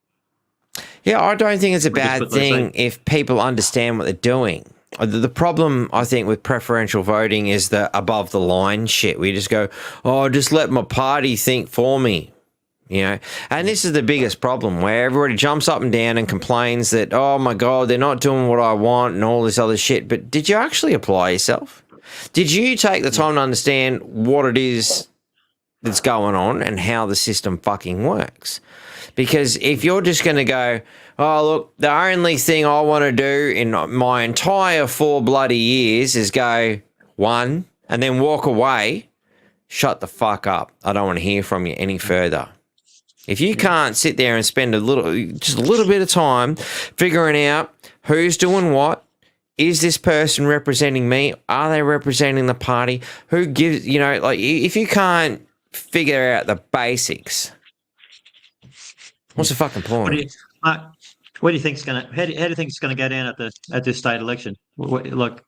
Yeah, I don't think it's a bad thing if people understand what they're doing. The problem, I think, with preferential voting is the above the line shit. We just go, oh, just let my party think for me. And this is the biggest problem where everybody jumps up and down and complains that, oh my God, they're not doing what I want and all this other shit. But did you actually apply yourself? Did you take the time to understand what it is that's going on and how the system fucking works? Because if you're just going to go, oh, look, the only thing I want to do in my entire 4 bloody years is go 1 and then walk away, shut the fuck up. I don't want to hear from you any further. If you can't sit there and spend just a little bit of time figuring out who's doing what, is this person representing me? Are they representing the party? Who gives, if you can't figure out the basics, what's the fucking point? What do you think's going to? How do you think it's going to go down at this state election? Like,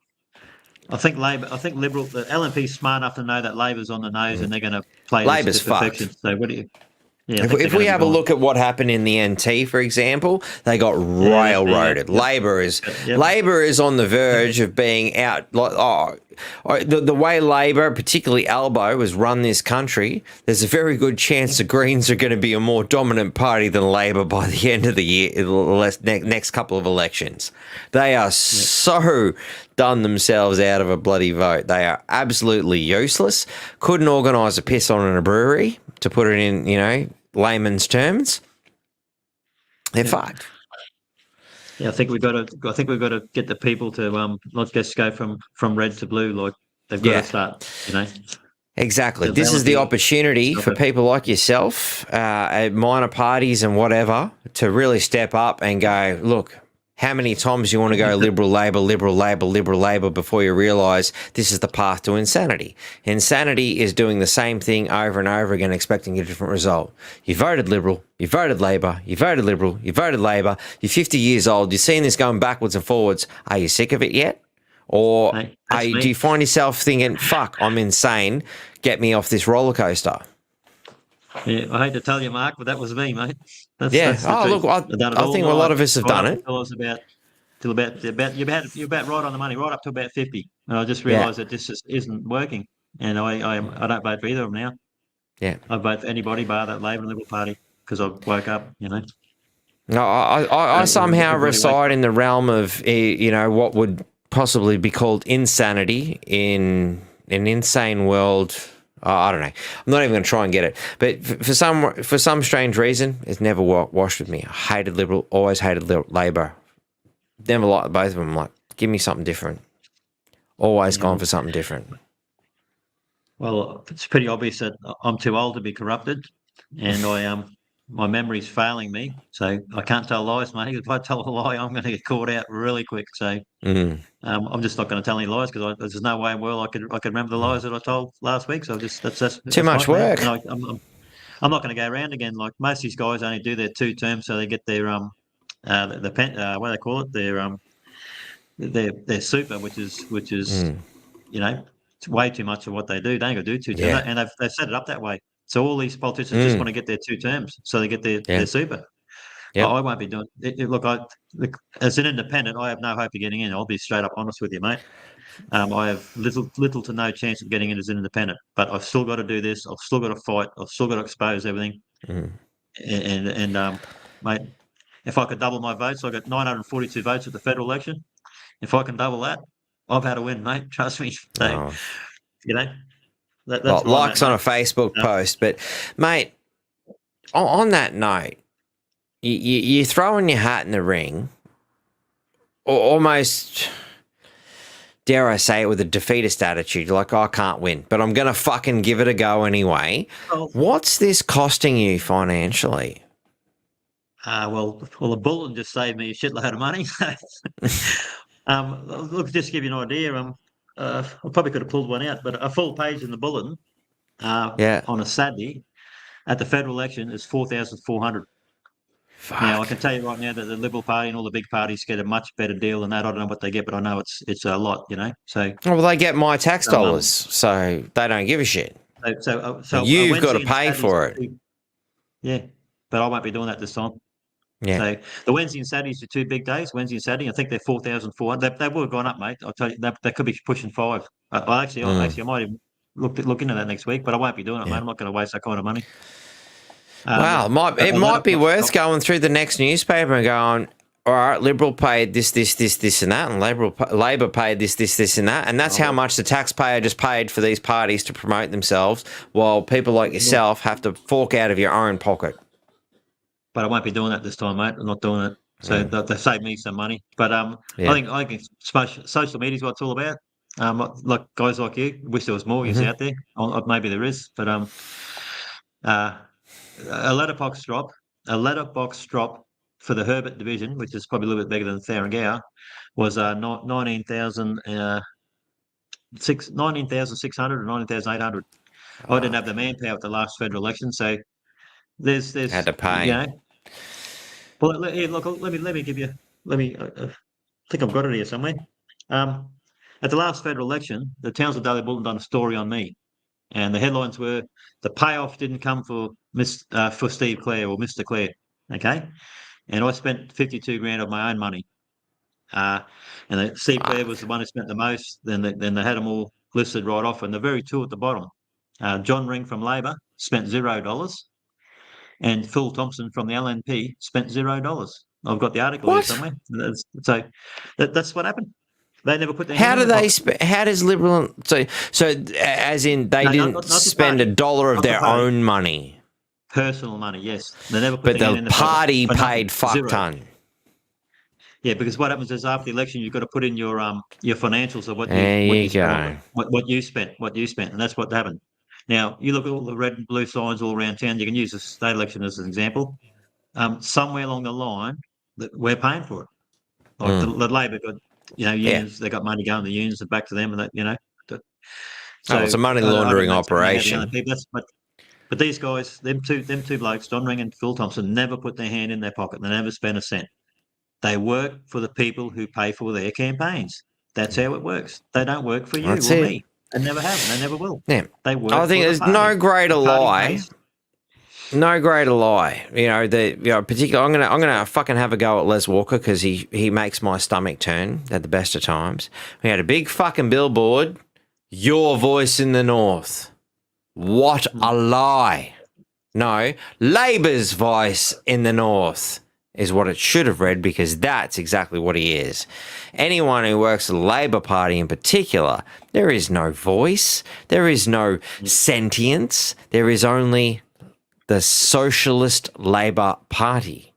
I think Labor, I think Liberal, the LNP's smart enough to know that Labor's on the nose and they're going to play this Labor's to perfection. fucked. So what do you? Yeah, If we have a look at what happened in the NT, for example, they got railroaded. Yep. Labor is on the verge of being out. The way Labor, particularly Albo, has run this country, there's a very good chance the Greens are going to be a more dominant party than Labor by the end of the year, the next couple of elections. They are so done themselves out of a bloody vote. They are absolutely useless. Couldn't organise a piss on in a brewery, to put it in, layman's terms. They're fucked. Yeah, I think we've got to get the people to not just go from red to blue. Like they've got to start. Exactly. This is the opportunity for people like yourself, at minor parties and whatever, to really step up and go, look, how many times you want to go Liberal Labor before you realise this is the path to insanity? Insanity is doing the same thing over and over again, expecting a different result. You voted Liberal, you voted Labor, you voted Liberal, you voted Labor, you're 50 years old, you're seeing this going backwards and forwards. Are you sick of it yet? Or do you find yourself thinking, fuck, I'm insane, get me off this roller coaster? Yeah, I hate to tell you, Mark, but that was me, mate. That's I think a lot of us have done it. It was you're about right on the money, right up to about 50, and I just realised that this just isn't working, and I don't vote for either of them now. Yeah, I vote for anybody bar that Labor and Liberal Party because I woke up, No, I somehow reside in the realm of what would possibly be called insanity in an insane world. I don't know. I'm not even going to try and get it. But for some strange reason, it's never washed with me. I hated Liberal, always hated Labor. Never liked both of them. I'm like, give me something different. Always gone for something different. Well, it's pretty obvious that I'm too old to be corrupted, and my memory's failing me, so I can't tell lies, mate. If I tell a lie, I'm going to get caught out really quick. So I'm just not going to tell any lies because there's no way in the world I could remember the lies that I told last week. So that's too much work. I'm not going to go around again. Like most of these guys only do their 2 terms, so they get their what do they call it? Their super, which is it's way too much of what they do. They ain't got to do 2 terms, and they've set it up that way. So all these politicians just want to get their 2 terms, so they get their super. Yep. I won't be doing it. Look, as an independent, I have no hope of getting in. I'll be straight up honest with you, mate. I have little to no chance of getting in as an independent, but I've still got to do this. I've still got to fight. I've still got to expose everything. And mate, if I could double my votes, I got 942 votes at the federal election. If I can double that, I've had a win, mate. Trust me. So, that's likes on a Facebook post. But, mate, on that note, you're throwing your hat in the ring, almost, dare I say it, with a defeatist attitude, like, I can't win, but I'm going to fucking give it a go anyway. What's this costing you financially? Well, the Bulletin just saved me a shitload of money. Look, just to give you an idea, I probably could have pulled one out, but a full page in the Bulletin on a Saturday at the federal election is 4,400. Now, I can tell you right now that the Liberal Party and all the big parties get a much better deal than that. I don't know what they get, but I know it's a lot, So, well, they get my tax dollars, so they don't give a shit. So you've got to pay for it. Yeah, but I won't be doing that this time. Yeah. So the Wednesday and Saturdays are 2 big days. Wednesday and Saturday, I think they're 4,400. They would have gone up, mate. I'll tell you, they could be pushing 5. I might even look into that next week, but I won't be doing it, mate. I'm not going to waste that kind of money. Wow, it might be worth going through the next newspaper and going, all right, Liberal paid this, and that, and Labor paid this, and that, and that's how much the taxpayer just paid for these parties to promote themselves, while people like yourself have to fork out of your own pocket. But I won't be doing that this time, mate. I'm not doing it. So they saved me some money. But I think social media is what it's all about. Like guys like you, wish there was more of you out there. Maybe there is, but a letterbox drop for the Herbert division, which is probably a little bit bigger than Thuringowa, was 19,600 or 19,800. I didn't have the manpower at the last federal election, so there's had to pay. Well, look, let me give you. Let me. I think I've got it here somewhere. At the last federal election, the Townsville Daily Bulletin done a story on me, and the headlines were the payoff didn't come for Steve Clare or Mr. Clare. Okay, and I spent 52 grand of my own money. And Steve Clare was the one who spent the most. Then they had them all listed right off, and the very two at the bottom. John Ring from Labor spent $0, and Phil Thompson from the LNP spent $0. I've got the article here What? somewhere. That's what happened. They never put their How hand do in their they? pocket. How does Liberal? So as in they No, didn't not the spend party. $1 of Not the their party. own money, Personal money, yes. They never put but their hand the in their pocket. party But nothing. paid fuck Zero. ton. Yeah, because what happens is after the election, you've got to put in your financials of what There you you spent, go. what you spent, and that's what happened. Now you look at all the red and blue signs all around town. You can use the state election as an example. Somewhere along the line, that we're paying for it. Like the Labor got, unions. They got money going to the unions and back to them, and that Oh, it's a money laundering operation. But these guys, them two blokes, Don Ring and Phil Thompson, never put their hand in their pocket. They never spent a cent. They work for the people who pay for their campaigns. That's how it works. They don't work for you That's or it. me. They never have. And they never will. Yeah. They work. I think for there's the party. no greater The party lie. pays. No greater lie. Particularly, I'm gonna fucking have a go at Les Walker because he makes my stomach turn at the best of times. We had a big fucking billboard. Your voice in the North. What a lie. No, Labor's voice in the North is what it should have read, because that's exactly what he is. Anyone who works for the Labor Party in particular, there is no voice, there is no sentience, there is only the Socialist Labor Party.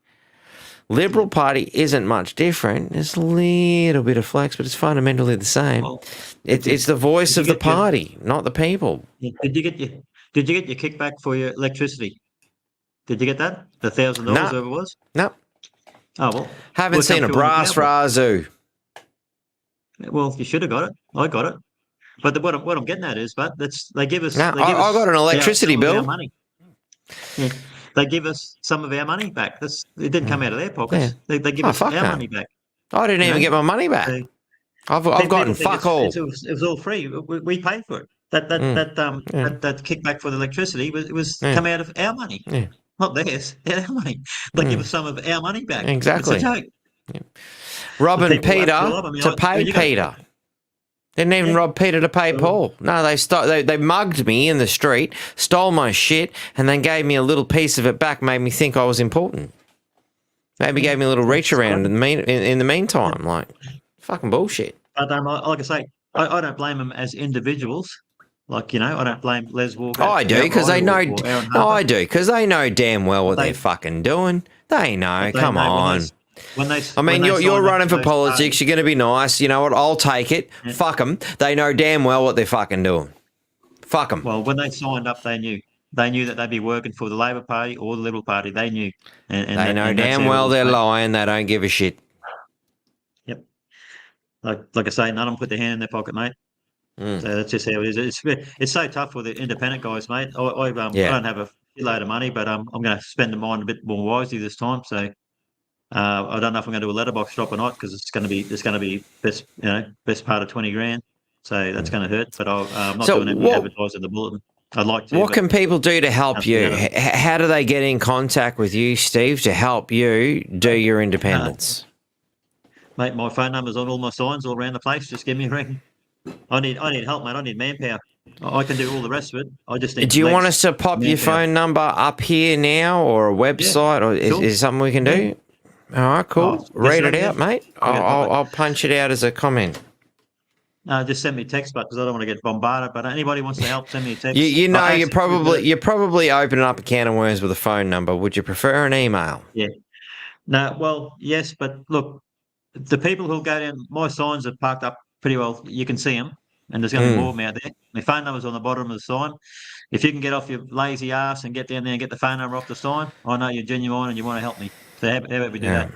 Liberal Party isn't much different. There's a little bit of flex, but it's fundamentally the same. Well, It's the voice of the party, not the people. Did you get your kickback for your electricity? Did you get that? The $1,000, No. whatever it was? No, Oh well. haven't Worked seen up a to brass razoo. Well, you should have got it. I got it. But what I'm getting at is, but they give us. No, they give I us got an electricity some of our bill. money. Yeah. They give us some of our money back. It didn't come out of their pockets. Yeah. They give Oh, us our fuck no. money back. I didn't even get my money back. So I've people gotten think fuck all. it was all free. We paid for it. That kickback for the electricity was come out of our money, not theirs. Our money. They give us some of our money back. Exactly. It's a joke. Robbing People Peter have to love 'em. to pay you go. Peter. Didn't even rob Peter to pay Paul. No, they mugged me in the street, stole my shit, and then gave me a little piece of it back, made me think I was important. Maybe gave me a little reach around in the meantime. Like, fucking bullshit. But like I say, I don't blame them as individuals. Like, I don't blame Les Walker. I do, because they know. or Aaron No, Harper. I do, because they know damn well what They- they're fucking doing. They know. They Come know on. I mean, you're running for politics. You're going to be nice. You know what? I'll take it. Yeah. Fuck them. They know damn well what they're fucking doing. Fuck them. Well, when they signed up, they knew. They knew that they'd be working for the Labor Party or the Liberal Party. They knew. And They know and that's damn how it well was they're made. lying. They don't give a shit. Yep. Like I say, none of them put their hand in their pocket, mate. Mm. So that's just how it is. It's so tough for the independent guys, mate. I Yeah. don't have a load of money, but I'm going to spend mine a bit more wisely this time. So I don't know if I'm going to do a letterbox drop or not, because it's going to be best part of 20 grand. So that's going to hurt. But I'm not So doing any what- advertising in the bulletin. I'd like to. What but can people do to help Nothing you? out of How do they get in contact with you, Steve, to help you do your independence? Mate, my phone number's on all my signs all around the place. Just give me a ring. I need help, mate. I need manpower. I can do all the rest of it. I just need. Do you want legs, us to pop your manpower. phone number up here now, or a website, or sure. is something we can do? All right, cool. Oh, yes, Read it yeah. out, mate. Okay, I'll punch it out as a comment. Just send me a text, because I don't want to get bombarded. But anybody wants to help, send me a text. You know, Actually, you're probably opening up a can of worms with a phone number. Would you prefer an email? Yeah. No, well, yes, but look, the people who'll go down, my signs are parked up pretty well. You can see them, and there's going to be more of them out there. My phone number's on the bottom of the sign. If you can get off your lazy ass and get down there and get the phone number off the sign, I know you're genuine and you want to help me. So how about we do that?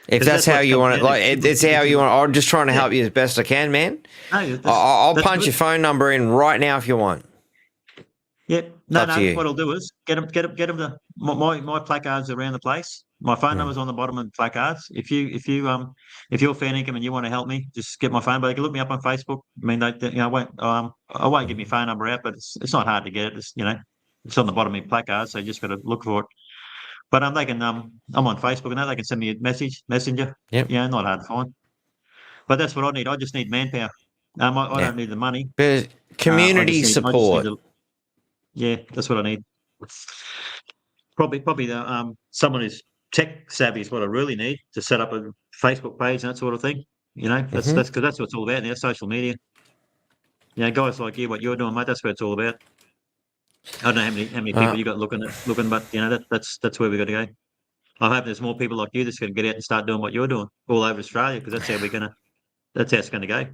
If 'Cause that's that's how what's you want it, coming like out. it's how you want. I'm just trying to help you as best I can, man. No, I'll that's punch good. your phone number in right now if you want. Yep. No, up to no. you. What I'll do is get them my placards around the place. My phone number's on the bottom of the placards. If you're fair income and you want to help me, just get my phone. But you can look me up on Facebook. I mean, I won't give my phone number out, but it's not hard to get it. It's on the bottom of my placard, so you just got to look for it. But they can I'm on Facebook and they can send me a messenger. Yep. Yeah, not hard to find. But that's what I need. I just need manpower. I don't need the money. But community support. Yeah, that's what I need. Probably the someone who's tech savvy is what I really need to set up a Facebook page and that sort of thing. That's because that's what it's all about now. Social media. Guys like you, what you're doing, mate. That's what it's all about. I don't know how many people you got looking, but that's where we got to go. I hope there's more people like you that's going to get out and start doing what you're doing all over Australia, because that's how it's going to go.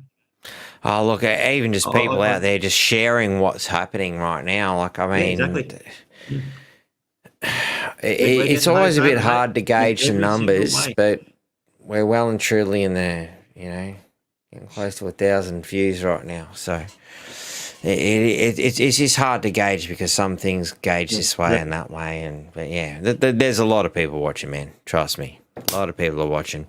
Oh, look, even just people out there just sharing what's happening right now. Like, I mean, exactly. It's always a bit hard to gauge the numbers, but we're well and truly in the, getting close to 1,000 views right now. So it's just hard to gauge because some things gauge this way and that way. But yeah, there's a lot of people watching, man. Trust me. A lot of people are watching.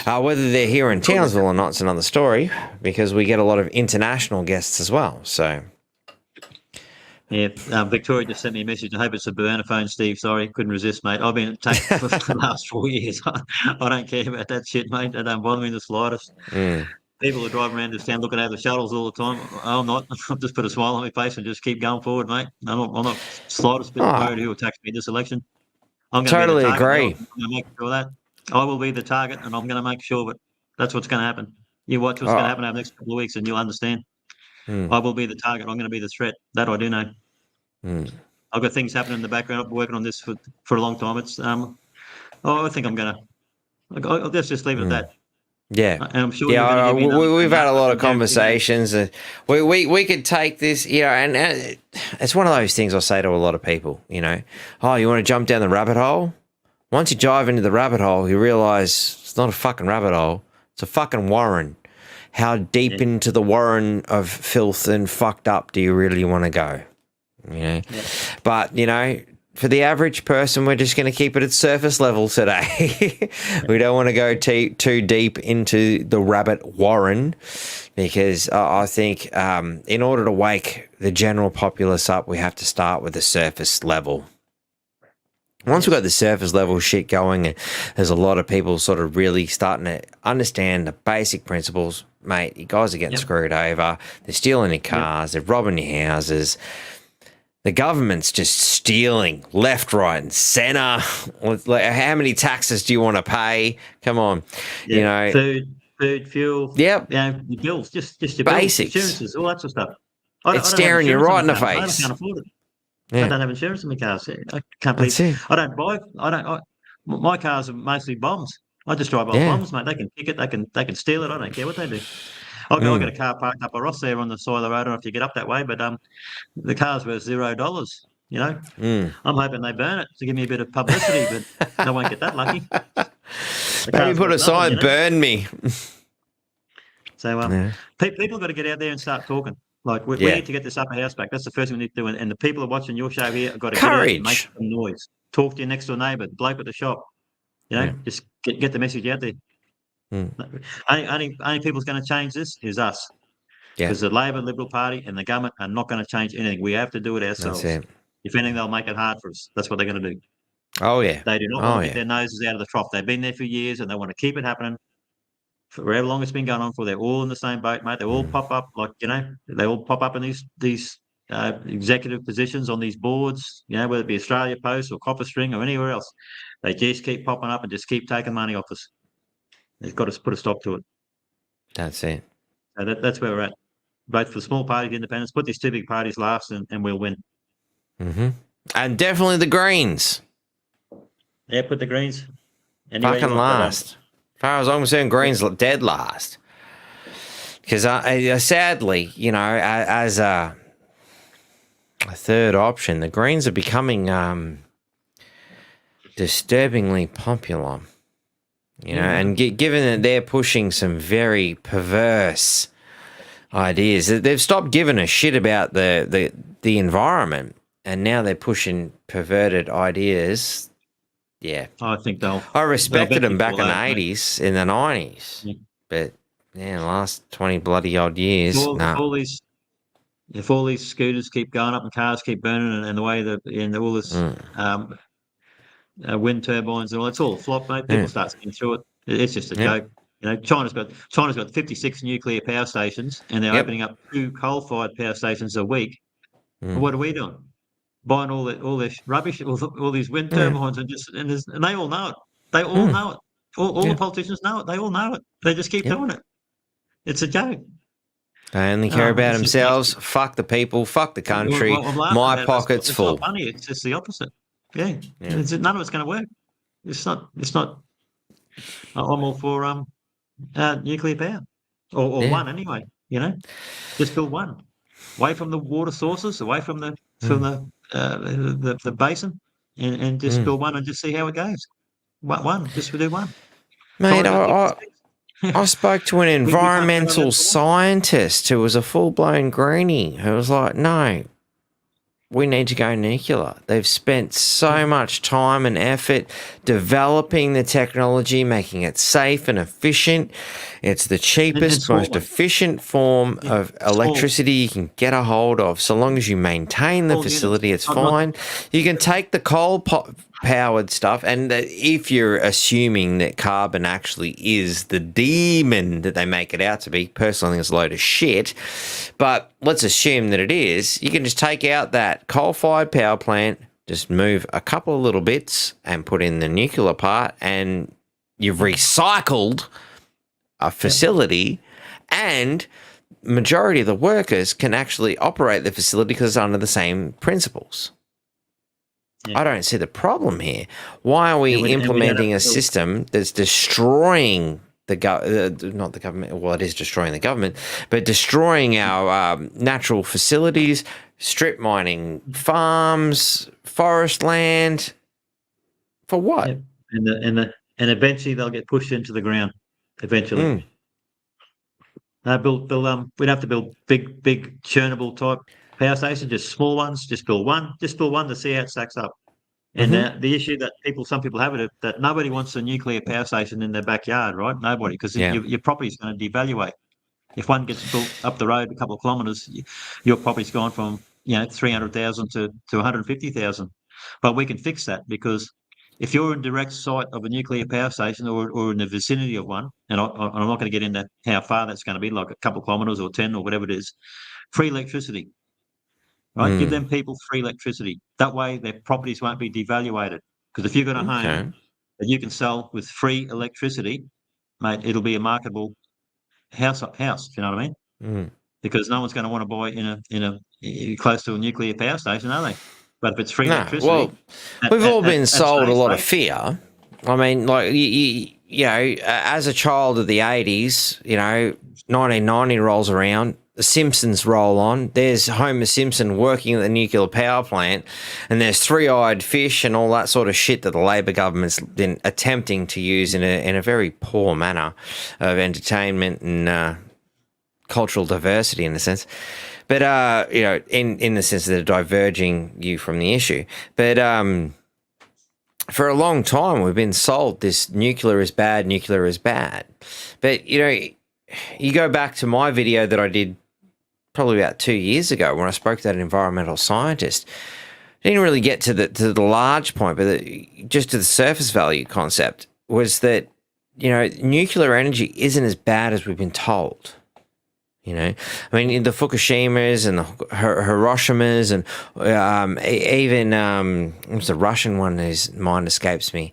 Whether they're here in Townsville or not, it's another story, because we get a lot of international guests as well. So, yeah, Victoria just sent me a message. I hope it's a burner phone, Steve. Sorry, couldn't resist, mate. I've been taking for the last 4 years. I don't care about that shit, mate. That don't bother me in the slightest. People are driving around this town looking over the shuttles all the time. I'm not. I've just put a smile on my face and just keep going forward, mate. I'm not slightest bit worried who attacks me this election. I'm going totally to agree. I'm going to make sure that I will be the target, and I'm going to make sure that that's what's going to happen. You watch what's going to happen over the next couple of weeks, and you'll understand. I will be the target. I'm going to be the threat. That I do know. I've got things happening in the background. I've been working on this for a long time. It's I think I'm going to. Let's just leave it at that. Yeah, and I'm sure we've had a lot of conversations. We could take this, and it's one of those things I say to a lot of people. Oh, you want to jump down the rabbit hole? Once you dive into the rabbit hole, you realise it's not a fucking rabbit hole. It's a fucking warren. How deep into the warren of filth and fucked up do you really want to go? But for the average person, we're just going to keep it at surface level today. We don't want to go too deep into the rabbit warren, because I think in order to wake the general populace up, we have to start with the surface level. Once we've got the surface level shit going, there's a lot of people sort of really starting to understand the basic principles. Mate, you guys are getting screwed over. They're stealing your cars. They're robbing your houses. The government's just stealing left, right, and centre. How many taxes do you want to pay? Come on, food, fuel. Yep. Your bills, just your basics, bills, insurances, all that sort of stuff. It's staring you right in the face. I can't afford it. Yeah. I don't have insurance in my cars. I can't believe. I don't buy. My cars are mostly bombs. I just drive off bombs, mate. They can pick it. They can steal it. I don't care what they do. I've got a car parked up a Ross there on the side of the road. I don't know if you get up that way, but the car's worth $0. I'm hoping they burn it to give me a bit of publicity, but I won't get that lucky. Maybe put a sign, burn me. So people got to get out there and start talking. Like we need to get this upper house back. That's the first thing we need to do. And the people who are watching your show here have got to get out and make some noise. Talk to your next door neighbour, the bloke at the shop. Just get the message out there. Only people's going to change this is us. Because the Labor Liberal Party and the government are not going to change anything. We have to do it ourselves. That's it. If anything, they'll make it hard for us. That's what they're going to do. Oh, yeah. They do not want to get their noses out of the trough. They've been there for years and they want to keep it happening for however long it's been going on for. They're all in the same boat, mate. They all pop up they all pop up in these executive positions on these boards, whether it be Australia Post or Copper String or anywhere else. They just keep popping up and just keep taking money off us. They've got to put a stop to it. That's it. So that's where we're at. Both for small parties, independents, put these two big parties last and we'll win. And definitely the Greens. Yeah, put the Greens. Fucking last. As far as I'm concerned, Greens dead last. Because sadly, as a third option, the Greens are becoming disturbingly popular. And given that they're pushing some very perverse ideas, they've stopped giving a shit about the environment. and now they're pushing perverted ideas. Yeah, I think I respected them eventually back in fall the out, mate. 80s, in the 90s, Yeah. but yeah, the last 20 bloody odd years, If nah. all these scooters keep going up and cars keep burning, and the way that and all this wind turbines and all, it's all a flop, mate. People start seeing through it. It's just a joke. You know, China's got 56 nuclear power stations, and they're opening up 2 coal-fired power stations a week. And what are we doing? Buying all this rubbish, all these wind turbines, and they all know it. They all know it. All the politicians know it. They all know it. They just keep doing it. It's a joke. They only care about It's just themselves. Fuck the people. Fuck the country. Well, I'm laughing My about it, pocket's it's full. not funny. It's just the opposite. Yeah. None of it's going to work. It's not. I'm all for nuclear power, or one anyway. You know, just build one, away from the water sources, away from the basin, and just build one and just see how it goes. One, just do one. Mate, China's got 56. I spoke to an can't go over environmental that. scientist who was a full-blown greenie who was like, no, we need to go nuclear. They've spent so much time and effort developing the technology, making it safe and efficient. It's the cheapest, most efficient form of electricity you can get a hold of. So long as you maintain the facility, it's fine. You can take the coal-powered stuff, and if you're assuming that carbon actually is the demon that they make it out to be, personally I think it's a load of shit, but let's assume that it is. You can just take out that coal-fired power plant, just move a couple of little bits and put in the nuclear part, and you've recycled a facility, and majority of the workers can actually operate the facility because it's under the same principles. I don't see the problem here. Why are we implementing a system that's destroying not the government? Well, it is destroying the government, but destroying our natural facilities, strip mining farms, forest land. For what? Yep. And eventually they'll get pushed into the ground. Eventually, we'd have to build big Chernobyl type power stations, just small ones. Just build one to see how it stacks up. And the issue that some people have it that nobody wants a nuclear power station in their backyard, right? Nobody, because your property's going to devaluate. If one gets built up the road a couple of kilometres, your property's gone from 300,000 to 150,000. But we can fix that, because if you're in direct sight of a nuclear power station or in the vicinity of one, and I'm not going to get into how far that's going to be, like a couple of kilometres or 10 or whatever it is, free electricity. Right, give them people free electricity. That way, their properties won't be devaluated. Because if you've got a home that you can sell with free electricity, mate, it'll be a marketable house. Do you know what I mean? Because no one's going to want to buy in a close to a nuclear power station, are they? But if it's free electricity, well, we've all been sold a lot of fear. I mean, like as a child of the 80s, 1990 rolls around. The Simpsons roll on. There's Homer Simpson working at the nuclear power plant, and there's three-eyed fish and all that sort of shit that the Labor government's been attempting to use in a very poor manner of entertainment and cultural diversity, in a sense. But in the sense that they're diverging you from the issue. But for a long time, we've been sold this nuclear is bad, nuclear is bad. But you go back to my video that I did probably about 2 years ago when I spoke to that environmental scientist. I didn't really get to the large point, but just to the surface value concept was that, nuclear energy isn't as bad as we've been told. I mean, in the Fukushimas and the Hiroshimas and even what's the Russian one whose mind escapes me?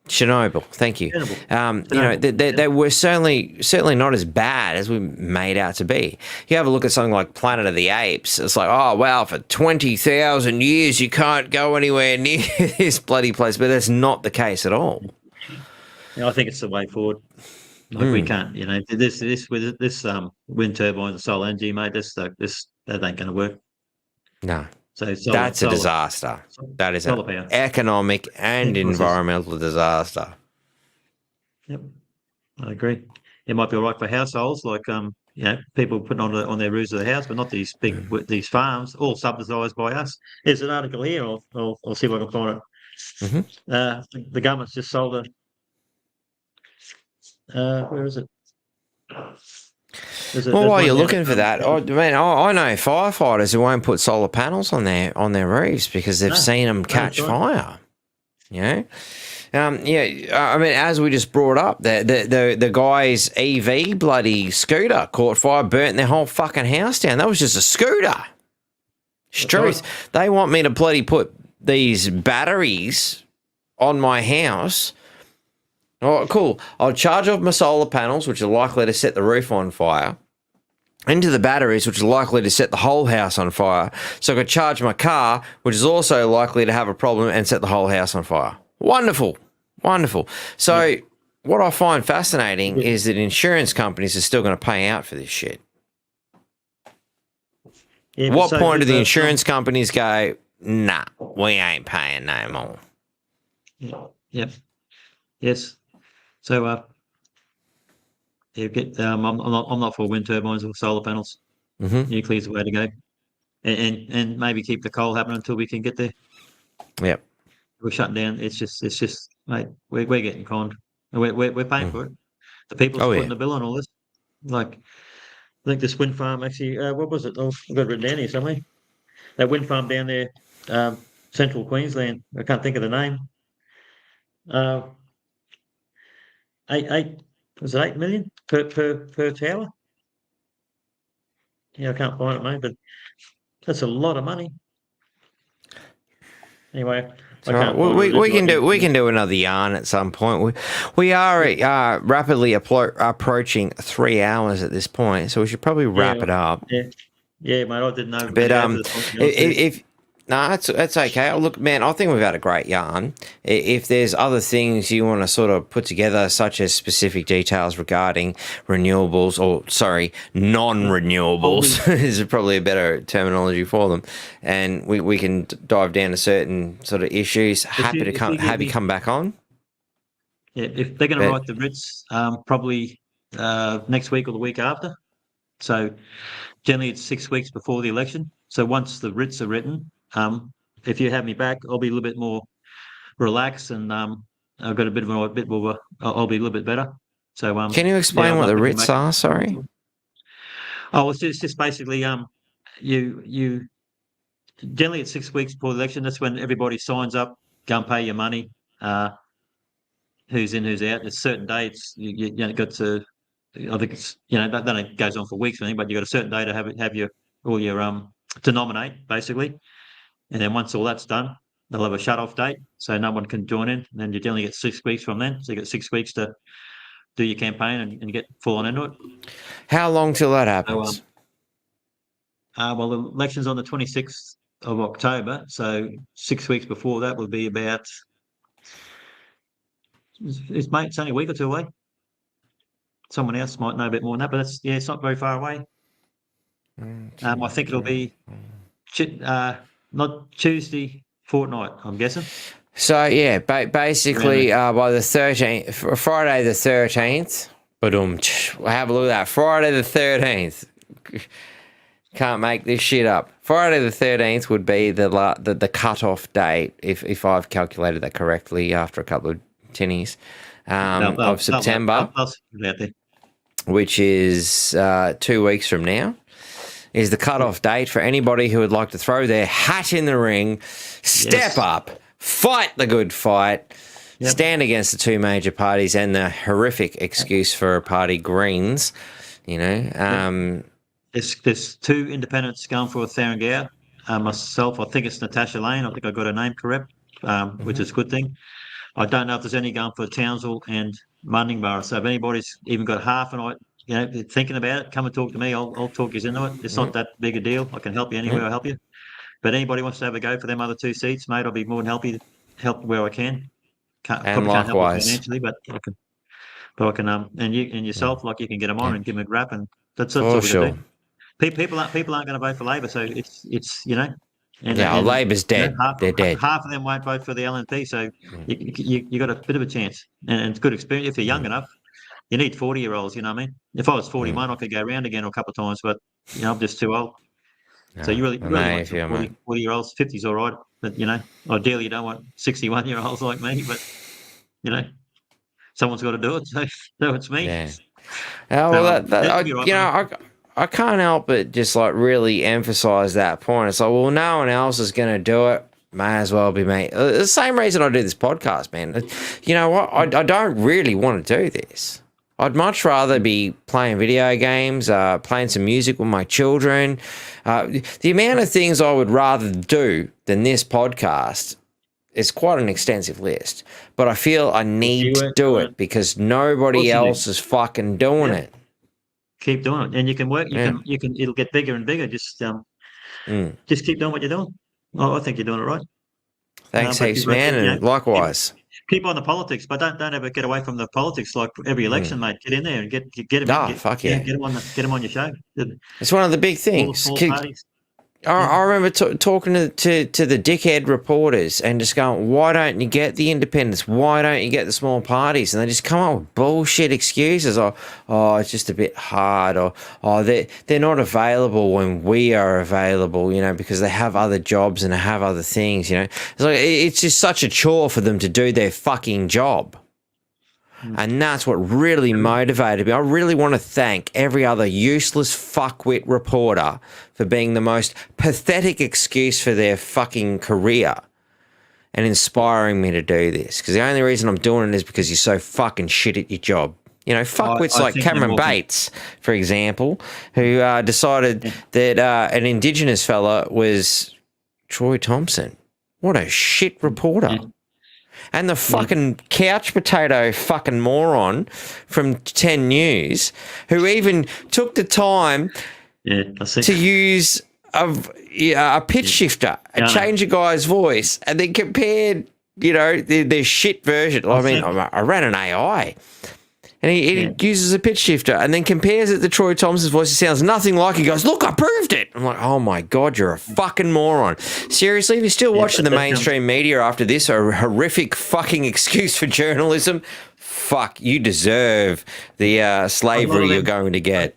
Chernobyl. Thank you. They were certainly not as bad as we made out to be. You have a look at something like Planet of the Apes. It's like, oh wow, for 20,000 years you can't go anywhere near this bloody place, but that's not the case at all. I think it's the way forward. Like we can't, this with this wind turbines and solar energy, mate. That ain't going to work. No. So that's a disaster. That is an economic and environmental disaster. Yep, I agree. It might be all right for households, like people putting on their roofs of the house, but not these these farms, all subsidised by us. There's an article here. I'll see if I can find it. Mm-hmm. The government's just sold where is it? Well, while you're looking for that, I know firefighters who won't put solar panels on their roofs because they've seen them catch fire. I mean, as we just brought up, the guy's EV bloody scooter caught fire, burnt their whole fucking house down. That was just a scooter. It's truth. They want me to bloody put these batteries on my house. Oh, cool. I'll charge off my solar panels, which are likely to set the roof on fire, into the batteries, which are likely to set the whole house on fire. So I could charge my car, which is also likely to have a problem and set the whole house on fire. Wonderful. Wonderful. So what I find fascinating is that insurance companies are still going to pay out for this shit. What point do the insurance companies go, nah, we ain't paying no more? Yep. Yes. So, I'm not for wind turbines or solar panels. Mm-hmm. Nuclear's the way to go, and maybe keep the coal happening until we can get there. Yep. We're shutting down. It's just, mate. We're getting conned. We're paying for it. The people's putting the bill on all this. Like, I think this wind farm actually. What was it? Oh, I've got it written down here somewhere. That wind farm down there, central Queensland. I can't think of the name. Was it 8 million per tower? Yeah, I can't find it, mate, but that's a lot of money. Anyway, we can do another yarn at some point. We are rapidly approaching 3 hours at this point, so we should probably wrap it up. Yeah, mate, I didn't know. But no, that's okay. Look, man, I think we've had a great yarn. If there's other things you want to sort of put together, such as specific details regarding renewables, non-renewables is probably a better terminology for them, and we can dive down to certain sort of issues. Have you come back on. Yeah, if they're going to write the writs, probably next week or the week after. So generally it's 6 weeks before the election. So once the writs are written, if you have me back, I'll be a little bit more relaxed, and I've got a bit more. I'll be a little bit better. So, can you explain what the writs are? Sorry. Oh, it's just basically you generally it's 6 weeks before the election. That's when everybody signs up, go and pay your money. Who's in, who's out. There's certain dates you got to. I think it's then it goes on for weeks, but you got a certain day to have your to nominate basically. And then once all that's done, they'll have a shut-off date, so no one can join in. And then you generally get 6 weeks from then. So you get 6 weeks to do your campaign and get full on into it. How long till that happens? Well, the election's on the 26th of October, so 6 weeks before that will be about. It's only a week or two away. Someone else might know a bit more than that, but it's not very far away. I think it'll be. Not Tuesday fortnight, I'm guessing. So yeah, basically by the 13th, Friday the 13th. Have a look at that. Friday the 13th. Can't make this shit up. Friday the 13th would be the cut-off date, if I've calculated that correctly after a couple of tinnies, of September, which is 2 weeks from now. Is the cutoff date for anybody who would like to throw their hat in the ring, step up, fight the good fight, stand against the two major parties and the horrific excuse for party Greens, There's two independents going for Thuringowa. Myself, I think it's Natasha Lane. I think I got her name correct, which is a good thing. I don't know if there's any going for Townsville and Mundingburra. So if anybody's even got half an eye, thinking about it, come and talk to me. I'll talk you into it. It's not that big a deal. I can help you anywhere. I'll help you. But anybody wants to have a go for them other two seats, mate, I'll be more than happy to help where I can. And likewise, can't help financially, but I can. And yourself, like you can get them on and give them a grab, and that's for sure. People aren't going to vote for Labor, so it's And, Labor's dead. They're dead. Half of them won't vote for the LNP, so you got a bit of a chance, and it's good experience if you're young enough. you need 40-year-olds. You know what I mean? If I was 41, I could go around again a couple of times, but I'm just too old. So you really want some 40-year-olds. 50's all right, but ideally you don't want 61-year-olds like me. But someone's got to do it, so it's me. Yeah. Well, Right, I can't help but just like really emphasize that point. It's like, well, no one else is going to do it. May as well be me. The same reason I do this podcast, man. You know what? I don't really want to do this. I'd much rather be playing video games, playing some music with my children. The amount of things I would rather do than this podcast is quite an extensive list. But I feel I need to do it because nobody else is fucking doing it. Keep doing it, and you can work. You can. It'll get bigger and bigger. Just keep doing what you're doing. I think you're doing it right. Thanks heaps, man, and likewise. Keep on the politics, but don't ever get away from the politics. Like every election, mate, get in there and get them. Fuck yeah. Get them on your show. It's one of the big things. I remember talking to the dickhead reporters and just going, why don't you get the independents? Why don't you get the small parties? And they just come up with bullshit excuses. Oh, it's just a bit hard. Or, they're not available when we are available, because they have other jobs and they have other things, It's just such a chore for them to do their fucking job. And that's what really motivated me. I really want to thank every other useless fuckwit reporter for being the most pathetic excuse for their fucking career and inspiring me to do this. Because the only reason I'm doing it is because you're so fucking shit at your job. Fuckwits like Cameron Bates, for example, who decided that an Indigenous fella was Troy Thompson. What a shit reporter. And the fucking couch potato fucking moron from 10 News, who even took the time to use a pitch shifter and change a guy's voice and then compared, their shit version. I ran an AI. And he uses a pitch shifter and then compares it to Troy Thompson's voice. It sounds nothing like it. He goes, look, I proved it. I'm like, oh, my God, you're a fucking moron. Seriously, if you're still watching the mainstream media after this, a horrific fucking excuse for journalism, fuck, you deserve the slavery you're going to get.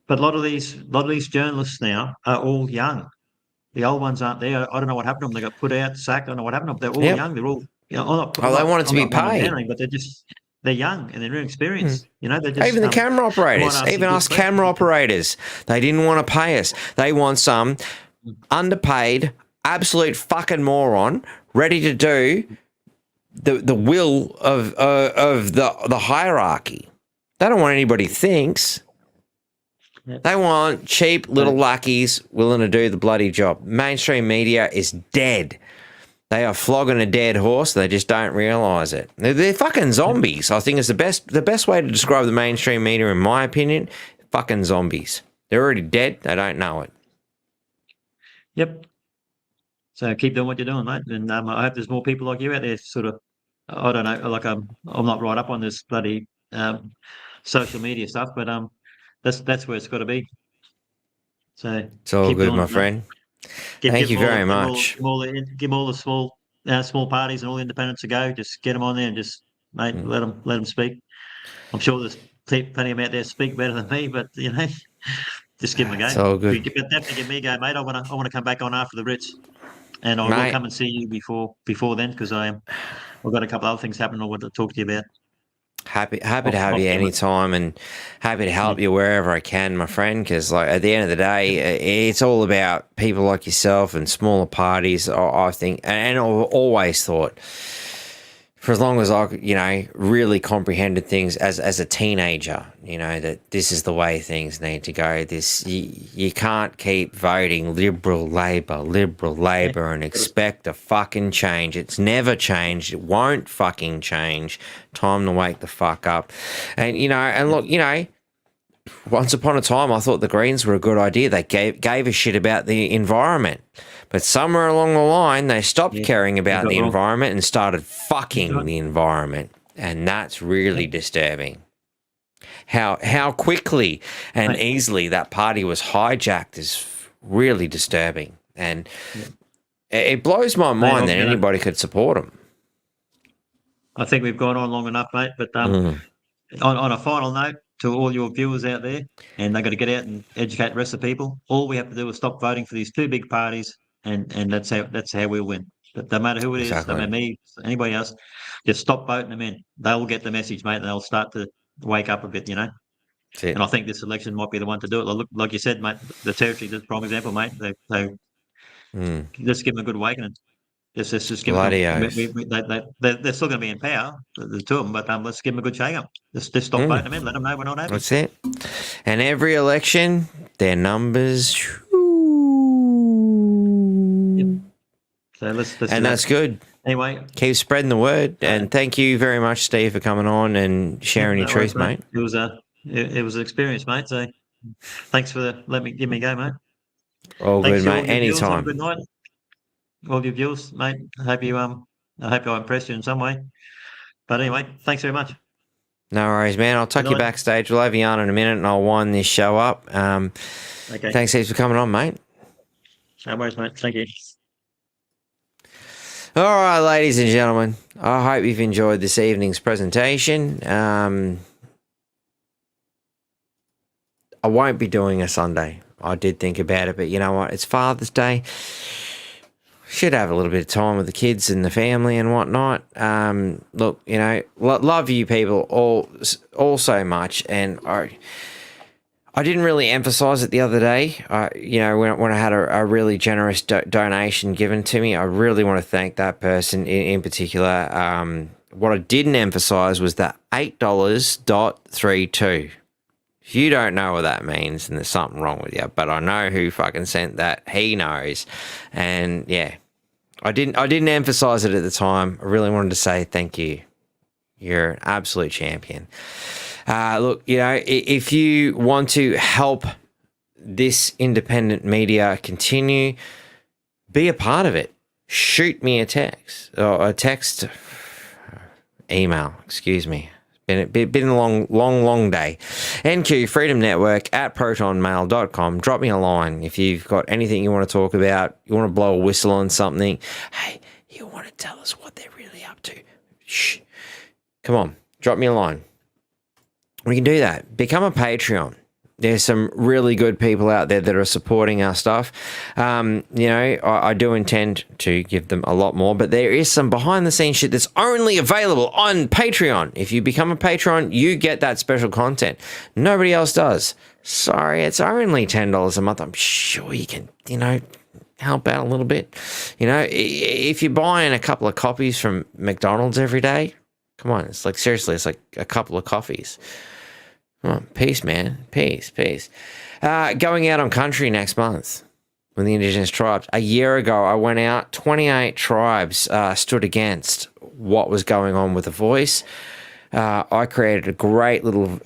But a lot of these journalists now are all young. The old ones aren't there. I don't know what happened to them. They got put out, sacked. I don't know what happened to them. They're all young. They're all, they wanted to be paid. But they're young and they're inexperienced. They're just, even the camera operators, even us camera operators, they didn't want to pay us. They want some underpaid, absolute fucking moron ready to do the will of the hierarchy. They don't want anybody thinks. They want cheap little lackeys willing to do the bloody job. Mainstream media is dead. They are flogging a dead horse. They just don't realise it. They're fucking zombies. I think it's the best way to describe the mainstream media, in my opinion. Fucking zombies. They're already dead. They don't know it. Yep. So keep doing what you're doing, mate. And I hope there's more people like you out there. Sort of, I don't know. Like I'm not right up on this bloody social media stuff, but that's where it's got to be. So it's all good, my friend. Thank you very much. Give all the small parties and all the independents a go. Just get them on there and just, mate, let them speak. I'm sure there's plenty of them out there speak better than me, but just give them a go. It's all good. But definitely give me a go, mate. I want to come back on after the Brits, and I will come and see you before then because I've got a couple of other things happening I want to talk to you about. Happy to have you anytime and happy to help you wherever I can, my friend, because at the end of the day, it's all about people like yourself and smaller parties, I think, and I've always thought, for as long as I, really comprehended things as a teenager, that this is the way things need to go. You can't keep voting Liberal Labor and expect a fucking change. It's never changed. It won't fucking change. Time to wake the fuck up. And, and look, once upon a time, I thought the Greens were a good idea. They gave a shit about the environment. But somewhere along the line, they stopped caring about the environment and started fucking the environment. And that's really disturbing. How quickly and easily that party was hijacked is really disturbing. And it blows my mind that anybody could support them. I think we've gone on long enough, mate. But on a final note to all your viewers out there, and they've got to get out and educate the rest of the people. All we have to do is stop voting for these two big parties, and that's how we'll win. But no matter who it is, no Exactly. matter me, anybody else, just stop voting them in. They'll get the message, mate, and they'll start to wake up a bit, you know. That's it. And I think this election might be the one to do it. Look, like you said, mate, the Territory is a prime example, mate. They just give them a good awakening. Just give them. Bloody oath. They're still going to be in power, the two of them, but let's give them a good shake up. Just stop voting them in. Let them know we're not happy. That's it. And every election, their numbers. So let's do And that. that's good. Anyway, Keep spreading the word. And thank you very much, Steve, for coming on and sharing your no truth, worries, mate. It was an experience, mate. So thanks for give me a go, mate. All Thanks good, to all mate. your viewers. Have a Anytime. good night. All your viewers, mate. I hope I impressed you in some way. But anyway, thanks very much. No worries, man. I'll tuck Good you night. backstage. We'll have you on in a minute and I'll wind this show up. Okay. Thanks heaps for coming on, mate. No worries, mate. Thank you. All right, ladies and gentlemen. I hope you've enjoyed this evening's presentation. I won't be doing a Sunday. I did think about it, but you know what? It's Father's Day. Should have a little bit of time with the kids and the family and whatnot. Look, you know, love you people all so much, and I didn't really emphasize it the other day. You know, when I had a really generous donation given to me, I really want to thank that person in particular. What I didn't emphasize was that $8.32. If you don't know what that means, then there's something wrong with you. But I know who fucking sent that. He knows. And yeah, I didn't emphasize it at the time. I really wanted to say thank you. You're an absolute champion. Look, you know, if you want to help this independent media continue, be a part of it. Shoot me a text or email, excuse me. Been a long day. NQ Freedom Network at protonmail.com. Drop me a line if you've got anything you want to talk about. You want to blow a whistle on something. Hey, you want to tell us what they're really up to. Shh. Come on, drop me a line. We can do that. Become a Patreon. There's some really good people out there that are supporting our stuff. You know, I do intend to give them a lot more, but there is some behind the scenes shit that's only available on Patreon. If you become a Patreon, you get that special content. Nobody else does. Sorry, it's only $10 a month. I'm sure you can, you know, help out a little bit. You know, if you're buying a couple of coffees from McDonald's every day, come on, it's like, seriously, it's like a couple of coffees. Oh, peace, man. Peace. Going out on country next month with the Indigenous tribes. A year ago, I went out. 28 tribes stood against what was going on with The Voice. I created a great little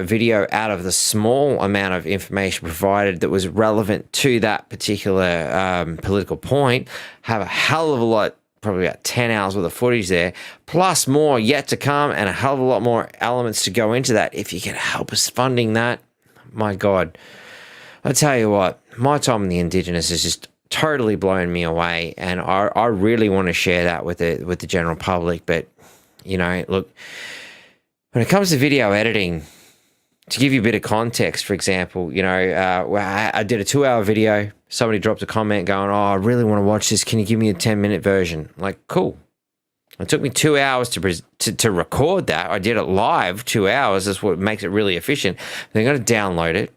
video out of the small amount of information provided that was relevant to that particular political point. Have a hell of a lot, probably about 10 hours worth of footage there, plus more yet to come, and a hell of a lot more elements to go into that. If you can help us funding that, my God, I tell you what, my time in the Indigenous has just totally blown me away, and I really want to share that with the general public. But you know, look, when it comes to video editing, to give you a bit of context, for example, you know, I did a 2-hour video. Somebody dropped a comment going, "Oh, I really want to watch this. Can you give me a 10-minute version?" I'm like, cool. It took me 2 hours to record that. I did it live, 2 hours. That's what makes it really efficient. Then I got to download it.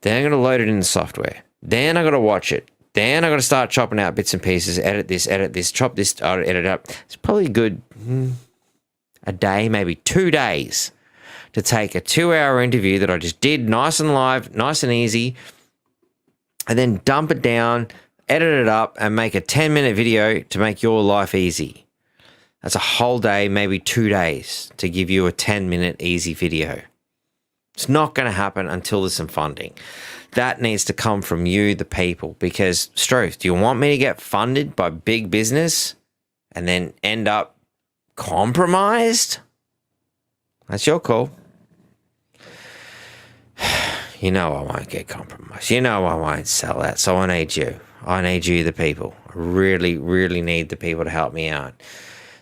Then I'm going to load it in the software. Then I got to watch it. Then I got to start chopping out bits and pieces, edit this, chop this, edit it up. It's probably a good a day, maybe 2 days to take a 2-hour interview that I just did nice and live, nice and easy, and then dump it down, edit it up, and make a 10-minute video to make your life easy. That's a whole day, maybe 2 days to give you a 10-minute easy video. It's not going to happen until there's some funding. That needs to come from you, the people, because, Struth, do you want me to get funded by big business and then end up compromised? That's your call. You know I won't get compromised. You know I won't sell that. So I need you. I need you, the people. I really, really need the people to help me out.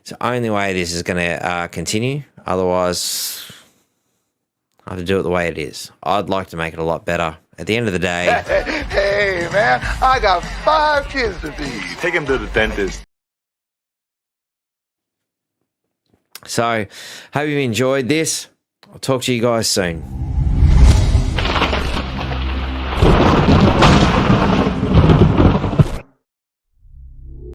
It's the only way this is going to continue. Otherwise, I have to do it the way it is. I'd like to make it a lot better. At the end of the day, Hey, man, I got 5 kids to feed. Take him to the dentist. so hope you enjoyed this. I'll talk to you guys soon.